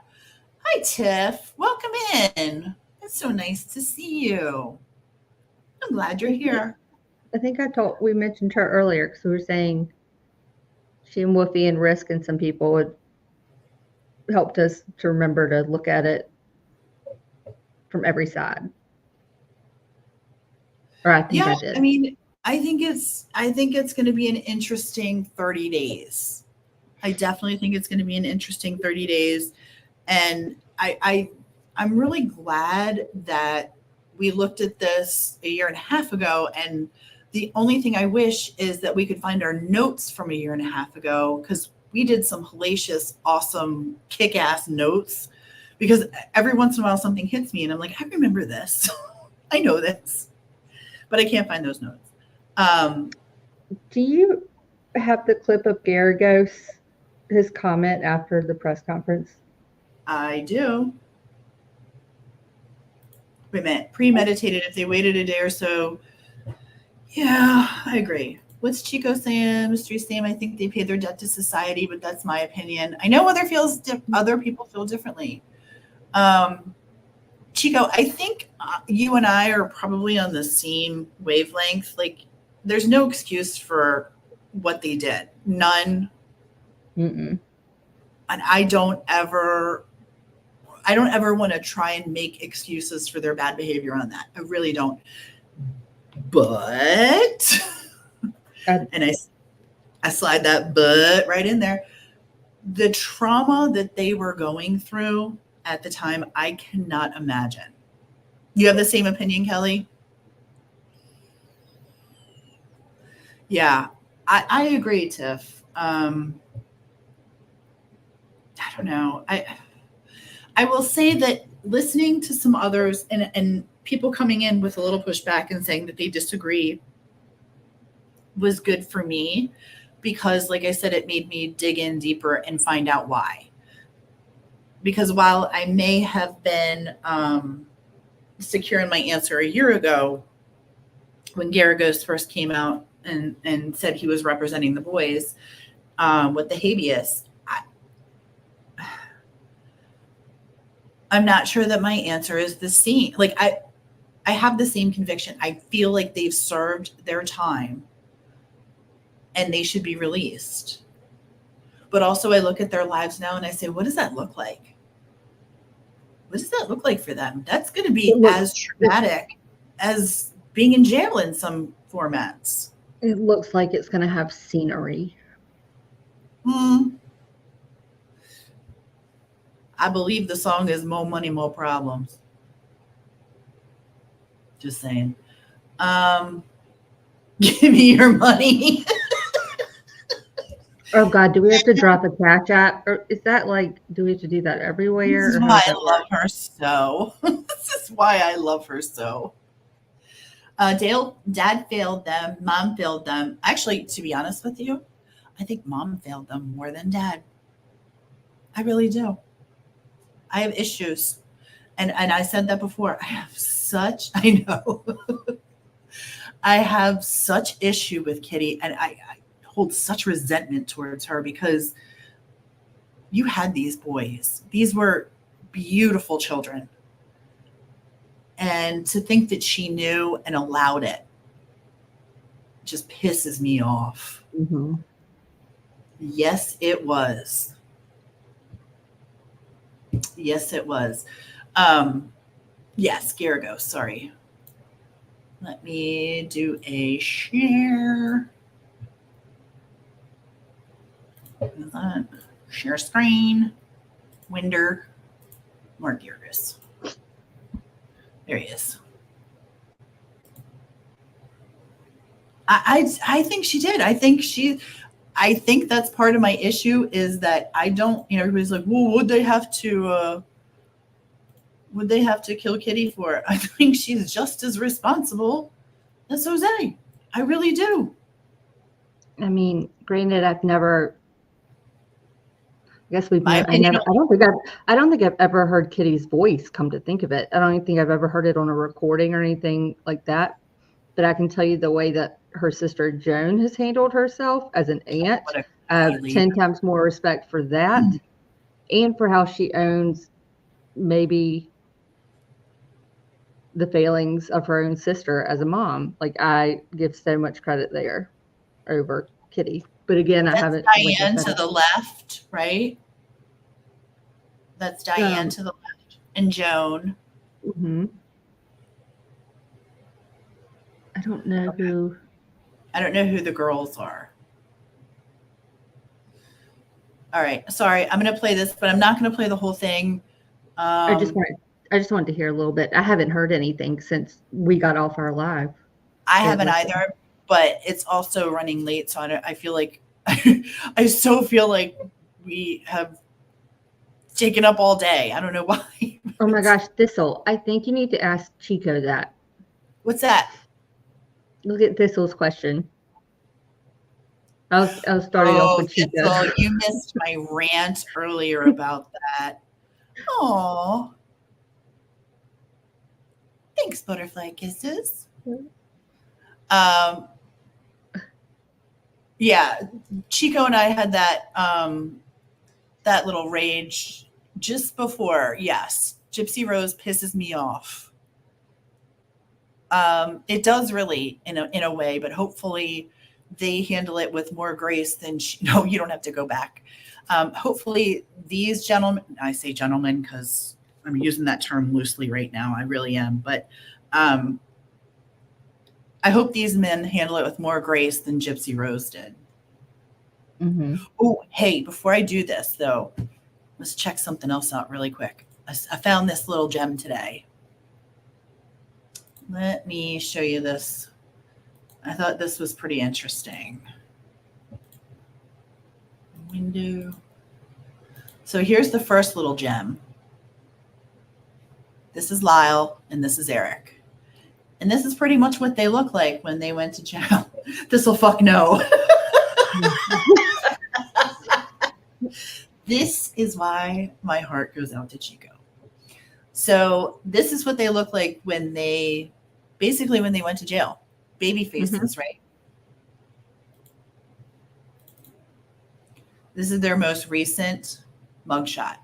Hi, Tiff. Welcome in. It's so nice to see you. I'm glad you're here. I think we mentioned her earlier because we were saying she and Woofy and Risk and some people had helped us to remember to look at it from every side. Or I think I did. I mean, I think it's going to be an interesting 30 days. I definitely think it's going to be an interesting 30 days. And I'm really glad that we looked at this a year and a half ago. And the only thing I wish is that we could find our notes from a year and a half ago, because we did some hellacious, awesome, kick-ass notes, because every once in a while something hits me and I'm like, I remember this. I know this, but I can't find those notes. Do you have the clip of Garagos, his comment after the press conference? I do. Wait a minute. Premeditated. If they waited a day or so. Yeah, I agree. What's Chico saying? Mystery Sam, I think they paid their debt to society, but that's my opinion. I know other people feel differently. Chico, I think you and I are probably on the same wavelength. Like, there's no excuse for what they did. None. Mm-mm. And I don't ever want to try and make excuses for their bad behavior on that. I really don't. But, and I slide that but right in there. The trauma that they were going through at the time, I cannot imagine. You have the same opinion, Kelly? Yeah, I agree, Tiff. I don't know. I will say that listening to some others and people coming in with a little pushback and saying that they disagree was good for me, because, like I said, it made me dig in deeper and find out why. Because while I may have been secure in my answer a year ago, when Garagos first came out and said he was representing the boys with the habeas, I'm not sure that my answer is the same. Like, I have the same conviction. I feel like they've served their time and they should be released. But also I look at their lives now and I say, what does that look like? What does that look like for them? That's going to be as traumatic as being in jail in some formats. It looks like it's going to have scenery. I believe the song is More Money, More Problems. Just saying. Give me your money. Oh God, do we have to drop a Cash App? Or is that like, do we have to do that everywhere? This is why I love her so. This is why I love her so. Dad failed them. Mom failed them. Actually, to be honest with you, I think Mom failed them more than Dad. I really do. I have issues. And I said that before. I have such issue with Kitty, and I hold such resentment towards her, because you had these boys. These were beautiful children. And to think that she knew and allowed it just pisses me off. Mm-hmm. Yes, it was. Yes, it was. Yes, Garagos, sorry. Let me do a share. Share screen. Winder. More Garagos. There he is. I think she did. I think that's part of my issue, is that I don't, everybody's like, well, would they have to kill Kitty for it? I think she's just as responsible as Jose. I really do. I mean, granted, I've never I guess we've My never, opinion. I don't think I've ever heard Kitty's voice, come to think of it. I don't even think I've ever heard it on a recording or anything like that. But I can tell you the way that her sister Joan has handled herself as an aunt. What a I have great 10 times more respect for that and for how she owns maybe the failings of her own sister as a mom. Like, I give so much credit there over Kitty. But again, I That's haven't. Diane to the left, right? That's Diane to the left, and Joan. Mm-hmm. I don't know who. I don't know who the girls are. All right, sorry, I'm going to play this, but I'm not going to play the whole thing. I just wanted to hear a little bit. I haven't heard anything since we got off our live. I haven't either, but it's also running late, so I feel like I so feel like we have taken up all day. I don't know why. Oh my gosh, Thistle! I think you need to ask Chico that. What's that? Look at Thistle's question. I was starting off with Chico. Thistle, you missed my rant earlier about that. Oh, thanks, butterfly kisses. Yeah, Chico and I had that that little rage just before. Yes, Gypsy Rose pisses me off. It does really, in a way, but hopefully they handle it with more grace than no, you don't have to go back. Hopefully these gentlemen, I say gentlemen because I'm using that term loosely right now. I really am, but I hope these men handle it with more grace than Gypsy Rose did. Mm-hmm. Oh, hey, before I do this, though, let's check something else out really quick. I found this little gem today. Let me show you this. I thought this was pretty interesting. Window. So here's the first little gem. This is Lyle, and this is Eric. And this is pretty much what they look like when they went to jail. This'll fuck no. This is why my heart goes out to Chico. So this is what they look like when they went to jail. Baby faces, right? This is their most recent mugshot.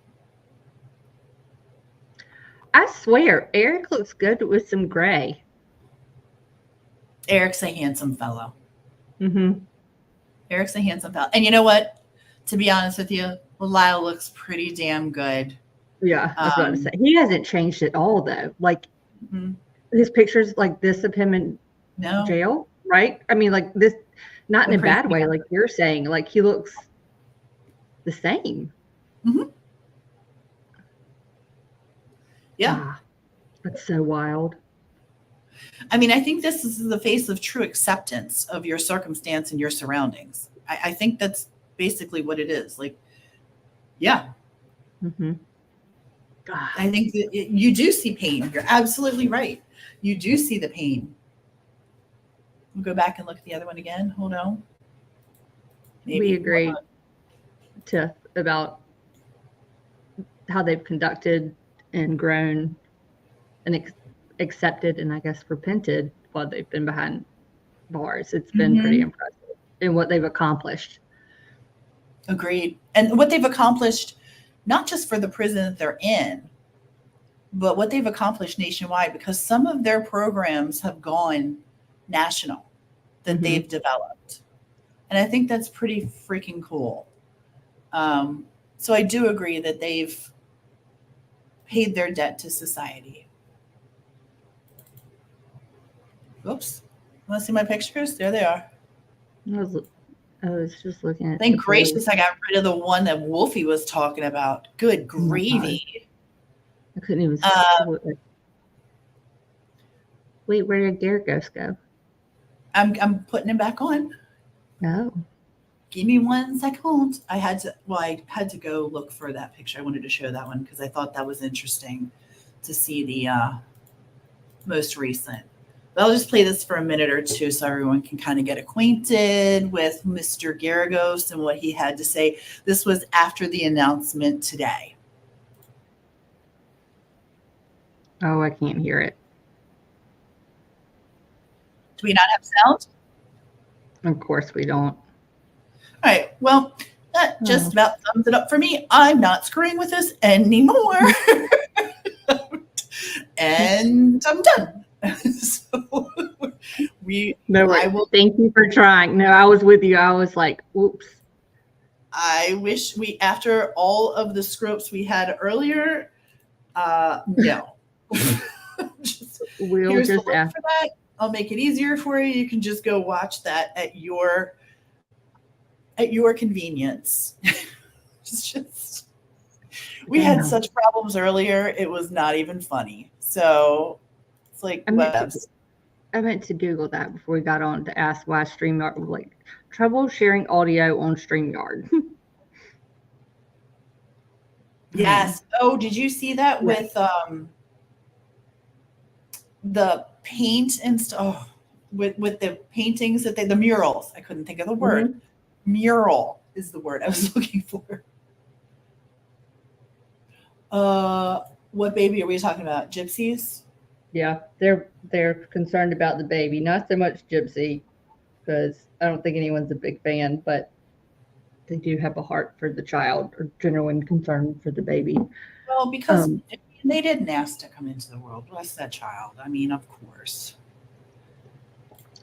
I swear, Eric looks good with some gray. Eric's a handsome fellow. Mm-hmm. Eric's a handsome fellow. And you know what? To be honest with you, Lyle looks pretty damn good. Yeah, I was about to say. He hasn't changed at all, though. Like, his pictures like this of him in jail, right? I mean, like this, not in a bad way, like you're saying. Like, he looks the same. Mm-hmm. Yeah. That's so wild. I mean, I think this is the face of true acceptance of your circumstance and your surroundings. I think that's basically what it is. Like, yeah. Mm-hmm. I think that you do see pain. You're absolutely right. You do see the pain. We'll go back and look at the other one again. Hold on. Maybe. We agree about how they've conducted and grown and accepted and I guess repented while they've been behind bars. It's been pretty impressive in what they've accomplished. Agreed. And what they've accomplished, not just for the prison that they're in, but what they've accomplished nationwide, because some of their programs have gone national that they've developed. And I think that's pretty freaking cool. So I do agree that they've paid their debt to society. Oops. Want to see my pictures? There they are. I was just looking at. Thank gracious I got rid of the one that Wolfie was talking about. Good gravy. I couldn't even wait, where did Derek Ghost go? I'm putting him back on. No. Give me 1 second. I had to go look for that picture. I wanted to show that one because I thought that was interesting to see the most recent. But I'll just play this for a minute or two so everyone can kind of get acquainted with Mr. Garagos and what he had to say. This was after the announcement today. Oh, I can't hear it. Do we not have sound? Of course we don't. All right. Well, that just about sums it up for me. I'm not screwing with this anymore. And I'm done. So Thank you for trying. No, I was with you. I was like, oops. I wish after all of the scropes we had earlier, no. We'll just ask for that. I'll make it easier for you. You can just go watch that at your convenience. We had such problems earlier. It was not even funny. So it's like, I meant to Google that before we got on to ask why StreamYard was like trouble sharing audio on StreamYard. Yes. Oh, did you see that with the paint and stuff? With the paintings that the murals. I couldn't think of the word. Mural is the word I was looking for. What baby are we talking about? Gypsies? Yeah, they're concerned about the baby, not so much Gypsy, because I don't think anyone's a big fan, but they do have a heart for the child or genuine concern for the baby. Well, because they didn't ask to come into the world. Bless that child. I mean, of course.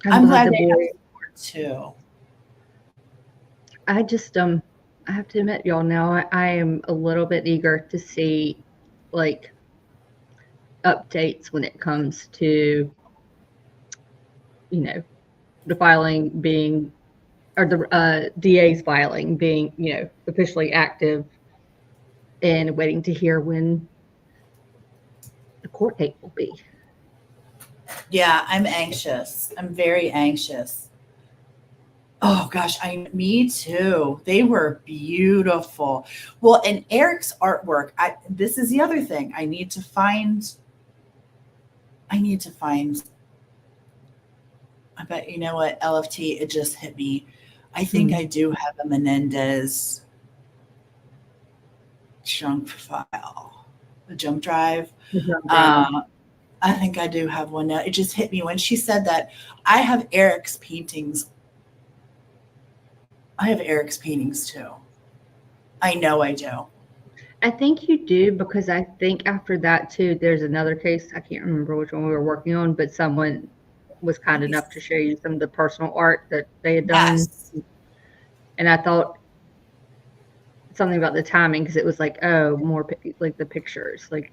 I'm glad they have support too. I just I have to admit, y'all, now I am a little bit eager to see like updates when it comes to, you know, the filing being, or the DA's filing being, you know, officially active, and waiting to hear when the court date will be. Yeah, I'm anxious. I'm very anxious. Oh gosh, me too. They were beautiful. Well, and Eric's artwork, this is the other thing. I need to find, I bet, you know what, LFT, it just hit me. I think I do have a Menendez junk file, the junk drive. I think I do have one now. It just hit me when she said that. I have Eric's paintings. I have Eric's paintings too. I know I do. I think you do, because I think after that too, there's another case. I can't remember which one we were working on, but someone was kind enough to show you some of the personal art that they had done. Yes. And I thought something about the timing, because it was like, oh, more like the pictures. Like,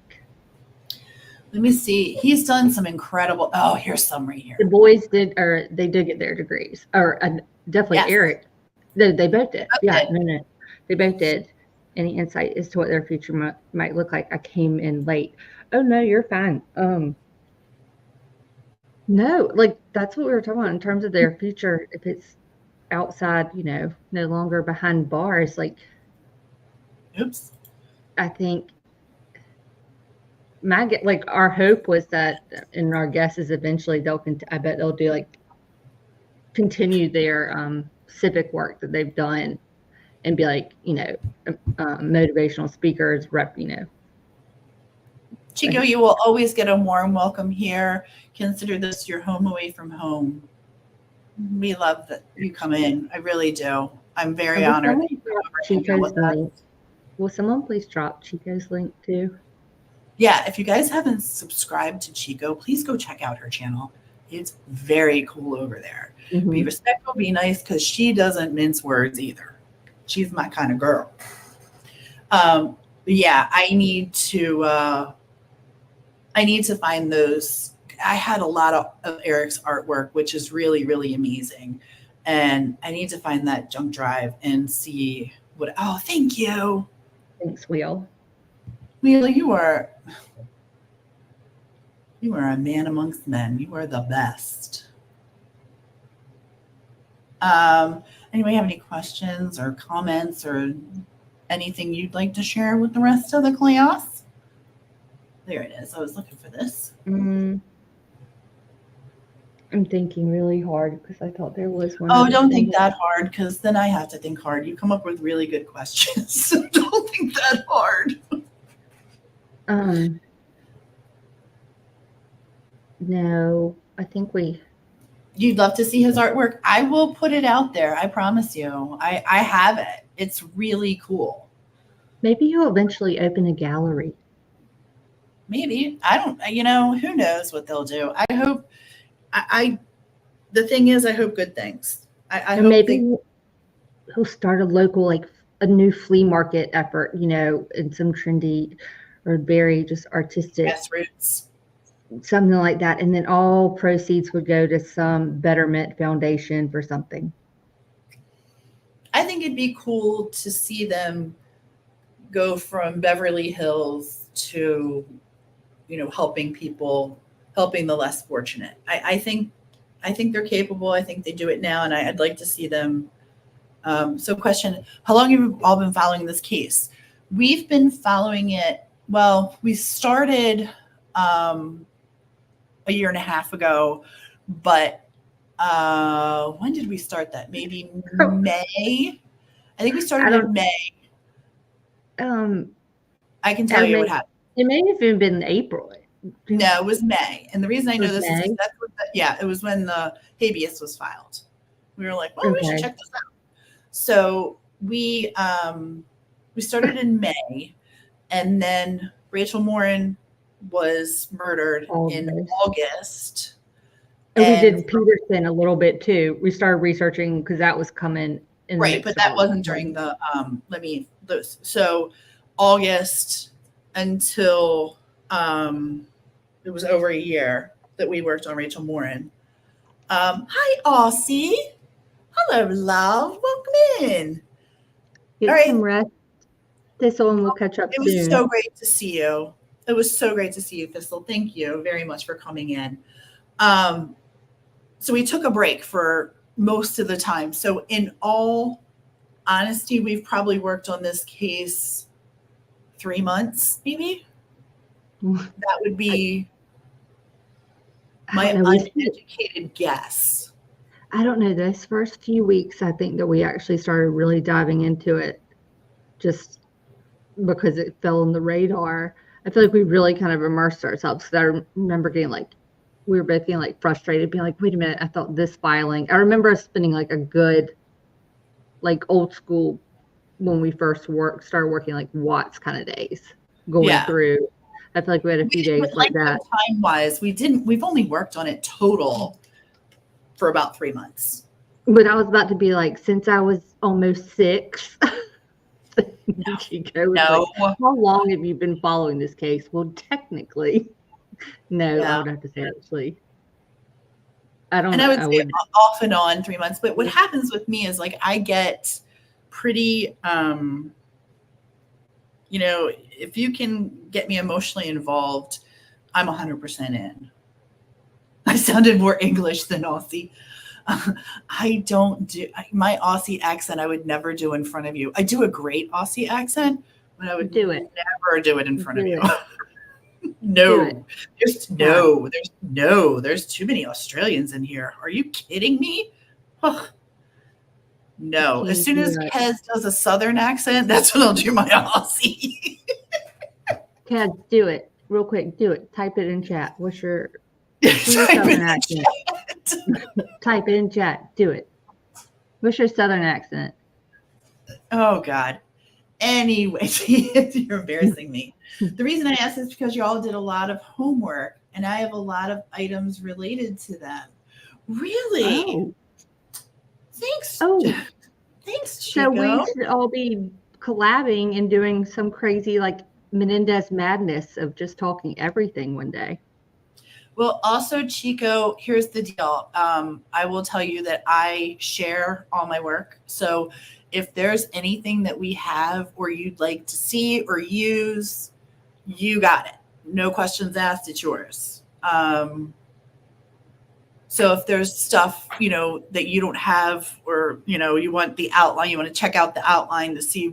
let me see. He's done some incredible. Oh, here's some right here. The boys did, or they did get their degrees, or definitely yes. Eric. They both did. Okay. Yeah, no. They both did. Any insight as to what their future might look like? I came in late. Oh no, you're fine. No, like that's what we were talking about in terms of their future. If it's outside, you know, no longer behind bars, like, oops. I think our hope was that, and our guess is eventually I bet they'll do like continue their civic work that they've done, and be like, you know, motivational speakers, you know. Chico, you will always get a warm welcome here. Consider this your home away from home. We love that you come in. I really do. I'm very honored. Chico's link. Will someone please drop Chico's link too? Yeah, if you guys haven't subscribed to Chico, please go check out her channel. It's very cool over there. Mm-hmm. Be respectful, be nice, because she doesn't mince words either. She's my kind of girl. Yeah, I need to find those. I had a lot of Eric's artwork, which is really, really amazing. And I need to find that junk drive and see what, oh, thank you. Thanks, Wheel. Wheel, you are a man amongst men. You are the best. Anybody have any questions or comments or anything you'd like to share with the rest of the class? There it is. I was looking for this. I'm thinking really hard because I thought there was one. Oh, don't think that hard, because then I have to think hard. You come up with really good questions. So don't think that hard. No, I think You'd love to see his artwork. I will put it out there. I promise you. I have it. It's really cool. maybe he'll eventually open a gallery. Maybe. I don't, who knows what they'll do. I hope, the thing is, I hope good things. I Or hope maybe he'll start a local, like a new flea market effort, in some trendy or very just artistic grassroots. something like that, and then all proceeds would go to some betterment foundation for something. I think it'd be cool to see them go from Beverly Hills to, helping people, helping the less fortunate. I think they're capable. I think they do it now, and I'd like to see them. So question, how long have you all been following this case? We've been following it. Well, we started a year and a half ago, but when did we start that? Maybe May. I think we started in May. I can tell you what happened. It may have even been April. No, it was May. And the reason I know this May? is because it was when the habeas was filed. We were like, well, we should check this out. So we started in May, and then Rachel Morin was murdered in August. And we did Peterson a little bit too. We started researching because that was coming in. Right, but that wasn't during the so August until it was over a year that we worked on Rachel Morin. Hi, Aussie. Hello, love. Welcome in. Get some rest, Thistle, and we'll catch up soon. It was so great to see you. It was so great to see you, Thistle. Thank you very much for coming in. So we took a break for most of the time. So in all honesty, we've probably worked on this case 3 months, maybe. That would be my uneducated guess. I don't know. Those first few weeks, I think that we actually started really diving into it just because it fell on the radar. I feel like we really kind of immersed ourselves. Because I remember we were both getting like frustrated, being like, wait a minute, I thought this filing. I remember us spending like a good, like old school, when we first started working, like Watts kind of days going through. I feel like we had a few days like that. Time wise, we've only worked on it total for about 3 months. But I was about to be like, since I was almost 6. No. Like, how long have you been following this case? Well, technically, no. I would have to say actually. I don't know. And I would say off and on 3 months. But what happens with me is like I get pretty, if you can get me emotionally involved, I'm 100% in. I sounded more English than Aussie. I don't do my Aussie accent. I would never do in front of you. I do a great Aussie accent, but I would never do it in front of you. No, there's too many Australians in here. Are you kidding me? Oh, no. As soon as Kez does a Southern accent, that's when I'll do my Aussie. Kez, do it real quick. Do it. Type it in chat. What's your Southern accent? Type it in chat. Do it. What's your Southern accent? Oh God. Anyway, you're embarrassing me. The reason I asked is because you all did a lot of homework, and I have a lot of items related to them. Really? Oh. Thanks. Oh. Thanks, Chico. So we should all be collabing and doing some crazy like Menendez madness of just talking everything one day. Well, also, Chico, here's the deal. I will tell you that I share all my work. So if there's anything that we have or you'd like to see or use, you got it. No questions asked. It's yours. So if there's stuff, that you don't have, or, you want the outline, you want to check out the outline to see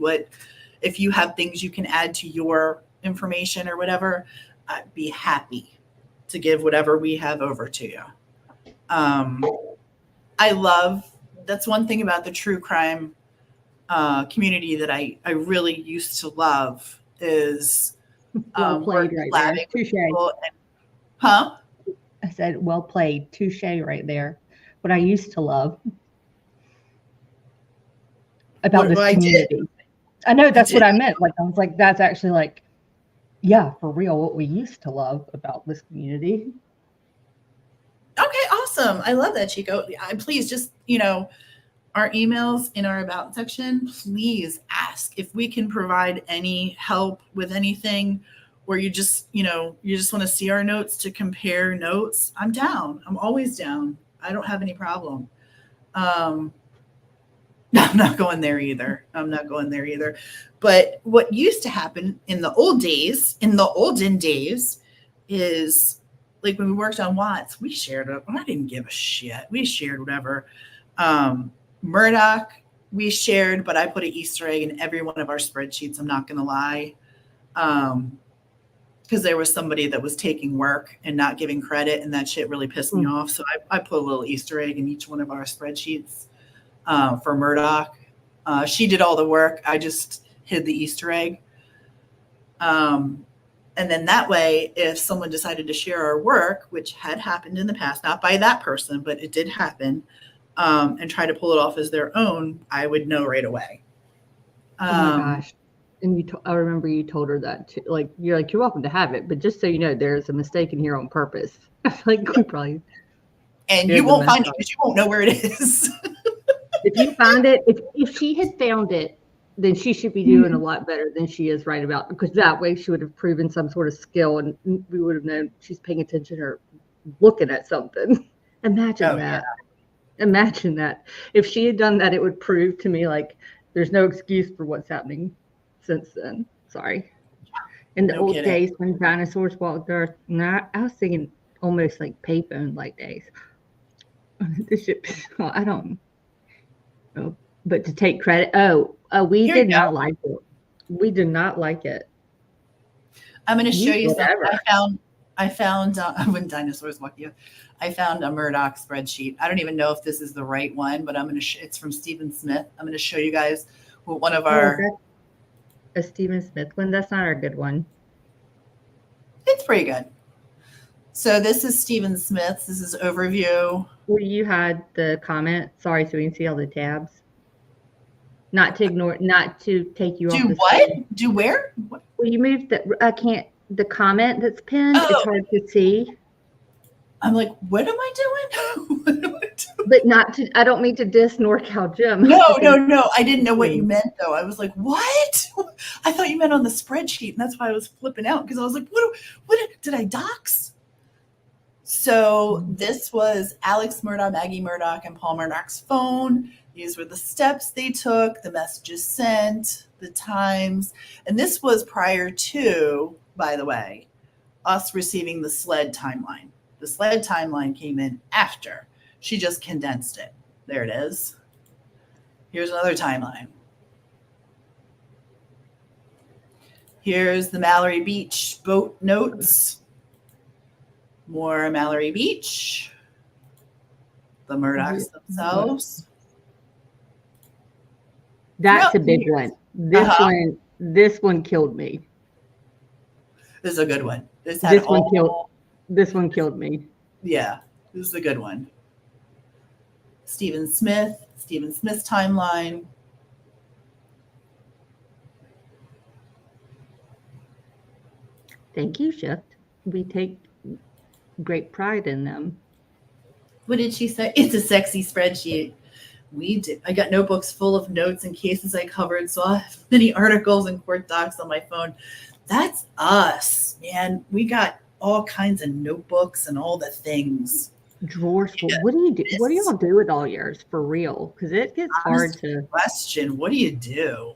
if you have things you can add to your information or whatever, I'd be happy to give whatever we have over to you. That's one thing about the true crime community that I really used to love is Well played right there. Touche. Huh? I said, well played. Touche right there. What I used to love about this community. I know that's what I meant. Like, I was like, that's actually like, yeah, for real, what we used to love about this community. Okay, awesome. I love that, Chico. Please just, our emails in our about section, please ask if we can provide any help with anything, or you just want to see our notes to compare notes. I'm down. I'm always down. I don't have any problem. I'm not going there either. But what used to happen in the olden days is like when we worked on Watts, we shared it. I didn't give a shit. We shared whatever. Murdoch, we shared, but I put an Easter egg in every one of our spreadsheets. I'm not going to lie. Because there was somebody that was taking work and not giving credit, and that shit really pissed me off. So I put a little Easter egg in each one of our spreadsheets for Murdoch. She did all the work. I just hid the Easter egg. And then that way, if someone decided to share our work, which had happened in the past, not by that person, but it did happen, and try to pull it off as their own, I would know right away. Oh my gosh. And I remember you told her that too. Like, you're welcome to have it, but just so you know, there's a mistake in here on purpose. Like, we probably. And you won't find it because you won't know where it is. If you find it, if she had found it, then she should be doing a lot better than she is right about, because that way she would have proven some sort of skill and we would have known she's paying attention or looking at something. Imagine that. Yeah. Imagine that. If she had done that, it would prove to me like there's no excuse for what's happening since then. Sorry. In the old days when dinosaurs walked the earth, I was thinking almost like payphone like days. This shit, I don't know. But to take credit, we did not like it. We did not like it. I'm going to show you something. I found when dinosaurs walk you. I found a Murdoch spreadsheet. I don't even know if this is the right one, but it's from Stephen Smith. I'm going to show you guys what one of our. A Stephen Smith one. That's not our good one. It's pretty good. So this is Stephen Smith's. This is overview. Where you had the comment. Sorry, so we can see all the tabs. Not to ignore, not to take you off. Do what? Do where? Well, you moved the comment that's pinned. Oh. It's hard to see. I'm like, what am I doing? But I don't mean to diss NorCal Jim. No. I didn't know what you meant though. I was like, what? I thought you meant on the spreadsheet. And that's why I was flipping out, because I was like, what did I dox? So this was Alex Murdoch, Maggie Murdoch, and Paul Murdoch's phone. These were the steps they took, the messages sent, the times. And this was prior to, by the way, us receiving the SLED timeline. The SLED timeline came in after. She just condensed it. There it is. Here's another timeline. Here's the Mallory Beach boat notes. More Mallory Beach. The Murdochs themselves. That's a big one. This one killed me. This is a good one. This one killed me. Yeah, this is a good one. Stephen Smith's timeline. Thank you, Shift. We take great pride in them. What did she say? It's a sexy spreadsheet. We did. I got notebooks full of notes and cases I covered, so I have many articles and court docs on my phone. That's us, man. We got all kinds of notebooks and all the things. Drawers. Yeah. What do you do? What do y'all do with all yours for real? Because it gets hard to. Question. What do you do?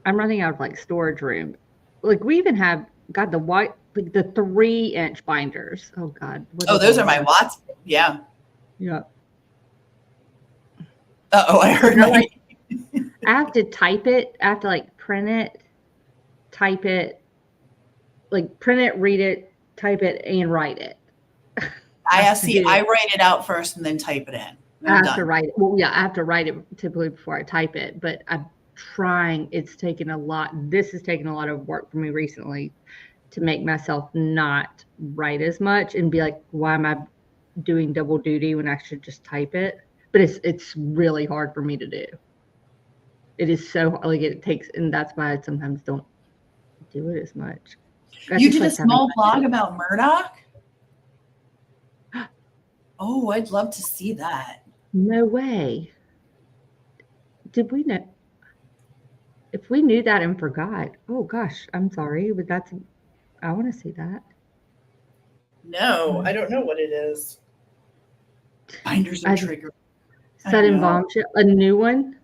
I'm running out of like storage room. Like we even have got the white, like the 3-inch binders. Oh God. Those are my Watts. Yeah. Yeah. I heard. I have to type it. I have to like print it, type it, like print it, read it, type it, and write it. I write it out first and then type it in. I have to write it. Well, yeah, I have to write it typically before I type it, but I'm trying. It's taken a lot. This has taken a lot of work for me recently to make myself not write as much and be like, why am I doing double duty when I should just type it? But it's really hard for me to do. It is so like it takes, and that's why I sometimes don't do it as much. You did a small blog about Murdoch? Oh, I'd love to see that. No way. Did we know? If we knew that and forgot, oh gosh, I'm sorry, but I want to see that. No, I don't know what it is. Binders are triggered. Sudden bombshell, a new one.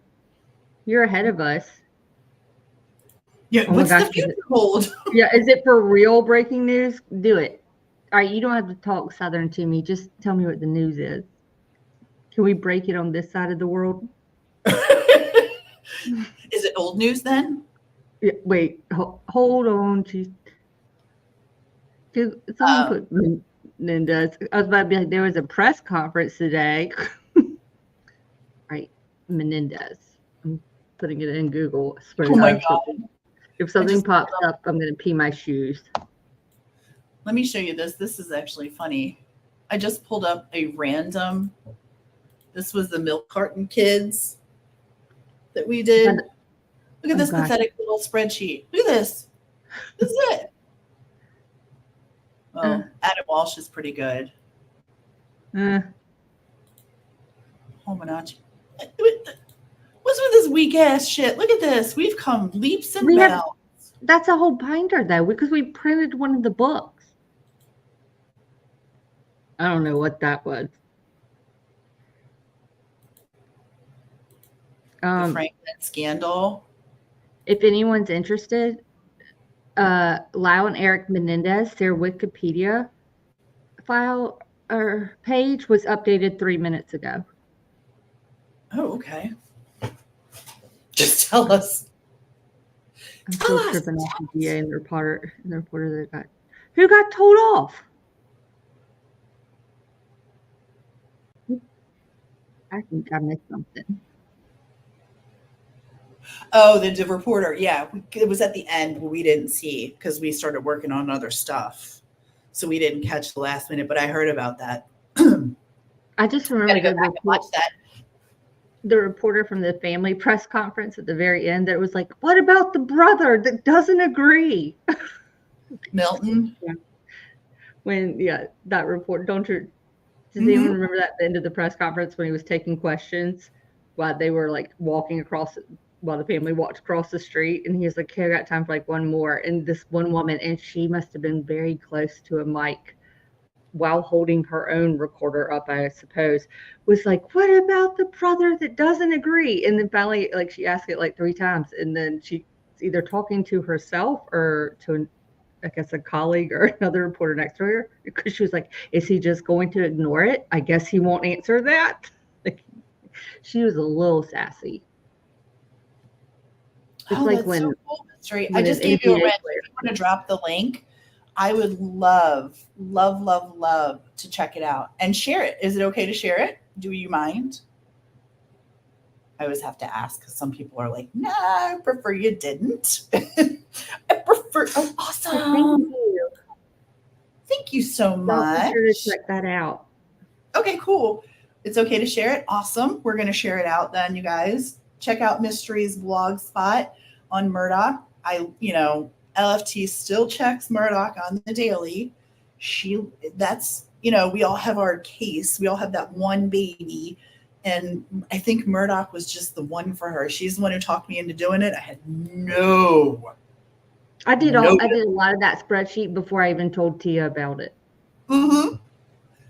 You're ahead of us. Yeah, what's the future hold? Yeah, is it for real breaking news? Do it. All right, you don't have to talk Southern to me. Just tell me what the news is. Can we break it on this side of the world? Is it old news then? Yeah, wait, hold on. Someone put Menendez. I was about to be like, there was a press conference today. Right, Menendez. I'm putting it in Google. Oh my God. If something pops up, I'm going to pee my shoes. Let me show you this. This is actually funny. I just pulled up a random. This was the milk carton kids that we did. Look at this pathetic little spreadsheet. Look at this. This is it. Well, Adam Walsh is pretty good. Homanachi. What's with this weak ass shit? Look at this. We've come leaps and bounds. That's a whole binder though, because we printed one of the books. I don't know what that was. The Franklin scandal. If anyone's interested, Lau and Eric Menendez, their Wikipedia file or page was updated 3 minutes ago. Oh, okay. Just tell us. I'm still tripping off the DA and the reporter that who got told off. I think I missed something. Oh, the reporter. Yeah, it was at the end where we didn't see because we started working on other stuff. So we didn't catch the last minute, but I heard about that. I just remember go back and watch that. The reporter from the family press conference at the very end that was like, what about the brother that doesn't agree? Milton. Yeah. When, that report, does anyone remember that at the end of the press conference when he was taking questions while they were like walking across, while the family walked across the street, and he was like, hey, I got time for like one more. And this one woman, and she must have been very close to a mic while holding her own recorder up, I suppose, was like, what about the brother that doesn't agree? And then finally, like, she asked it like 3 times, and then she's either talking to herself or to, I guess, a colleague or another reporter next to her, because she was like, is he just going to ignore it? I guess he won't answer that. Like, she was a little sassy. It's like when, so cool. I just gave you a wrench. If you want to drop the link, I would love to check it out and share it. Is it okay to share it? Do you mind? I always have to ask because some people are like, nah, I prefer you didn't. I prefer. Oh, awesome. Thank you. Thank you so much. Be sure to check that out. Okay, cool. It's okay to share it. Awesome. We're going to share it out then, you guys. Check out Mystery's blog spot on Murdoch. LFT still checks Murdoch on the daily. We all have our case. We all have that one baby. And I think Murdoch was just the one for her. She's the one who talked me into doing it. I had I did a lot of that spreadsheet before I even told Tia about it. Mm-hmm.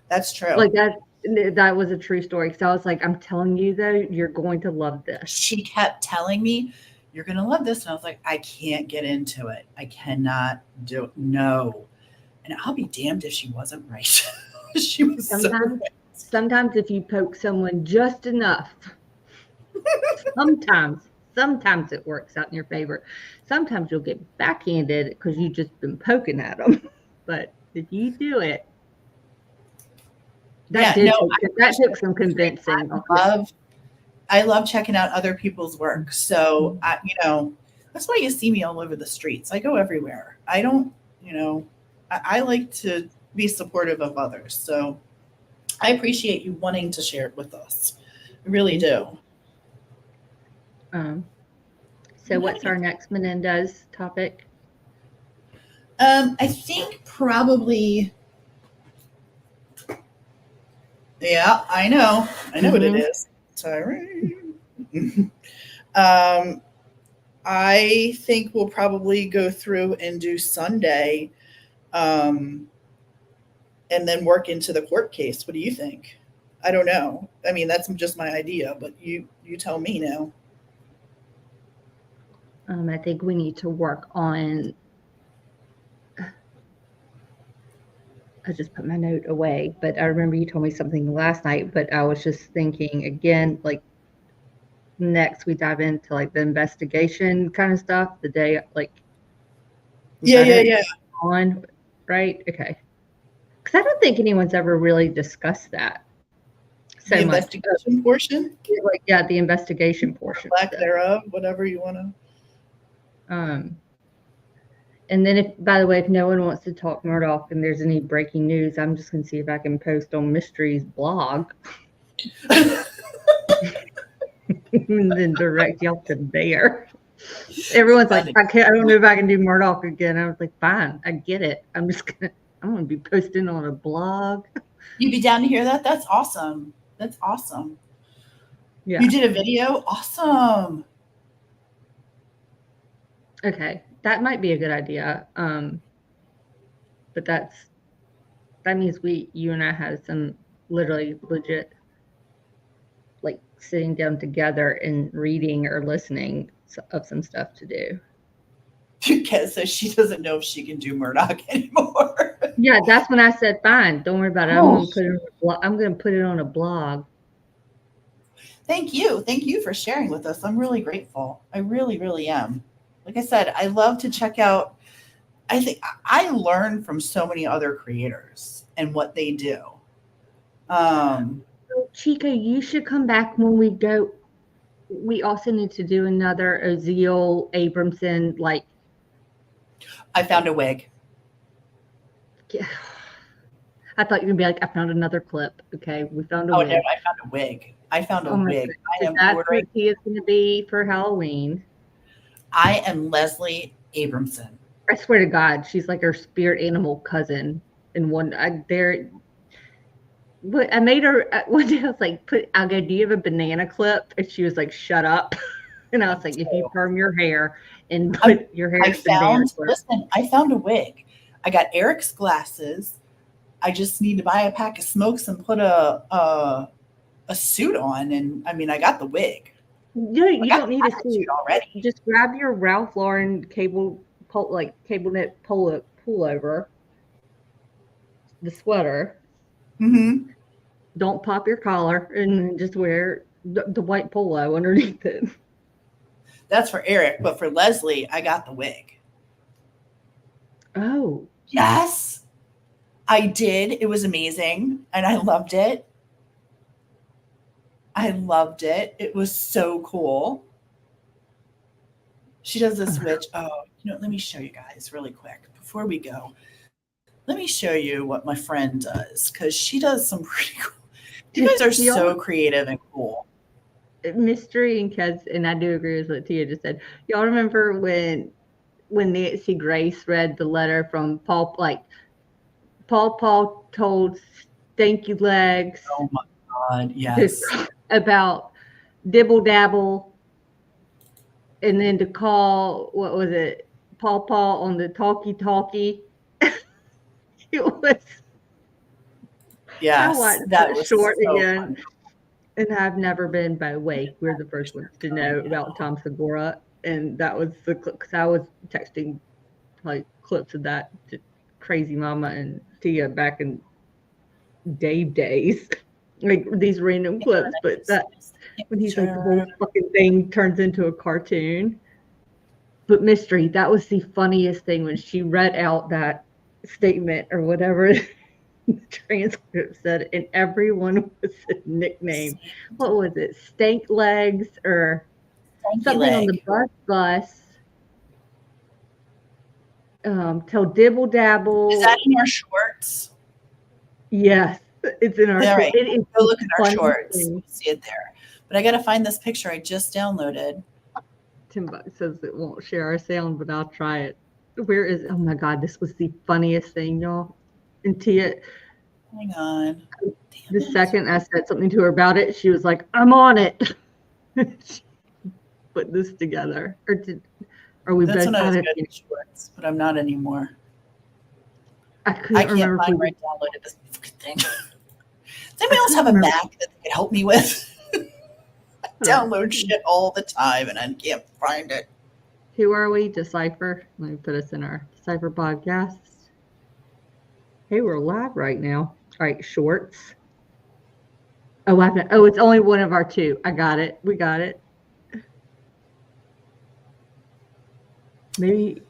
That's true. Like that was a true story. So I was like, I'm telling you though, you're going to love this. She kept telling me, you're going to love this. And I was like, I can't get into it. I cannot do it. No. And I'll be damned if she wasn't right. She was sometimes if you poke someone just enough, sometimes it works out in your favor. Sometimes you'll get backhanded because you've just been poking at them. But if you do it, That took some convincing. I love checking out other people's work. So, that's why you see me all over the streets. I go everywhere. I don't, I like to be supportive of others. So I appreciate you wanting to share it with us. I really do. So what's our next Menendez topic? I think probably, yeah, I know what it is. Sorry. I think we'll probably go through and do Sunday, and then work into the court case. What do you think? I don't know. I mean, that's just my idea, but you tell me now. I think we need to work on. I just put my note away, but I remember you told me something last night, but I was just thinking again, like next we dive into like the investigation kind of stuff, the day, like. Yeah. On, right? Okay. Because I don't think anyone's ever really discussed that. So the investigation portion? Like, yeah, the investigation portion. Lack thereof, whatever you want to. And then if, by the way, if no one wants to talk Murdoch and there's any breaking news, I'm just going to see if I can post on Mystery's blog. And then direct y'all to there. Everyone's like, I don't know if I can do Murdoch again. I was like, fine, I get it. I'm going to be posting on a blog. You'd be down to hear that? That's awesome. That's awesome. Yeah. You did a video? Awesome. Okay. That might be a good idea. But that means you and I have some literally legit, like sitting down together and reading or listening of some stuff to do. Kat says she doesn't know if she can do Murdoch anymore. Yeah, that's when I said, fine, don't worry about it. I'm going to put it on a blog. Thank you. Thank you for sharing with us. I'm really grateful. I really, really am. Like I said, I love to check out. I think I learn from so many other creators and what they do. Chica, you should come back when we go. We also need to do another Oziel Abramson, like. I found a wig. Yeah. I thought you were going to be like, I found another clip. Okay, we found a wig. No, I found a wig. I found a wig. That's what he is going to be for Halloween. I am Leslie Abramson. I swear to God, she's like her spirit animal cousin. And but I made her one day. I was like, I'll go, do you have a banana clip? And she was like, shut up. And I was like, if you perm your hair and put your hair. I found a wig. I got Eric's glasses. I just need to buy a pack of smokes and put a suit on. And I mean, I got the wig. No, you don't need a suit already. Just grab your Ralph Lauren cable knit pullover, the sweater. Mm-hmm. Don't pop your collar and just wear the white polo underneath it. That's for Eric, but for Leslie, I got the wig. Oh. Yes, I did. It was amazing, and I loved it. It was so cool. She does this witch. Oh, let me show you guys really quick before we go. Let me show you what my friend does, because she does some pretty cool. You guys are so creative and cool. Mystery and Kez, and I do agree with what Tia just said. Y'all remember when Nancy Grace read the letter from Paul, like Paul told Stanky Legs. Oh my God, yes. About Dibble Dabble, and then to call, what was it, Paw on the talkie. It was. Yes, that was short so again. Funny. And I've never been, by the way, we're the first ones to know about Tom Segura, and that was the clip, because I was texting like clips of that to Crazy Mama and Tia back in Dave days. Like these random clips, but that when he's like the whole fucking thing turns into a cartoon. But Mystery, that was the funniest thing when she read out that statement or whatever. The transcript said, and everyone was a nickname. What was it? Stank legs or Stanky something on the leg. bus. Till dibble dabble. Is that in our shorts? Yes, it's in our All shorts. right, It is go look at our funny shorts. thing. We'll see it there. But I got to find this picture I just downloaded. Tim Buck says it won't share our sound, but I'll try it. Where is? Oh my God, this was the funniest thing, y'all. And Tia, Hang on. the second I said something to her about it, she was like, "I'm on it." She put this together, or we That's both? when I was good in shorts, but I'm not anymore. I can't remember. Find where I downloaded this fucking thing. Does anybody else have a Mac that they could help me with? I download shit all the time and I can't find it. Who are we? Decipher. Let me put us in our Decipher podcast. Hey, we're live right now. All right, shorts. Oh, it's only one of our two. I got it. We got it. Maybe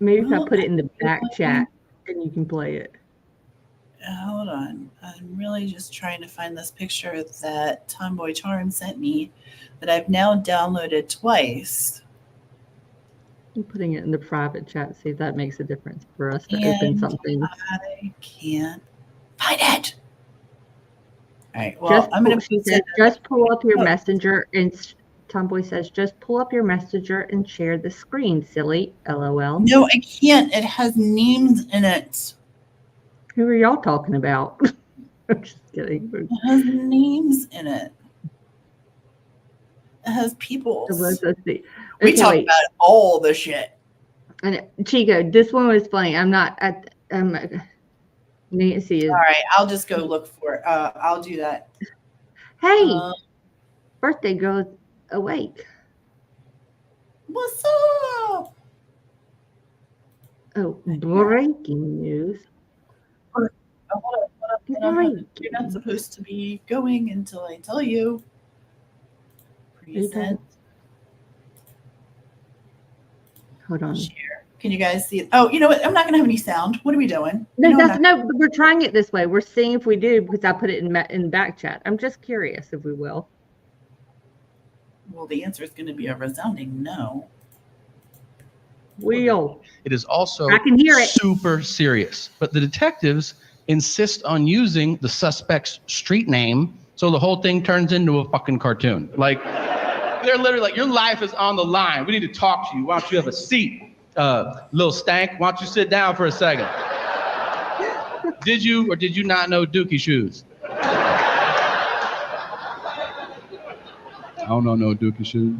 if I put it in the back chat, then you can play it. Hold on. I'm really just trying to find this picture that Tomboy Charm sent me that I've now downloaded twice. I'm putting it in the private chat, see if that makes a difference for us to And open something. I can't find it. All right. Well, I'm going to just pull up your messenger, and Tomboy says, just pull up your messenger and share the screen, silly. LOL. No, I can't. It has names in it. Who are y'all talking about? I'm just kidding. It has names in it. It has people. Let's see. We talk about all the shit. And Chico, this one was funny. I'm not at Nancy is. All right, I'll just go look for it. I'll do that. Hey, birthday girl is awake. What's up? Oh, breaking news. You're not supposed to be going until I tell you. Present. Hold on. Share. Can you guys see it? Oh, you know what? I'm not going to have any sound. What are we doing? No, we're trying it this way. We're seeing if we do because I put it in back chat. I'm just curious if we will. Well, the answer is going to be a resounding no. It is also I can hear it. Super serious. But the detectives insist on using the suspect's street name, so the whole thing turns into a fucking cartoon. Like, they're literally like, your life is on the line. We need to talk to you. Why don't you have a seat? Little stank, why don't you sit down for a second? Did you or did you not know Dookie shoes? I don't know no Dookie shoes.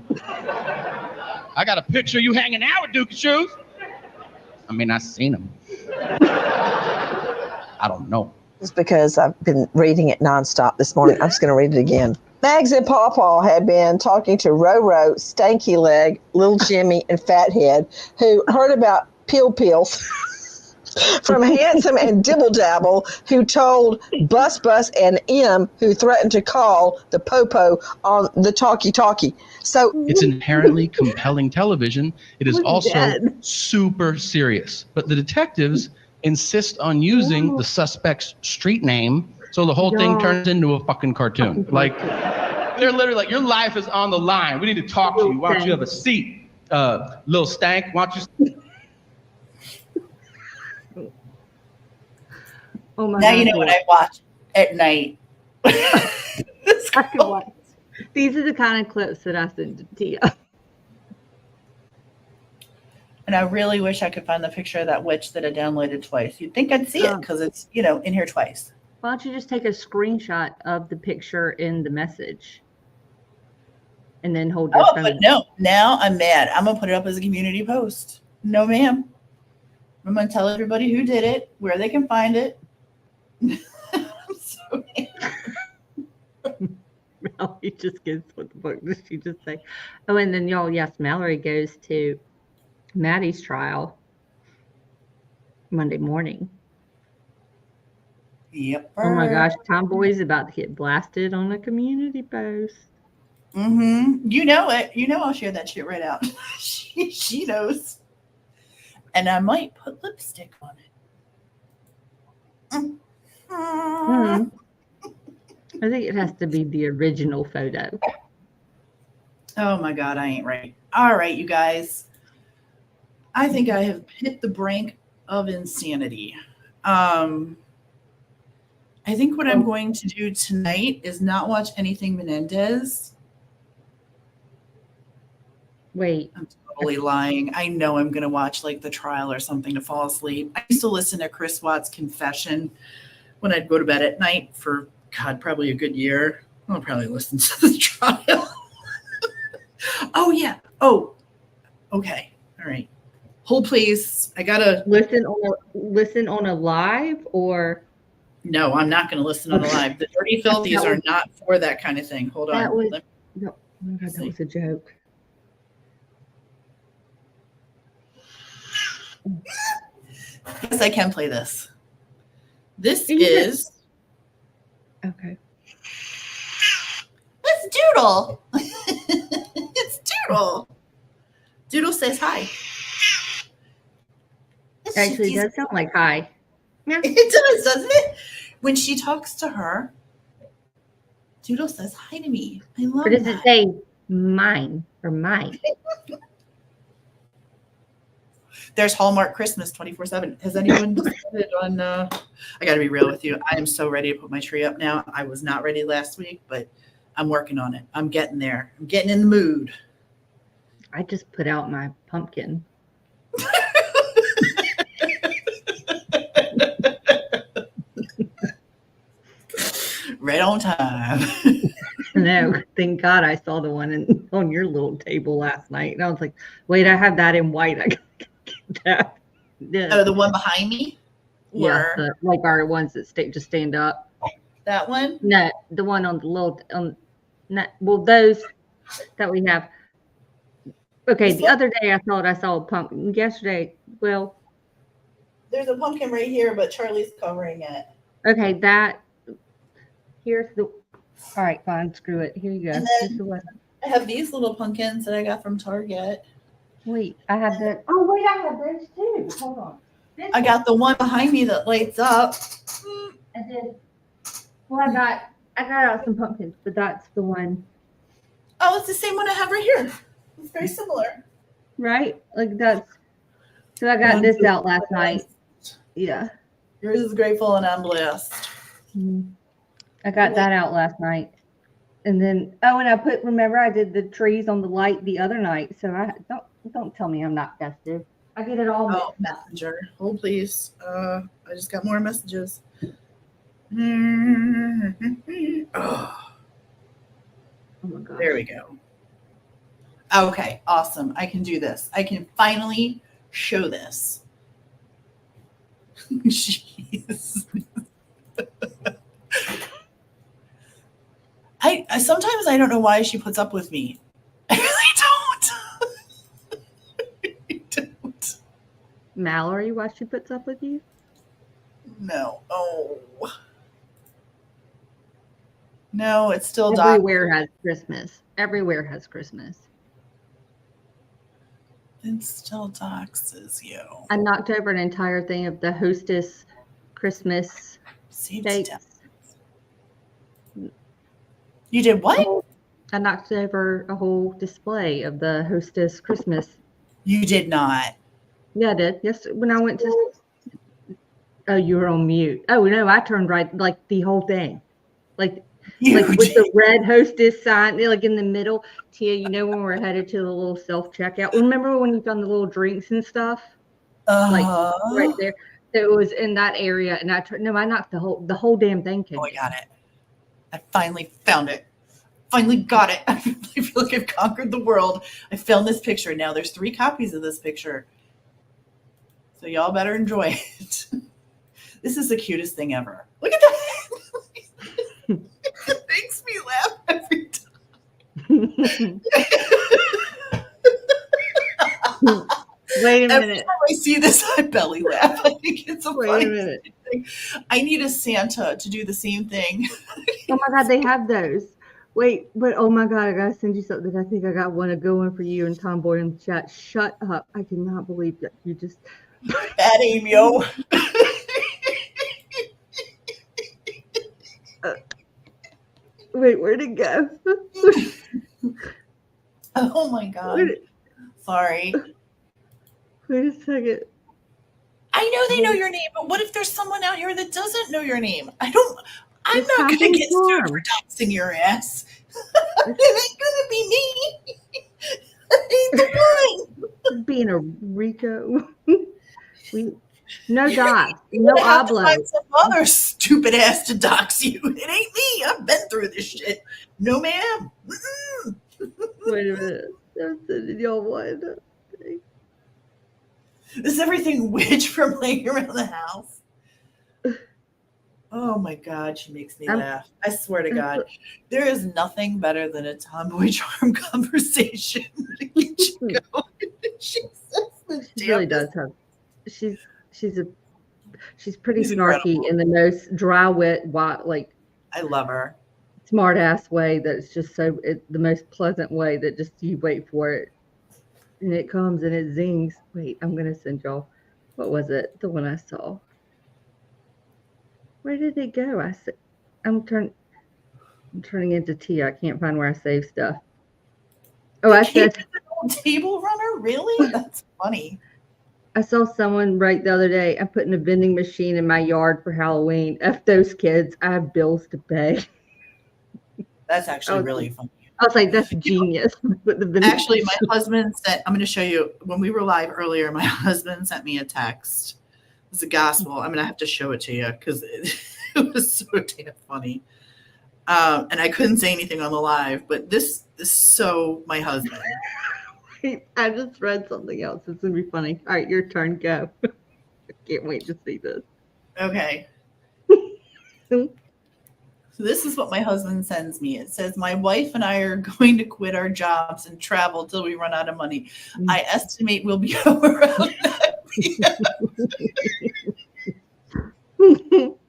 I got a picture of you hanging out with Dookie shoes. I mean, I seen them. I don't know. Just because I've been reading it nonstop this morning, I'm just going to read it again. Mags and Pawpaw had been talking to Roro, Stanky Leg, Little Jimmy, and Fathead, who heard about pills from Handsome and Dibble Dabble, who told Bus and M, who threatened to call the Popo on the talkie-talkie. So it's inherently compelling television. It is also super serious. But the detectives insist on using the suspect's street name, so the whole thing turns into a fucking cartoon. Like, they're literally like, your life is on the line. We need to talk to you. Why don't you have a seat? Little stank, why don't you... Oh my now God, you know what I watch at night. I can watch. These are the kind of clips that I send to Tia. And I really wish I could find the picture of that witch that I downloaded twice. You'd think I'd see it because it's, in here twice. Why don't you just take a screenshot of the picture in the message and then hold your phone? But no, now I'm mad. I'm going to put it up as a community post. No, ma'am. I'm going to tell everybody who did it, where they can find it. I'm so mad. Mallory just gives, what the fuck did she just say? Oh, and then y'all, yes, Mallory goes to Maddie's trial Monday morning. Yep. Oh my gosh, Tomboy's about to get blasted on a community post. Mm-hmm. You know it. I'll share that shit right out. she knows. And I might put lipstick on it. I think it has to be the original photo. Oh my God, I ain't right. All right, you guys. I think I have hit the brink of insanity. I think what I'm going to do tonight is not watch anything Menendez. Wait. I'm totally lying. I know I'm going to watch like the trial or something to fall asleep. I used to listen to Chris Watts' confession when I'd go to bed at night for, God, probably a good year. I'll probably listen to the trial. Oh, yeah. Oh, okay. All right. Hold, please. I got to listen on a live or. No, I'm not going to listen on the live. The Dirty Filthies are not for that kind of thing. Hold on. No, oh my God, that was a joke. Yes, I can play this. This is. Okay. It's Doodle. It's Doodle. Doodle says hi. Actually, it does sound like hi. Yeah. It does, doesn't it? When she talks to her, Doodle says hi to me. I love that. Or does that. it say mine or mine? There's Hallmark Christmas 24/7. Has anyone decided on? I got to be real with you. I am so ready to put my tree up now. I was not ready last week, but I'm working on it. I'm getting there. I'm getting in the mood. I just put out my pumpkin. Right on time. No, thank God I saw the one on your little table last night. And I was like, wait, I have that in white. I gotta get that. Yeah. Oh, the one behind me? Yeah, like our ones that just stand up. That one? No, the one on the little, those that we have. Okay, the other day I thought I saw a pumpkin. Yesterday, well. There's a pumpkin right here, but Charlie's covering it. Okay, here's the, all right, fine, screw it. Here you go. Here's the one. I have these little pumpkins that I got from Target. Wait, I have that. Oh, wait, I have those too. Hold on. I got the one behind me that lights up. And then, well, I got out some pumpkins, but that's the one. Oh, it's the same one I have right here. It's very similar. Right? Like that's, so I got this out last night. Yeah. Yours is grateful and I'm blessed. I got that out last night. And then, and I remember I did the trees on the light the other night. So don't tell me I'm not festive. I get it all. Oh, messenger. Hold please. I just got more messages. Oh my God. There we go. Okay, awesome. I can do this. I can finally show this. Jeez. I sometimes I don't know why she puts up with me. I really don't. I don't. Mallory, why she puts up with you? No. Oh. No, it's still everywhere has Christmas. Everywhere has Christmas. It still doxes you. I knocked over an entire thing of the Hostess Christmas dates. You did what? I knocked over a whole display of the Hostess Christmas. You did not. Yeah, I did. Yes, when I went to. Oh, you were on mute. Oh no, I turned right, like the whole thing, like with the red Hostess sign, like in the middle. Tia, you know when we're headed to the little self checkout. Remember when you found the little drinks and stuff, like right there. So it was in that area, and I knocked the whole damn thing. Oh, I got it. I finally found it. Finally got it. I feel like I've conquered the world. I found this picture. Now there's 3 copies of this picture. So y'all better enjoy it. This is the cutest thing ever. Look at that. It makes me laugh every time. Wait a minute. Every time I see this, I belly laugh. I think it's a Wait a minute. thing. I need a Santa to do the same thing. Oh my God, they have those. Wait, but oh my God, I gotta send you something. I think I got a good one for you and Tomboy in the chat. Shut up. I cannot believe that you just Bad aim, yo. Wait, where'd it go? Oh my God. Sorry. Wait a second. I know they know your name, but what if there's someone out here that doesn't know your name? I'm It's not going to Tommy get sued Farm. for doxing your ass. It ain't going to be me. I ain't the one. Being a Rico. No You're dots. You're No gonna have to hablo. find some other stupid ass to dox you. It ain't me. I've been through this shit. No, ma'am. Mm-mm. Wait a minute. I'm sending y'all one. Is everything witch from laying around the house? Oh my God, she makes me laugh. I swear to God, there is nothing better than a tomboy charm conversation to get you going. She really does have. She's pretty She's snarky incredible. in the most dry wit, like I love her. smart ass way. That's just the most pleasant way that just you wait for it, and it comes and it zings. Wait, I'm gonna send y'all. What was it? The one I saw. Where did it go? I'm turning into tea. I can't find where I save stuff. Oh, I said table runner. Really? That's funny. I saw someone write the other day, I'm putting a vending machine in my yard for Halloween. F those kids. I have bills to pay. That's actually really funny. I was like, that's genius. Actually, my husband sent, I'm going to show you, when we were live earlier, my husband sent me a text. It was a gospel. I'm going to have to show it to you because it was so damn funny. And I couldn't say anything on the live, but this is so my husband. I just read something else. It's going to be funny. All right, your turn. Go. I can't wait to see this. Okay. So this is what my husband sends me. It says, my wife and I are going to quit our jobs and travel till we run out of money. I estimate we'll be home around 9 p.m.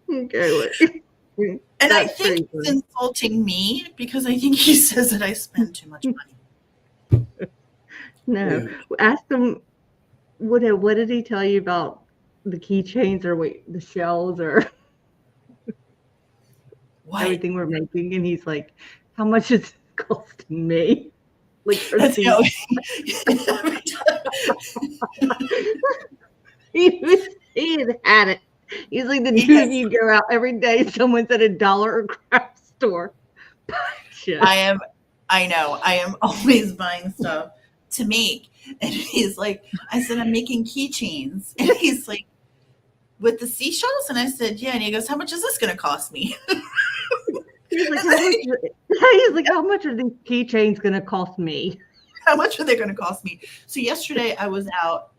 Okay. And I think he's insulting me because I think he says that I spend too much money. No. Ask him, what did he tell you about the keychains or the shells or everything we're making? And he's like, how much is it costing me? Like, he had it. He's like, the two of you go out every day. Someone's at $1 or craft store. I know. I am always buying stuff to make. And he's like, I said, I'm making keychains. And he's like, with the seashells? And I said, yeah. And he goes, how much is this going to cost me? He's like, how much are these keychains going to cost me? How much are they going to cost me? So yesterday I was out.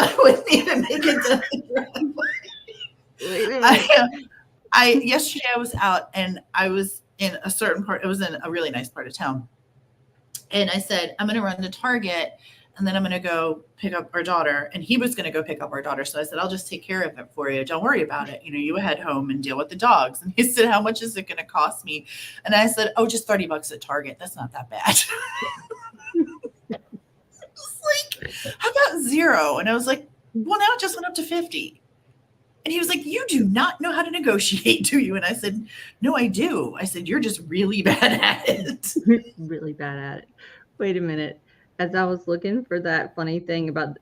I wouldn't even make it to the driveway. Yesterday I was out and I was in a certain part. It was in a really nice part of town. And I said, I'm going to run to Target and then I'm going to go pick up our daughter. And he was going to go pick up our daughter. So I said, I'll just take care of it for you. Don't worry about it. You head home and deal with the dogs. And he said, how much is it going to cost me? And I said, oh, just $30 at Target. That's not that bad. Like, how about 0? And I was like, well, now it just went up to 50. And he was like, you do not know how to negotiate, do you? And I said, no, I do. I said, you're just really bad at it. Really bad at it. Wait a minute. As I was looking for that funny thing about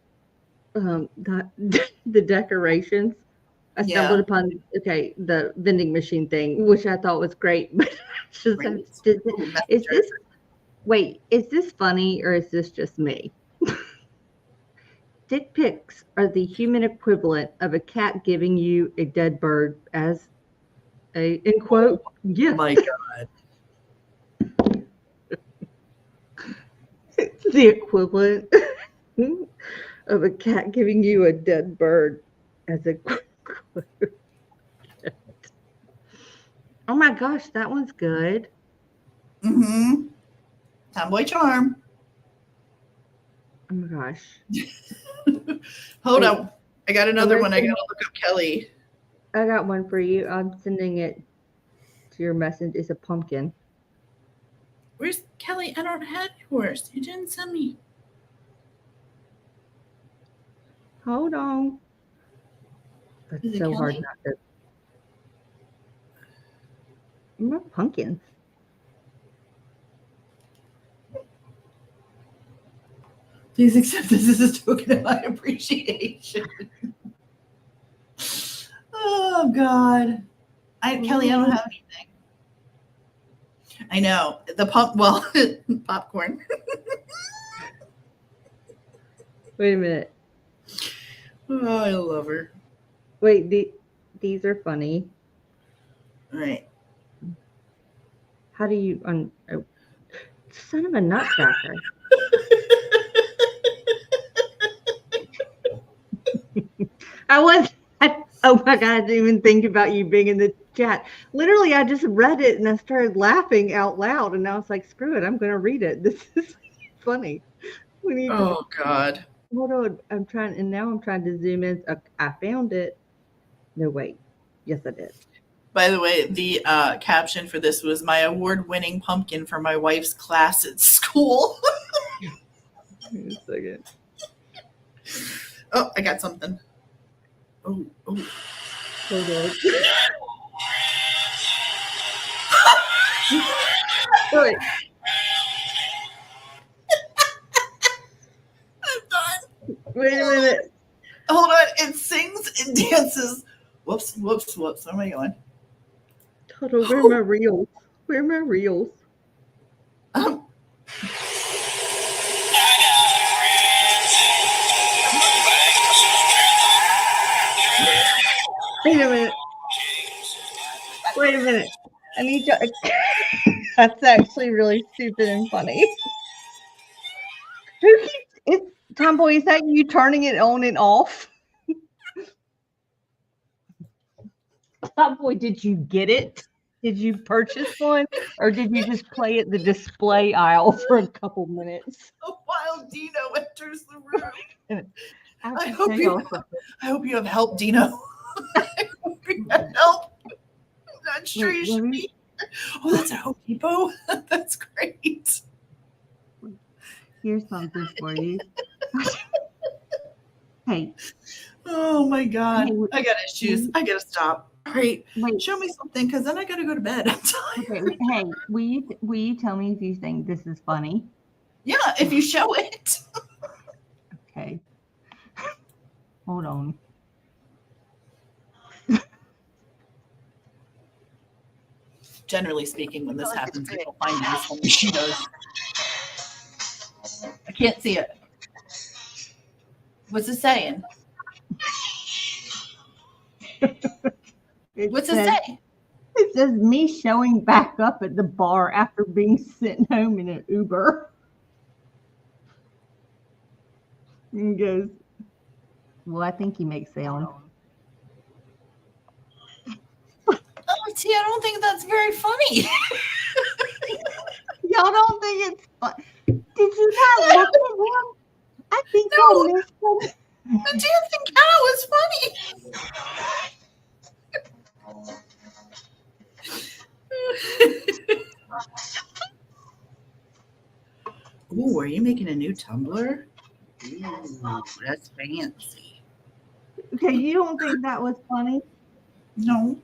the decorations, I stumbled upon the vending machine thing, which I thought was great. But is this funny or is this just me? Dick pics are the human equivalent of a cat giving you a dead bird as a, in quote, gift. My God. It's the equivalent of a cat giving you a dead bird as a quote. Oh my gosh, that one's good. Mm-hmm. Tomboy charm. Oh my gosh. Hold on. I got another one. I gotta look up Kelly. I got one for you. I'm sending it to your message. It's a pumpkin. Where's Kelly? I don't have yours. You didn't send me. Hold on. That's so hard not to. More pumpkins. Please accept this as a token of my appreciation. Oh God. Kelly, I don't have anything. I know. The popcorn. Wait a minute. Oh, I love her. Wait, these are funny. All right. How do you oh, son of a nutcracker. Oh my God, I didn't even think about you being in the chat. Literally, I just read it and I started laughing out loud, and I was like, screw it, I'm going to read it. This is funny. Oh God. Hold on, I'm trying to zoom in. I found it. No, wait. Yes, I did. By the way, the caption for this was my award-winning pumpkin for my wife's class at school. Wait a second. Oh, I got something. Oh. Hold on. Wait. I'm done. Wait a minute. Hold on. It sings and dances. Whoops. Where am I going? Hold on. Where are my reels? Where are my reels? Wait a minute. I need to. That's actually really stupid and funny. Who keeps it? Tomboy, is that you turning it on and off? Tomboy, did you get it? Did you purchase one, or did you just play at the display aisle for a couple minutes? A wild Dino enters the room. I hope you have help, Dino. I hope you have help. I'm not sure you should be. Oh, that's a Home Depot. That's great. Here's something for you. Hey. Oh my God. Hey, I got issues. I gotta stop. All right. Wait. Show me something, because then I gotta go to bed. I'm tired. Okay. Hey, will you tell me if you think this is funny? Yeah, if you show it. Okay. Hold on. Generally speaking, when this happens, people find these funny Cheetos. I can't see it. What's it saying? What's it say? It says me showing back up at the bar after being sent home in an Uber. And goes, well, I think he makes sound. Oh, see, I don't think that's very funny. Y'all don't think it's funny? Did you not look at him? I think I missed him. The dancing cow is funny. Ooh, are you making a new tumbler? Ooh, that's fancy. Okay, you don't think that was funny? No.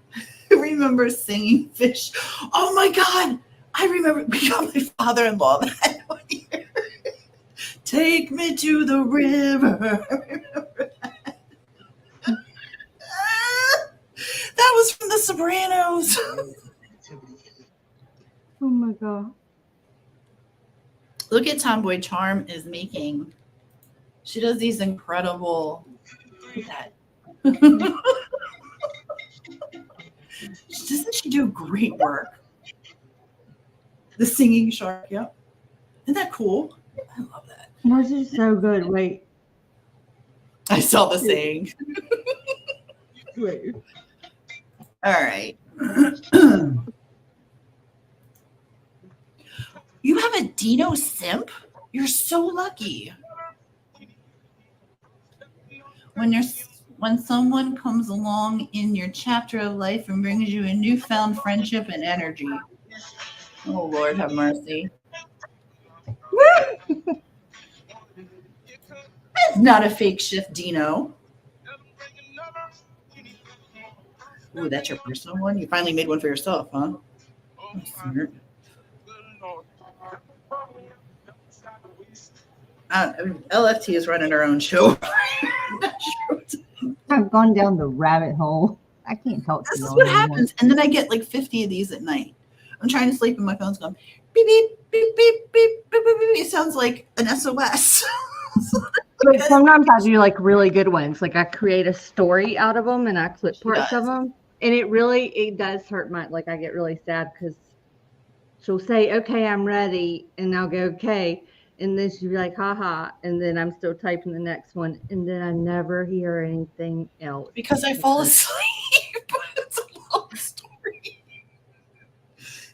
I remember singing Fish. Oh my God. I remember we got my father-in-law that one year. Take me to the river. I remember that. That was from The Sopranos. Oh my God. Look at Tomboy Charm is making. She does these incredible. Look at that. Doesn't she do great work? The singing shark, yep. Isn't that cool? I love that. Yours is so good. Wait. I saw the saying. Wait. All right. You have a Dino simp? You're so lucky. When someone comes along in your chapter of life and brings you a newfound friendship and energy. Oh, Lord, have mercy. That's not a fake shift, Dino. Ooh, that's your personal one? You finally made one for yourself, huh? Smart. LFT is running her own show. I've gone down the rabbit hole. I can't talk to This you is all what anymore. happens. And then I get like 50 of these at night. I'm trying to sleep and my phone's going beep, beep, beep, beep, beep, beep, beep, beep. It sounds like an SOS. But sometimes I do like really good ones. Like I create a story out of them and I clip parts of them. And it does hurt my, like I get really sad because she'll say, okay, I'm ready. And I'll go, okay. And then she'll be like, haha. And then I'm still typing the next one. And then I never hear anything else. Because I fall asleep. It's a long story.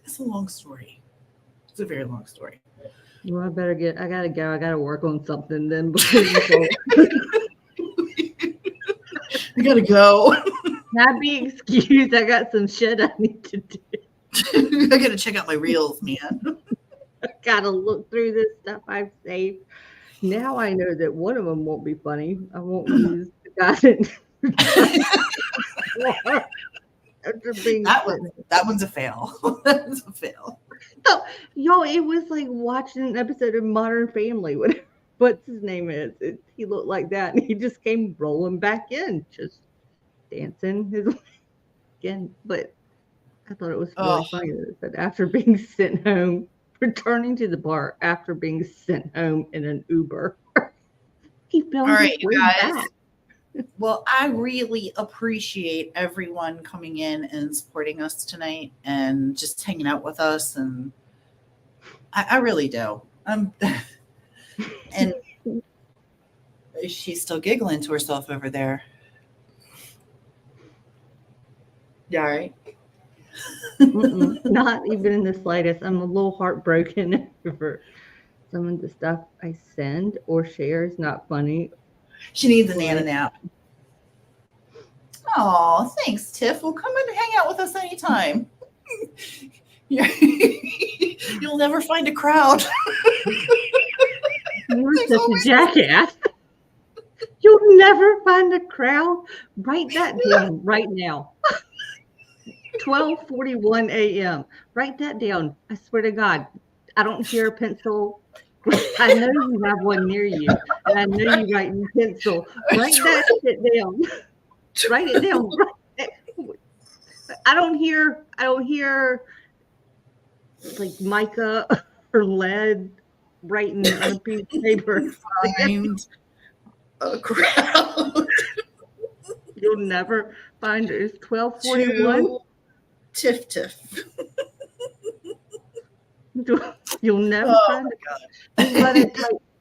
It's a long story. It's a very long story. Well, I gotta go. I gotta work on something then. I gotta go. Not be excused. I got some shit I need to do. I gotta check out my reels, man. I gotta look through this stuff I've saved. Now I know that one of them won't be funny. I won't use the guy after being that one's a fail. That was a fail. So, yo, it was like watching an episode of Modern Family. What's his name is? He looked like that, and he just came rolling back in, just dancing his way again. But I thought it was really funny that after being sent home, returning to the bar after being sent home in an Uber, he fell. All right, you guys. Back. Well, I really appreciate everyone coming in and supporting us tonight and just hanging out with us. And I really do. And she's still giggling to herself over there. Yeah, right. Not even in the slightest. I'm a little heartbroken over some of the stuff I send or share is not funny. She needs a Nana nap. Oh, thanks, Tiff. Well, come and hang out with us anytime. You'll never find a crowd. You're such a jackass. You'll never find a crowd. Write that down right now. 12:41 a.m. Write that down. I swear to God, I don't hear a pencil. I know you have one near you, and I know you write in pencil. Write that shit down. Write it down. I don't hear like Micah or lead writing on a piece of paper. Find a crowd. You'll never find it. It's 12:41. Tiff. You'll never find it.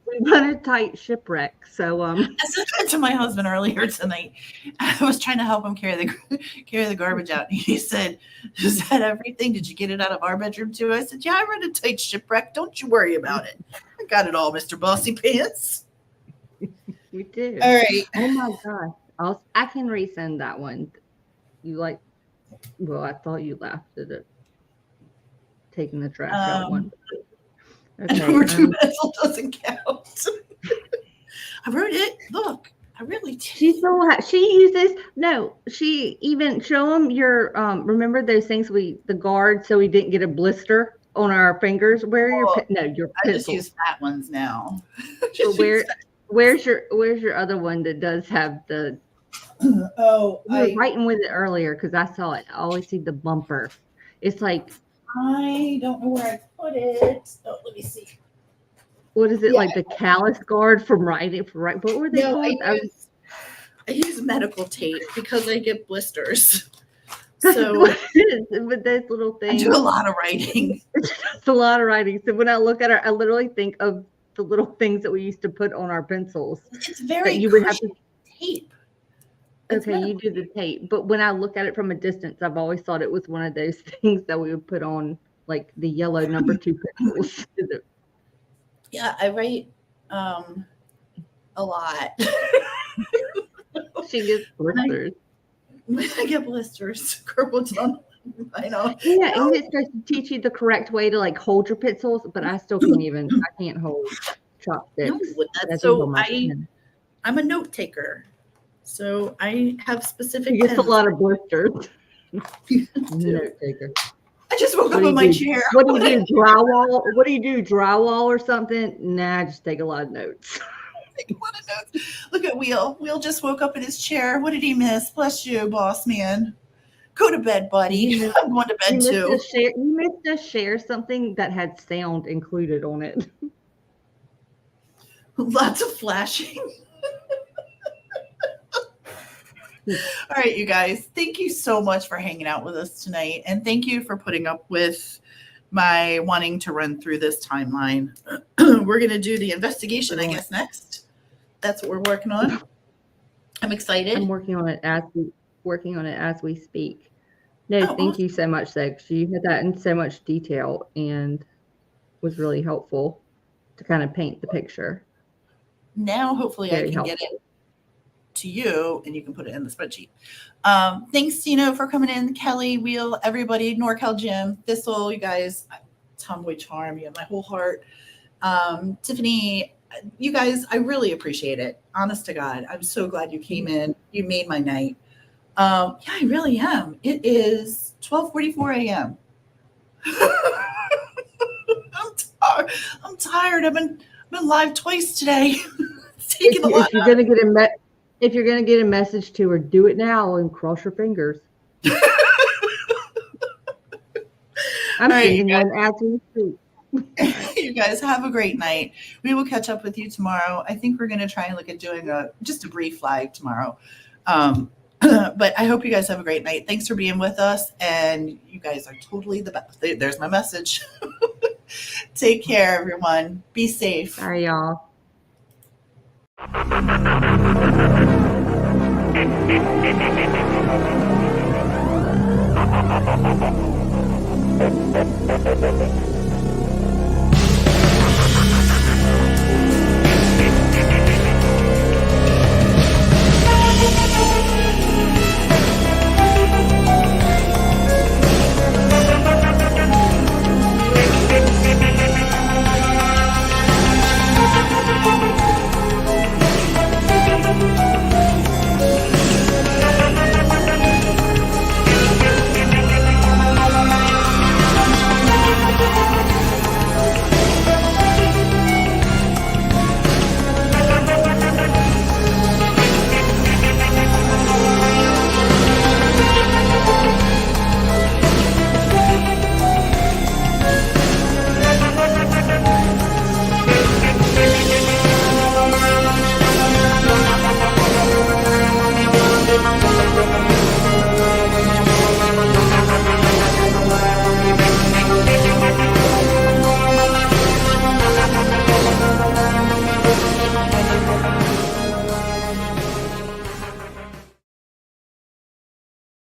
We run a tight shipwreck. So I said that to my husband earlier tonight. I was trying to help him carry the garbage out. And he said, "Is that everything? Did you get it out of our bedroom too?" I said, "Yeah, I run a tight shipwreck. Don't you worry about it. I got it all, Mr. Bossy Pants." You do. All right. Oh my gosh. I can resend that one. You like? Well, I thought you laughed at it. Taking the trash out one. Okay. Pencil doesn't count. I wrote it. Look, I really did. She uses she even show them your remember those things the guard so we didn't get a blister on our fingers. Where are your I pencils? just use fat ones now. Where's your other one that does have the we were writing with it earlier because I saw it. I always see the bumper. It's like I don't know where I put it. Oh, let me see. What is it like the callus guard from writing? What were they called? I use medical tape because I get blisters. So but those little things. I do a lot of writing. It's a lot of writing. So when I look at her, I literally think of the little things that we used to put on our pencils. It's very you would have to tape. Okay, you do the tape. But when I look at it from a distance, I've always thought it was one of those things that we would put on like the yellow number 2 pencils. Yeah, I write a lot. She gets blisters. I get blisters. I know. Yeah, and it starts to teach you the correct way to like hold your pencils, but I still can't hold chopsticks. No, I'm a note taker. So I have specific You get a lot of blisters. Note taker. I just woke up in my chair. What do you do? Drywall? What do you do? Drywall or something? Nah, just take a lot of notes. Take a lot of notes. Look at Wheel. Wheel just woke up in his chair. What did he miss? Bless you, boss man. Go to bed, buddy. I'm going to bed too. You missed us share something that had sound included on it. Lots of flashing. All right, you guys. Thank you so much for hanging out with us tonight. And thank you for putting up with my wanting to run through this timeline. We're going to do the investigation, I guess, next. That's what we're working on. I'm excited. I'm working on it as we speak. No, thank you so much, Sex. You had that in so much detail and was really helpful to kind of paint the picture. Now, hopefully, Very I can helpful. get it to you and you can put it in the spreadsheet. Thanks, Tino, for coming in. Kelly, Wheel, everybody, NorCal Jim, Thistle, you guys, Tomboy Charm, you have my whole heart. Tiffany, you guys, I really appreciate it. Honest to God, I'm so glad you came in. You made my night. Yeah, I really am. It is 12:44 a.m. I'm tired. I've been live twice today. It's taking a lot. If you're gonna get a message to her, do it now and cross your fingers. I'm sending one as we speak. You guys have a great night. We will catch up with you tomorrow. I think we're going to try and look at doing just a brief live tomorrow. But I hope you guys have a great night. Thanks for being with us. And you guys are totally the best. There's my message. Take care, everyone. Be safe. Bye, y'all.